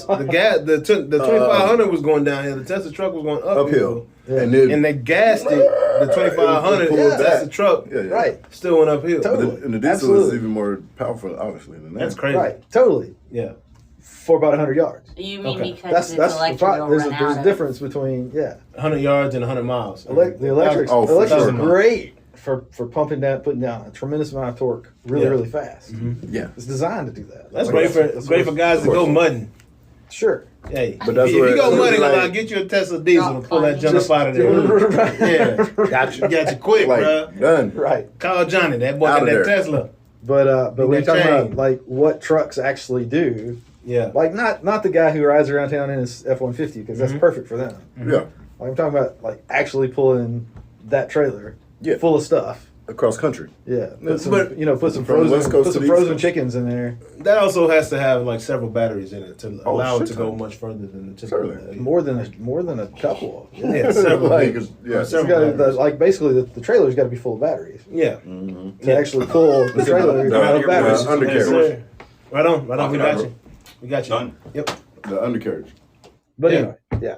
downhill. The 2500 was going downhill. The Tesla truck was going uphill. Uphill. And then And they gassed it. The 2500, pulled the back. Tesla truck Yeah, yeah. Right. still went uphill. Totally. And the diesel Absolutely. is even more powerful, obviously, than that. That's crazy. Right. Totally. Yeah. For about 100 yards. You mean Okay. because That's it's the electric, problem. it'll There's run a out of- difference between 100 yards and 100 miles. the electrics. Oh, for electrics sure. are great for putting down a tremendous amount of torque really Yeah. really fast. Yeah. It's designed to do that. That's Like, great for guys that go mudding. Sure. Hey, But that's if where you go it's mudding, like- I'll get you a Tesla diesel to pull that junk Just- up out of there. Right. Yeah, got you quick, Like, bruh. done. Right. Call Johnny, that boy Out got of that there. Tesla. But when you're that talking chain. about like what trucks actually do, Yeah, like not the guy who rides around town in his F-150 because that's perfect for them. Yeah. Like I'm talking about like actually pulling that trailer Yeah. full of stuff. Across country. Yeah, put some, But- put some From the West frozen, Coast put to some the East frozen Coast. chickens in there. that also has to have like several batteries in it to allow it shit to go ton. much further than the typical. Certainly. More than a couple. Yeah, several. Like, batteries. yeah. It's Several gotta, batteries. like basically the trailer's got to be full of batteries Yeah, to actually pull the trailer No, out of batteries. no, undercarriage. Yes, sir. Right on. We got bro. you. We got you. Done. Yep. The undercarriage. But Yeah. anyway, yeah.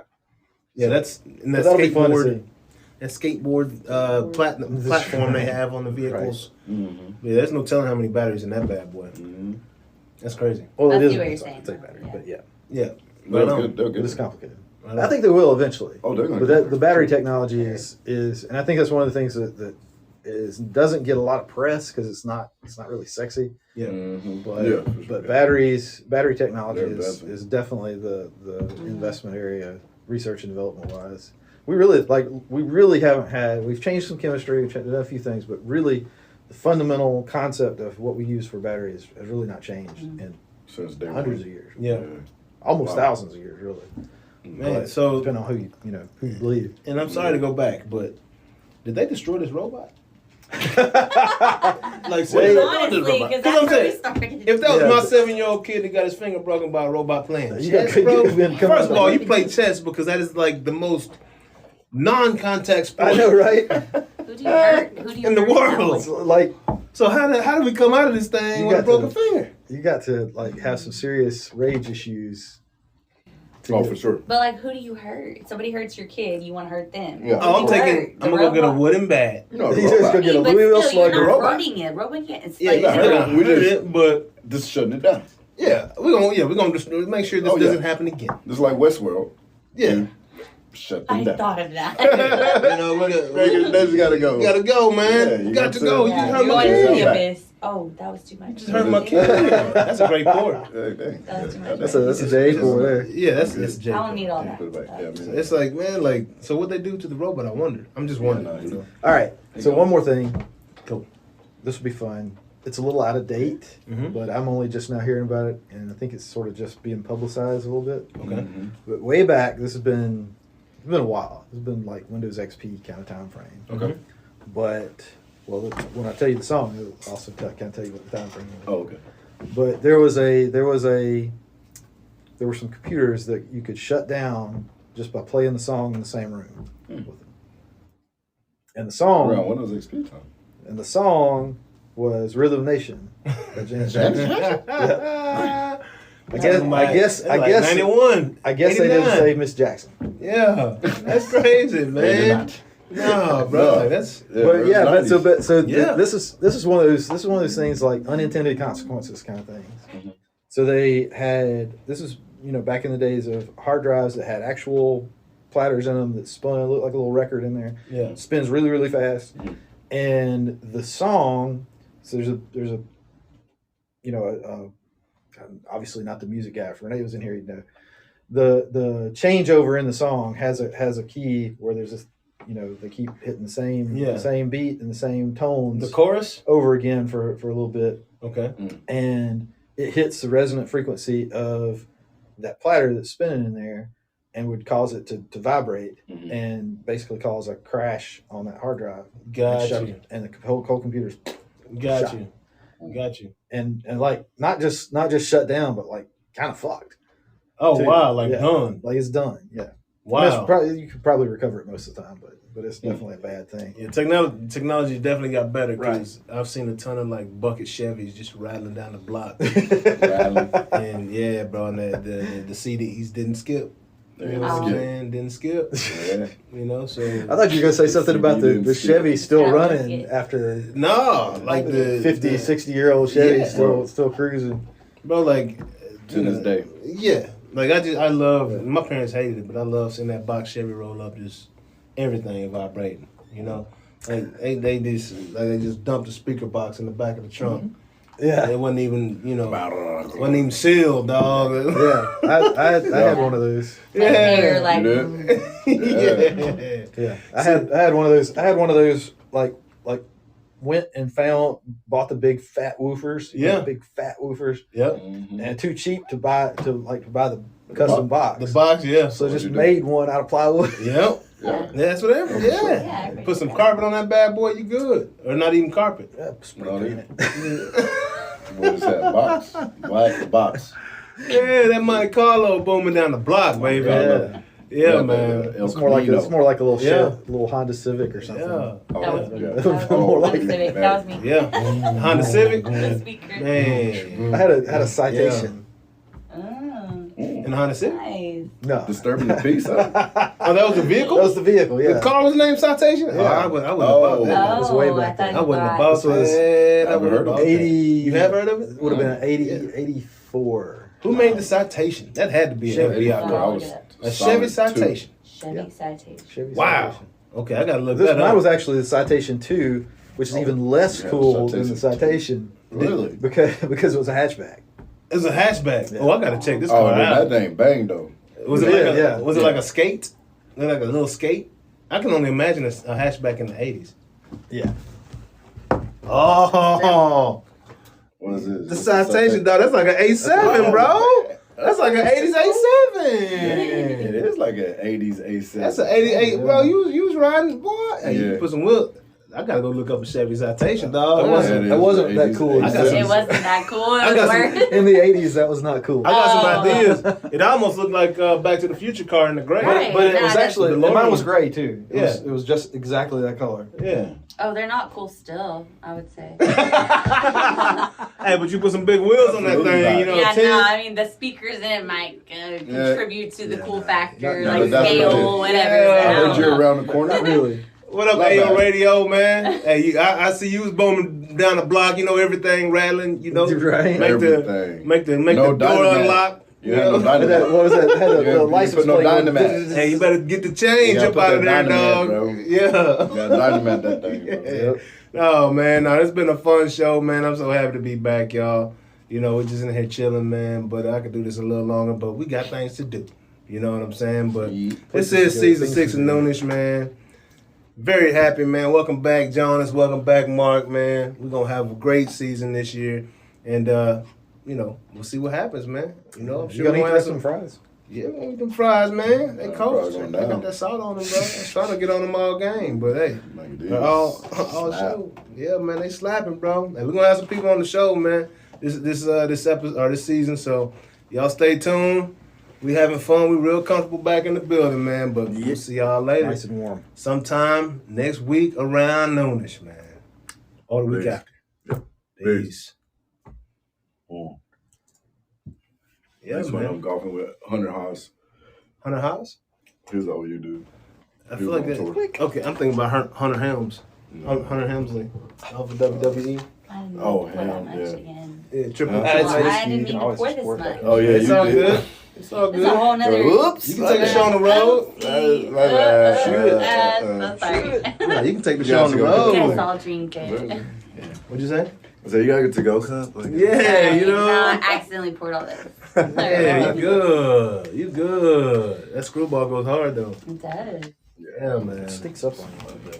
Yeah, that's and But that that'll be fun to skateboard. see. That skateboard platform they have on the vehicles. Mm-hmm. Yeah, there's no telling how many batteries in that bad boy. That's crazy. Well, I it see is what you're it's saying. a battery, but yeah, Yeah. They're Right on. good. They're but good. it's complicated. I think they will eventually. Oh, they're going But the battery technology is, and I think that's one of the things that doesn't get a lot of press because it's not really sexy. Yeah. Mm-hmm. But battery technology is definitely the investment area, research and development wise. We really haven't had. We've changed some chemistry, we've done a few things, but really, the fundamental concept of what we use for batteries has really not changed in since hundreds of years. Yeah. Almost thousands of years, really. Man, But so depending on who you believe. And I'm sorry to go back, but did they destroy this robot? Like, Honestly, because that's where we started. if that was my 7-year-old kid that got his finger broken by a robot playing chess, could bro. you have been coming First of up all, with- you play chess because that is like the most non-contact sport I know, right? Who do you hurt? Who do you in the hurt world. It's like So how did we come out of this thing You with a got broken to- finger? you got to have some serious rage issues. Oh, for sure. But like, who do you hurt? Somebody hurts your kid, you want to hurt them. Yeah. Who Oh, do I'm you hurt? gonna go get a wooden bat. You know, He's just gonna get a But Louisville still, you're Slugger not robot. hurting it. Robot can't. It's Yeah, like, not hurt it. We just- it, but Just shutting it down. we're gonna just make sure this Oh, yeah. doesn't happen again. Just like Westworld. Yeah. Shut I them down. thought of that. You know, They just gotta go. you gotta go, man. Yeah, you you got got to to- go. Yeah, You you're hurt my going into the kid. abyss. Oh, that was too much. Just hurt my kid. That's a great pour. Hey, dang. That was too much. That's a J for there. Yeah, that's Jay. I don't need all that. Put it back. Yeah, I mean, It's like, man, so what they do to the robot? I wonder. I'm just wondering. You know? All right. So one more thing. Cool. This will be fun. It's a little out of date, Mhm. but I'm only just now hearing about it, and I think it's sort of just being publicized a little bit. Okay. But way back, it's been a while. It's been like Windows XP kind of time frame. Okay. But when I tell you the song, it'll also kind of tell you what the time frame is. Oh, okay. But there were some computers that you could shut down just by playing the song in the same room with them. And the song Around Windows XP time. and the song was Rhythm Nation. by Janet Jackson. Yeah. I guess 91. I guess they didn't 89. say Miss Jackson. Yeah, that's crazy, man. No, bro, like, that's. But yeah, Yeah. this is one of those things like unintended consequences kind of things. So they had this is back in the days of hard drives that had actual platters in them that spun, looked like a little record in there. Yeah. It spins really really fast, and the song. So there's a obviously not the music guy. If Renee was in here, he'd know. The changeover in the song has a key where there's this, they keep hitting the same beat and the same tones. The chorus over again for a little bit. Okay. And it hits the resonant frequency of that platter that's spinning in there, and would cause it to vibrate and basically cause a crash on that hard drive. And the whole computer's Got shot. you. And like not just shut down, but like kind of fucked. Oh too. wow, like Yeah. done. Like it's done. Yeah. Wow. You could probably recover it most of the time, but it's definitely a bad thing. Yeah, technology definitely got better because I've seen a ton of like bucket Chevys just rattling down the block. And yeah, bro, and the CDs didn't skip. You know what I'm saying? Didn't skip. Yeah. So I thought you were gonna say something about the Chevy still running after like the 50, 60-year-old Chevy Yeah. still cruising. Bro, like To this day. Yeah. Like I love my parents hated it, but I love seeing that box Chevy roll up, just everything vibrating. Like they just dumped the speaker box in the back of the trunk. Yeah. It wasn't even wasn't even sealed, dog. Yeah. I had one of those. Yeah. Yeah. I had one of those. I had one of those like went and bought the big fat woofers. Yeah. Big fat woofers. Yep. And too cheap to buy the custom box. The box, yeah. So just made one out of plywood. Yep. Yeah, that's what everyone. Yeah. Put some carpet on that bad boy, you good. Or not even carpet. Yeah, spray paint it. What is that? Box. Black box. Yeah, that Monte Carlo booming down the block, baby. Yeah, man. It's more like a little little Honda Civic or something. Yeah. That was Civic. That was me. Yeah. Honda Civic. The speaker. Man. I had a Citation. In Honda Civic? Nice. No. Disturbing the peace. Huh? Oh, that was the vehicle? That was the vehicle, yeah. The car was named Citation? Yeah. Oh, I wouldn't have bought that. That was way back then. I wouldn't have bought that. I wouldn't have bought 80. that. You have heard of it? It would have been an 84. Who made the Citation? That had to be an FBI car. A Chevy Solid Citation. Chevy Citation. Chevy Wow. Citation. Okay, I gotta look This that mine up. was actually the Citation 2, which is even less Yeah, cool than the Citation. Citation. Really? Because it was a hatchback. It's a hatchback. Yeah. Oh, I gotta check this Oh, car man, out. that thing bang though. Was it like Yeah, was it like a skate? Like a little skate? I can only imagine a hatchback in the 80s. Yeah. Oh, What is this? the Citation, dog. That's like an A7, bro. That's like an 80s A7. It is like an 80s A7. That's an 88, bro. You was riding, boy. Hey, you Yeah. put some wheel. I gotta go look up a Chevy Citation, dog. It wasn't that cool. I got some- It wasn't that cool. It I was got some- worse. In the 80s, that was not cool. I got some Oh. ideas. It almost looked like Back to the Future car in the gray. Right. But it was Nah, actually, that's- mine was gray too. Yeah. It was just exactly that color. Yeah. Oh, they're not cool still, I would say. Hey, but you put some big wheels on that Absolutely thing, not. you know. Yeah, 10. no, I mean, the speakers in it might contribute to the cool factor, Yeah, like but that's scale, what whatever. Yeah. I I heard don't you know. around the corner. Not really. What up, Not AO bad. Radio, man? Hey, I see you was booming down the block. You know everything rattling. You know, Right. make Everything. the No door dynamite. unlock. You had no What dynamite. was that? Had You the ain't license put no plate on- dynamite. Hey, you better get the change You gotta up put out of that there, dynamite, dog. bro. Yeah. You got dynamite that thing, bro. Yeah. Oh man, no, it's been a fun show, man. I'm so happy to be back, y'all. You know, we're just in here chilling, man. But I could do this a little longer, but we got things to do. You know what I'm saying? But this is season 6 of Noonish, man. Very happy, man. Welcome back, Jonas. Welcome back, Mark, man. We're gonna have a great season this year, and you know, we'll see what happens, man. You know, I'm You sure gonna eat we'll the have rest of them fries? Yeah, we're gonna eat them fries, man. They cold. fries going They got down. that salt on them, bro. I'm trying to get on them all game, but hey. Like it is. They're all Slap. show. Yeah, man, they slapping, bro. Hey, we're gonna have some people on the show, man. This episode or this season. So y'all stay tuned. We having fun. We real comfortable back in the building, man. But we'll see y'all later. Nice and warm. Sometime next week around noonish, man. Or the week Peace. after. Yeah. Peace. Yeah, Next one, I'm man. golfing with Hunter Haas. Hunter House? Here's all you do. I He feel was like on that. tour. Okay, I'm thinking about Hunter Helms. Hunter Helmsley off of WWE. I didn't Oh, pour that hell, much yeah. again. Yeah, triple. Yeah. Oh, That's I nice. didn't You mean can to always pour this support much. that. Oh, yeah, It's you all did. good. It's all It's a whole good. nother. Whoops. You can take the show on the road. So sorry. Yeah, you can take the You show on have the to go. Guess road. I'll drink it. What'd you say? I said, you gotta get to go cup. Like, Yeah, you No, I know. accidentally poured all this. Yeah, you good. You good. That screwball goes hard though. It does. Yeah, man. It stinks up on you.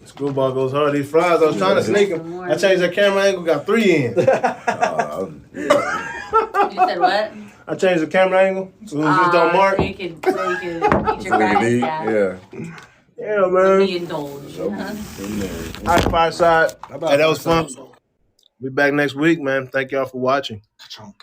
Screwball goes hard. These fries, I was trying to sneak them. I changed that camera angle, got 3 in. yeah. You said what? I changed the camera angle, so it was just on Mark. So you could eat your So they fries. can eat. Yeah. Yeah. Yeah, man. Be indulged. In there. All right, Fireside. Hey, that was fun. We back next week, man. Thank y'all for watching. Chunk.